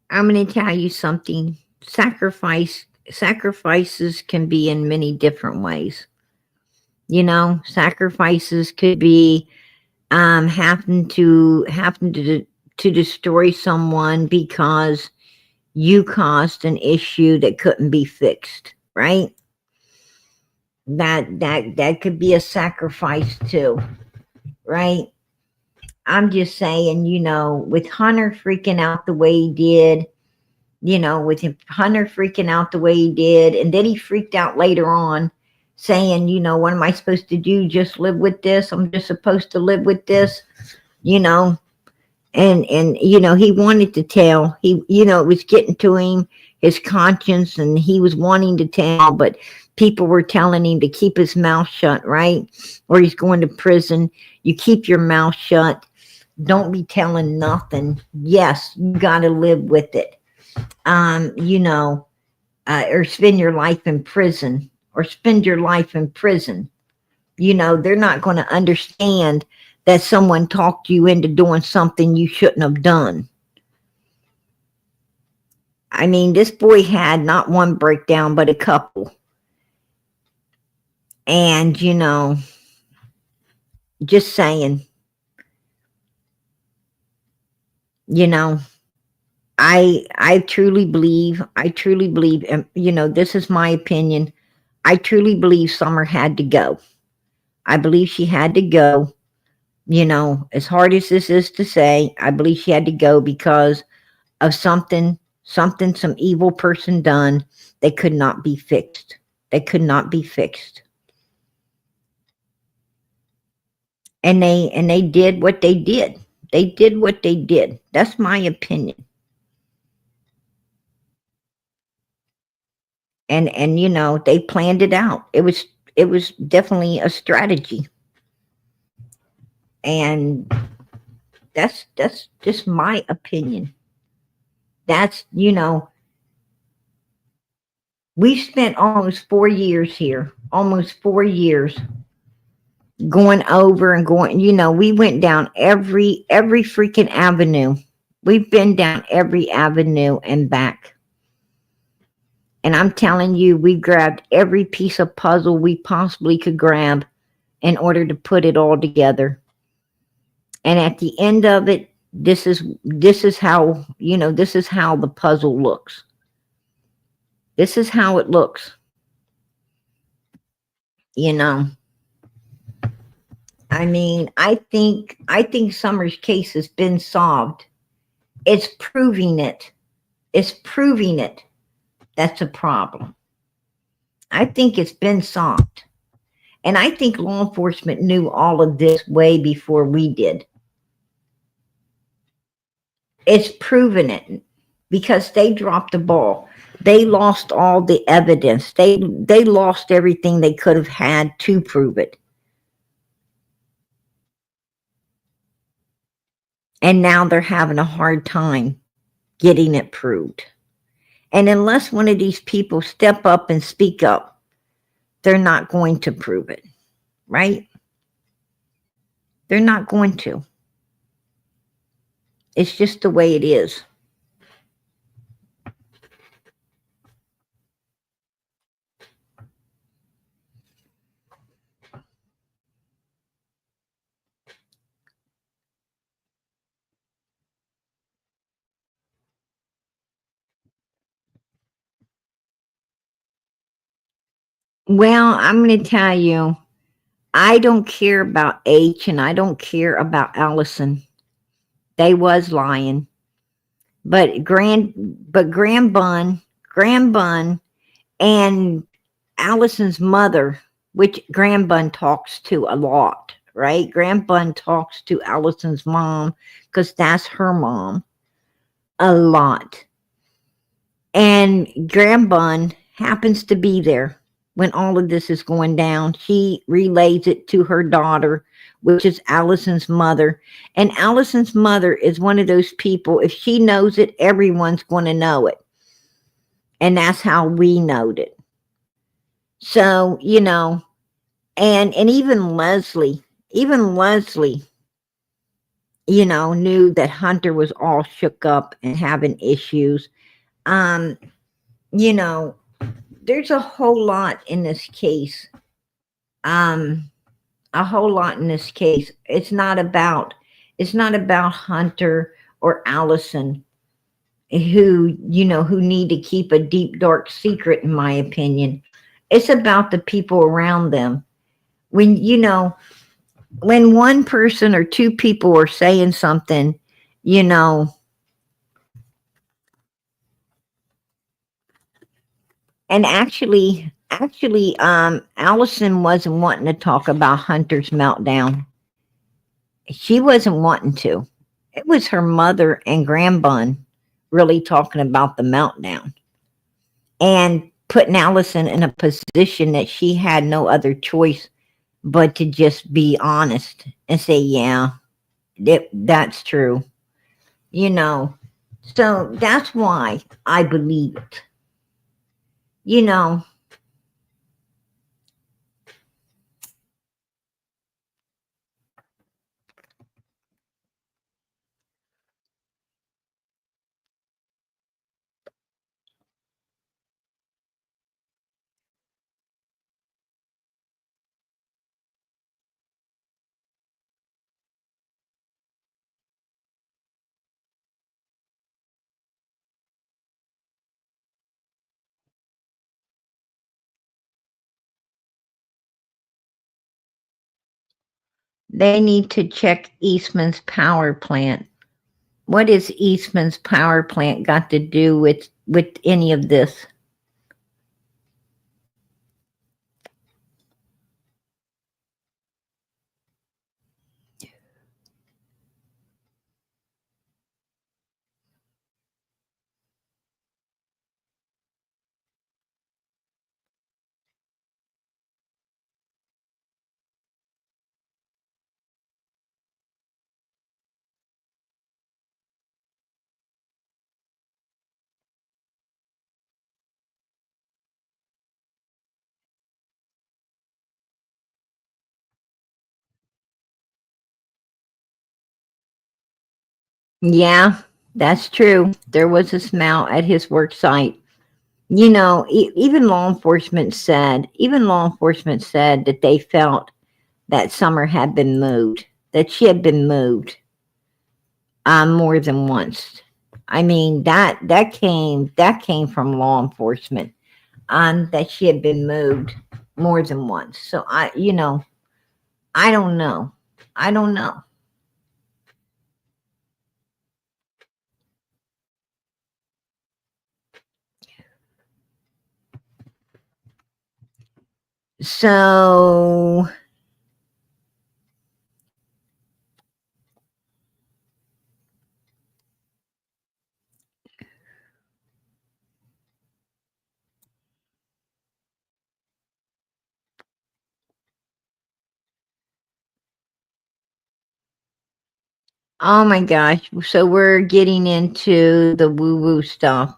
I'm going to tell you something. Sacrifices can be in many different ways. Sacrifices could be having to destroy someone because you caused an issue that couldn't be fixed, right? That could be a sacrifice too, right? I'm just saying, with Hunter freaking out the way he did, with him, Hunter freaking out the way he did, and then he freaked out later on saying, what am I supposed to do? Just live with this? I'm just supposed to live with this, and he wanted to tell, it was getting to him, his conscience, and he was wanting to tell, but people were telling him to keep his mouth shut, right? Or he's going to prison. You keep your mouth shut. Don't be telling nothing. Yes, you got to live with it. Or spend your life in prison, they're not going to understand that someone talked you into doing something you shouldn't have done. I mean, this boy had not one breakdown, but a couple. And, just saying, I truly believe, and this is my opinion, I truly believe Summer had to go. I believe she had to go, as hard as this is to say, I believe she had to go because of something some evil person done that could not be fixed. And they did what they did. That's my opinion. And they planned it out. It was definitely a strategy. And that's just my opinion. That's, we spent almost 4 years here, going over and going, we went down every freaking avenue. We've been down every avenue and back. And I'm telling you, we grabbed every piece of puzzle we possibly could grab in order to put it all together. And at the end of it, this is how, this is how the puzzle looks. This is how it looks. I mean, I think Summer's case has been solved. It's proving it. That's a problem. I think it's been solved. And I think law enforcement knew all of this way before we did. It's proven it because they dropped the ball. They lost all the evidence. They lost everything they could have had to prove it. And now they're having a hard time getting it proved. And unless one of these people step up and speak up, they're not going to prove it, right? They're not going to. It's just the way it is. Well, I'm going to tell you, I don't care about H and I don't care about Allison. They was lying. But Grand Bun and Allison's mother, which Grand Bun talks to a lot, right? Grand Bun talks to Allison's mom because that's her mom a lot. And Grand Bun happens to be there when all of this is going down. She relays it to her daughter, which is Allison's mother. And Allison's mother is one of those people, if she knows it, everyone's going to know it. And that's how we knowed it. So, and even Leslie, knew that Hunter was all shook up and having issues. There's a whole lot in this case. It's not about Hunter or Allison, who need to keep a deep, dark secret, in my opinion. It's about the people around them. When, when one person or two people are saying something, you know, and actually, Allison wasn't wanting to talk about Hunter's meltdown. She wasn't wanting to. It was her mother and grandbun really talking about the meltdown and putting Allison in a position that she had no other choice but to just be honest and say, yeah, that's true. You know, so that's why I believe it. You know, they need to check Eastman's power plant. What is Eastman's power plant got to do with any of this? Yeah, that's true. There was a smell at his work site. You know, even law enforcement said, that they felt that Summer had been moved, that she had been moved more than once. I mean, that came from law enforcement, that she had been moved more than once. So I don't know. I don't know. So oh my gosh. So we're getting into the woo-woo stuff.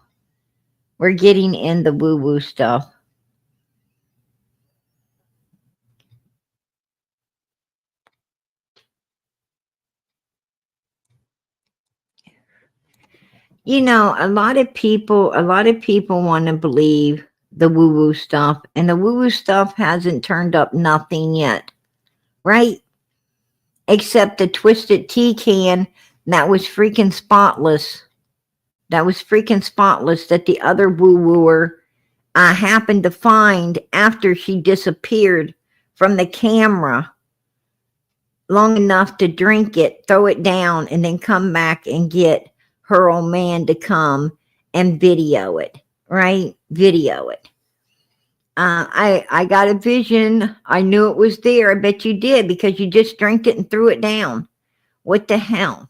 We're getting in the woo-woo stuff. You know, a lot of people want to believe the woo-woo stuff, and the woo-woo stuff hasn't turned up nothing yet, right? Except the twisted tea can that was freaking spotless. That was freaking spotless that the other woo-wooer happened to find after she disappeared from the camera long enough to drink it, throw it down, and then come back and get her old man to come and video it, right? Video it. I got a vision. I knew it was there. I bet you did, because you just drank it and threw it down. What the hell?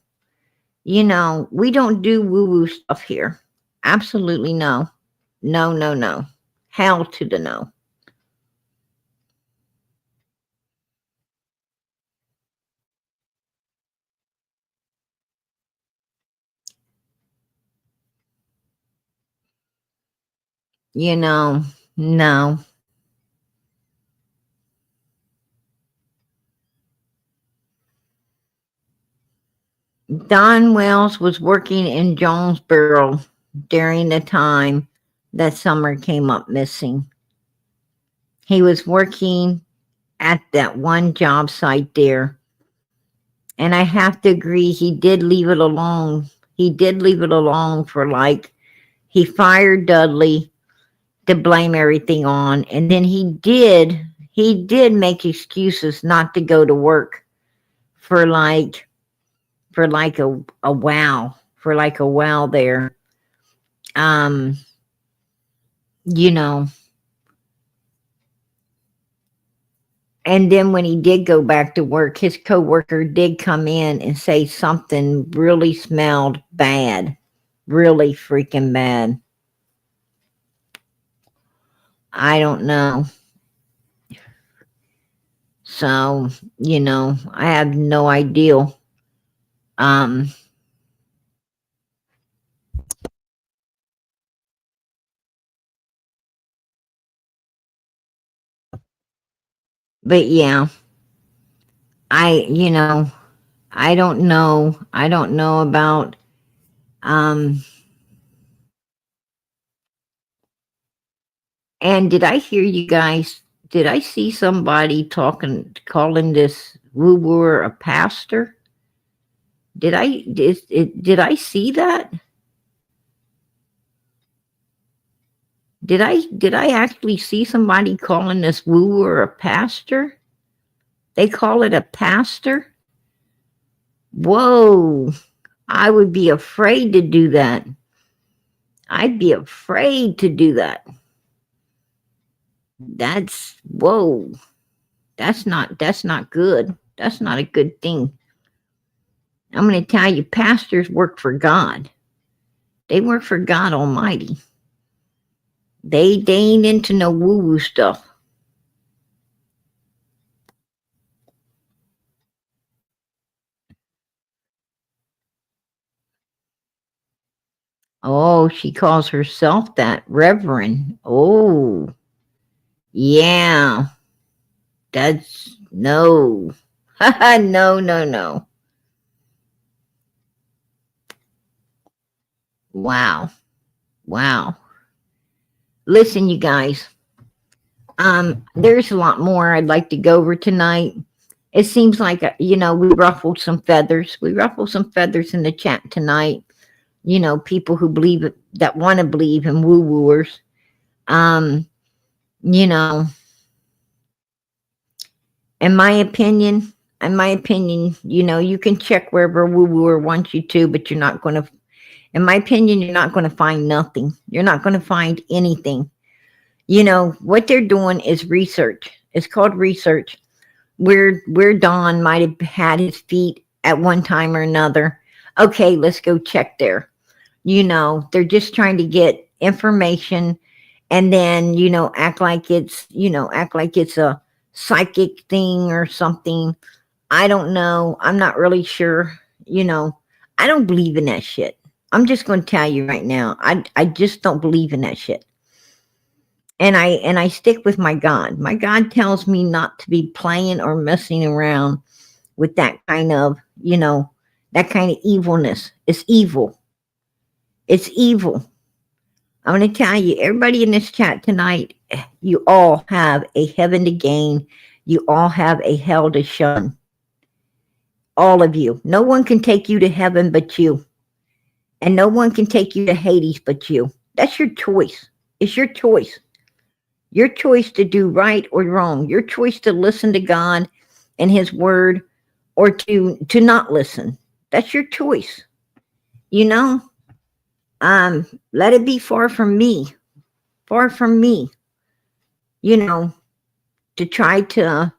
You know, we don't do woo-woo stuff here. Absolutely no. No, no, no. Hell to the no. You know, no. Don Wells was working in Jonesboro during the time that Summer came up missing. He was working at that one job site there. And I have to agree, he did leave it alone. He did leave it alone for he fired Dudley to blame everything on. And then he did make excuses not to go to work for like a while, there. You know, and then when he did go back to work, his coworker did come in and say something really smelled bad, really freaking bad. I don't know. So, I have no idea. But yeah, I don't know. I don't know about, and did I hear you guys, did I see somebody calling this woo-wooer a pastor? Did I see that? Did I actually see somebody calling this woo-wooer a pastor? They call it a pastor? Whoa. I would be afraid to do that. I'd be afraid to do that. Whoa. That's not good. That's not a good thing. I'm going to tell you, pastors work for God. They work for God Almighty. They ain't into no woo-woo stuff. Oh, she calls herself that, Reverend. Oh, yeah. That's no. No, no, no. Wow. Wow. Listen, you guys. There's a lot more I'd like to go over tonight. It seems like, we ruffled some feathers. We ruffled some feathers in the chat tonight. People who that want to believe in woo-wooers. In my opinion, you can check wherever woo-wooer wants you to, but you're not going to, in my opinion, you're not going to find nothing. You're not going to find anything. What they're doing is research. It's called research. Where Don might have had his feet at one time or another. Okay, let's go check there. They're just trying to get information and then, act like it's a psychic thing or something. I don't know. I'm not really sure. I don't believe in that shit. I'm just going to tell you right now. I just don't believe in that shit. And I stick with my God. My God tells me not to be playing or messing around with that kind of, that kind of evilness. It's evil. It's evil. I'm going to tell you, everybody in this chat tonight, you all have a heaven to gain. You all have a hell to shun. All of you. No one can take you to heaven but you. And no one can take you to Hades but you. That's your choice. It's your choice. Your choice to do right or wrong. Your choice to listen to God and his word or to not listen. That's your choice. Let it be far from me. Far from me. To try to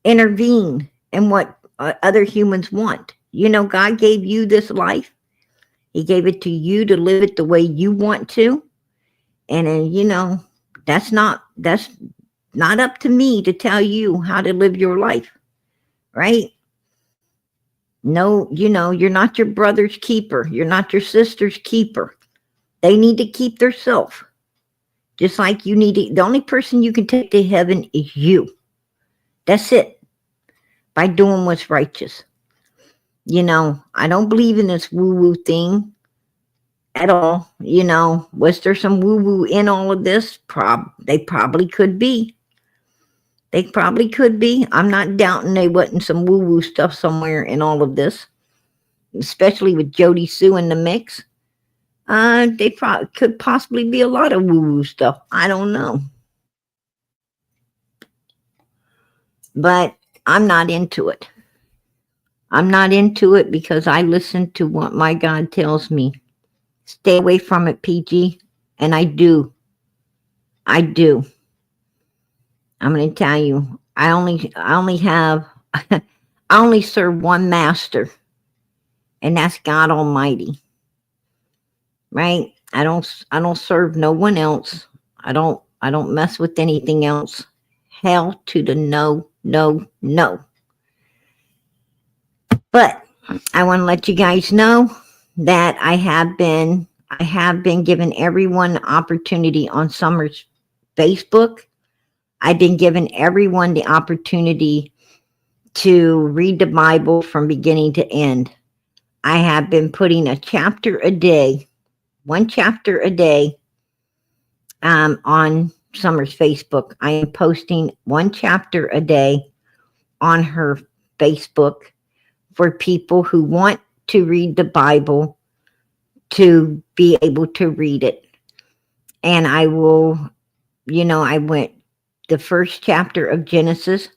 intervene in what other humans want. God gave you this life. He gave it to you to live it the way you want to. And that's not up to me to tell you how to live your life, right? No, you're not your brother's keeper. You're not your sister's keeper. They need to keep their self. Just like you need to, the only person you can take to heaven is you. That's it. By doing what's righteous. I don't believe in this woo-woo thing at all. Was there some woo-woo in all of this? They probably could be. They probably could be. I'm not doubting there wasn't some woo-woo stuff somewhere in all of this, especially with Jody Sue in the mix. They could possibly be a lot of woo-woo stuff. I don't know. But I'm not into it. I'm not into it because I listen to what my God tells me. Stay away from it, PG. And I do. I'm going to tell you, I only have, I only serve one master, and that's God Almighty. Right? I don't serve no one else. I don't mess with anything else. Hell to the no, no, no. But I want to let you guys know that I have been giving everyone an opportunity on Summer's Facebook. I've been giving everyone the opportunity to read the Bible from beginning to end. I have been putting a chapter a day, one chapter a day, on Summer's Facebook. I am posting one chapter a day on her Facebook for people who want to read the Bible to be able to read it. And I will, the first chapter of Genesis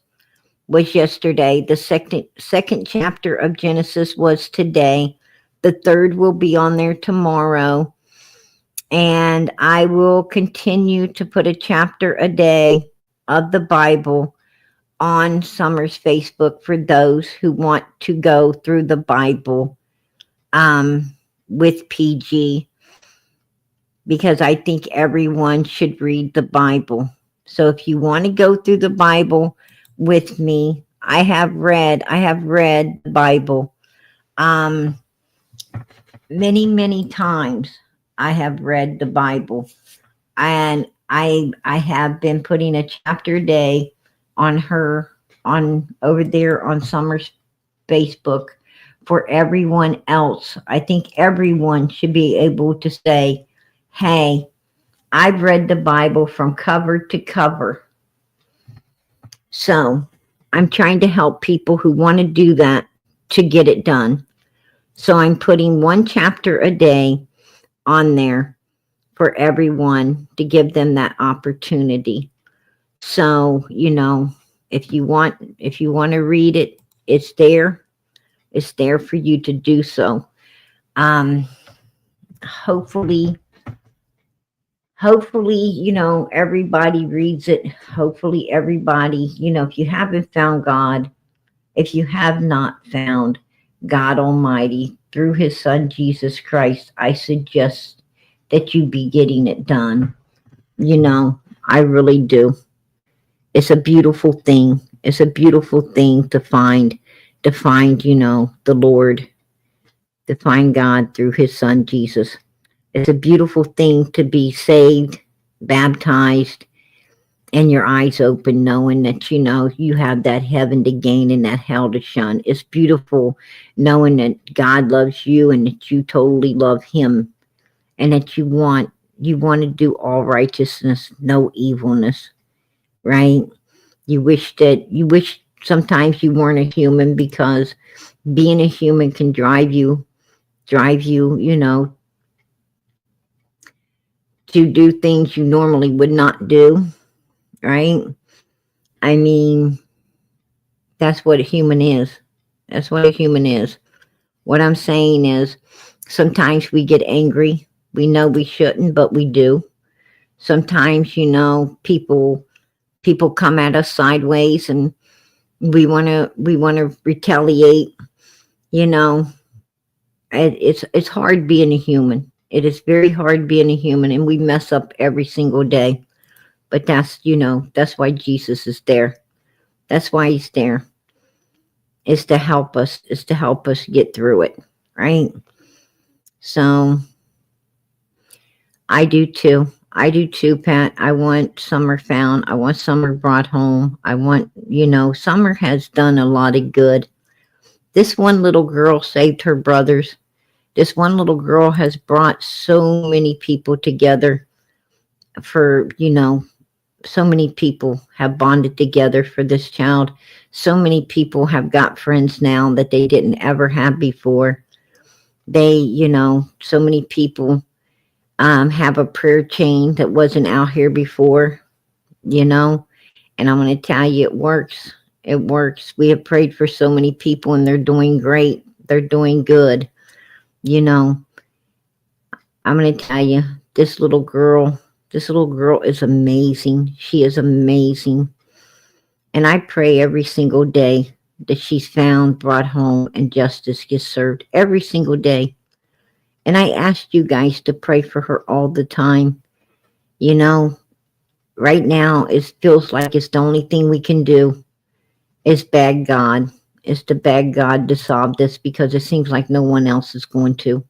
was yesterday. The second chapter of Genesis was today. The third will be on there tomorrow. And I will continue to put a chapter a day of the Bible on Summer's Facebook for those who want to go through the Bible with PG, because I think everyone should read the Bible. So if you want to go through the Bible with me, I have read the Bible many, many times. I have read the Bible, and I have been putting a chapter a day on over there on Summer's Facebook for everyone else. I think everyone should be able to say, hey, I've read the Bible from cover to cover. So I'm trying to help people who want to do that to get it done. So I'm putting one chapter a day on there for everyone to give them that opportunity. So, if you want to read it, it's there. It's there for you to do so. Hopefully, everybody reads it. Hopefully everybody, if you haven't found God, if you have not found God Almighty through his son, Jesus Christ, I suggest that you be getting it done. I really do. It's a beautiful thing. It's a beautiful thing to find, the Lord, to find God through his son, Jesus. It's a beautiful thing to be saved, baptized, and your eyes open, knowing that, you have that heaven to gain and that hell to shun. It's beautiful knowing that God loves you and that you totally love him, and that you want to do all righteousness, no evilness, right? You wish sometimes you weren't a human, because being a human can drive you, to do things you normally would not do, right? I mean, that's what a human is. That's what a human is. What I'm saying is, sometimes we get angry. We know we shouldn't, but we do. Sometimes, people come at us sideways, and we want to retaliate. It's hard being a human. It is very hard being a human, and we mess up every single day. But that's why Jesus is there. That's why he's there. Is to help us. Is to help us get through it, right? So I do too. Pat. I want Summer found. I want Summer brought home. I want, Summer has done a lot of good. This one little girl saved her brothers. This one little girl has brought so many people together for, so many people have bonded together for this child. So many people have got friends now that they didn't ever have before. They, so many people have a prayer chain that wasn't out here before, and I'm going to tell you, it works. It works. We have prayed for so many people and they're doing great. They're doing good. You know, I'm going to tell you, this little girl is amazing. She is amazing. And I pray every single day that she's found, brought home, and justice gets served every single day. And I asked you guys to pray for her all the time. You know, right now it feels like it's the only thing we can do is beg God. Is to beg God to solve this because it seems like no one else is going to.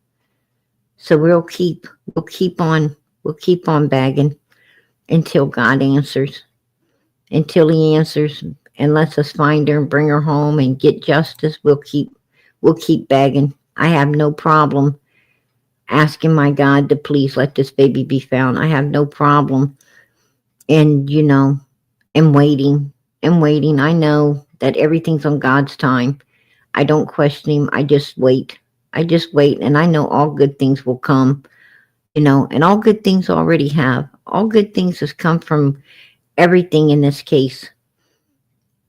So we'll keep on begging until God answers. Until he answers and lets us find her and bring her home and get justice, we'll keep begging. I have no problem asking my God to please let this baby be found. I have no problem. And, you know, and waiting. I know that everything's on God's time. I don't question him. I just wait. And I know all good things will come, you know, and all good things already have. All good things has come from everything in this case.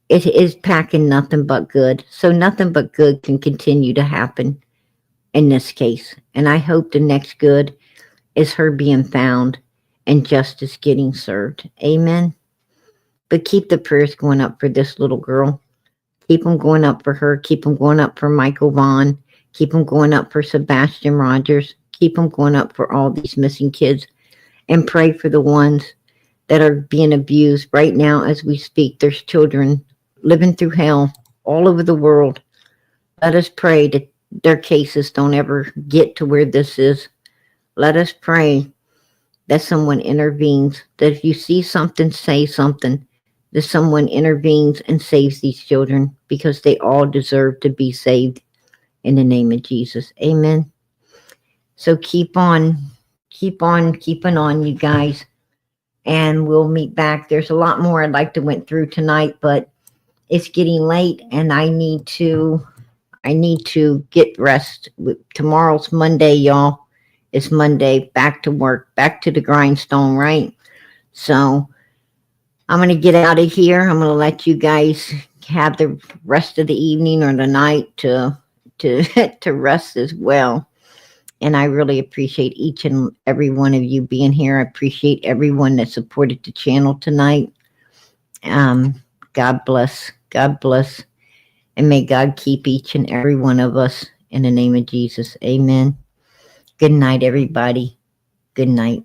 It is packing nothing but good. So nothing but good can continue to happen in this case. And I hope the next good is her being found and justice getting served. Amen. But keep the prayers going up for this little girl. Keep them going up for her. Keep them going up for Michael Vaughn. Keep them going up for Sebastian Rogers. Keep them going up for all these missing kids. And pray for the ones that are being abused right now as we speak. There's children living through hell all over the world. Let us pray that their cases don't ever get to where this is. Let us pray that someone intervenes, that if you see something, say something, that someone intervenes and saves these children because they all deserve to be saved in the name of Jesus. Amen. So keep on keeping on, you guys. And we'll meet back. There's a lot more I'd like to went through tonight, but it's getting late and I need to get rest. Tomorrow's Monday, y'all. It's Monday, back to work, back to the grindstone, right? So I'm going to get out of here. I'm going to let you guys have the rest of the evening or the night to rest as well. And I really appreciate each and every one of you being here. I appreciate everyone that supported the channel tonight. God bless. God bless. And may God keep each and every one of us in the name of Jesus. Amen. Good night, everybody. Good night.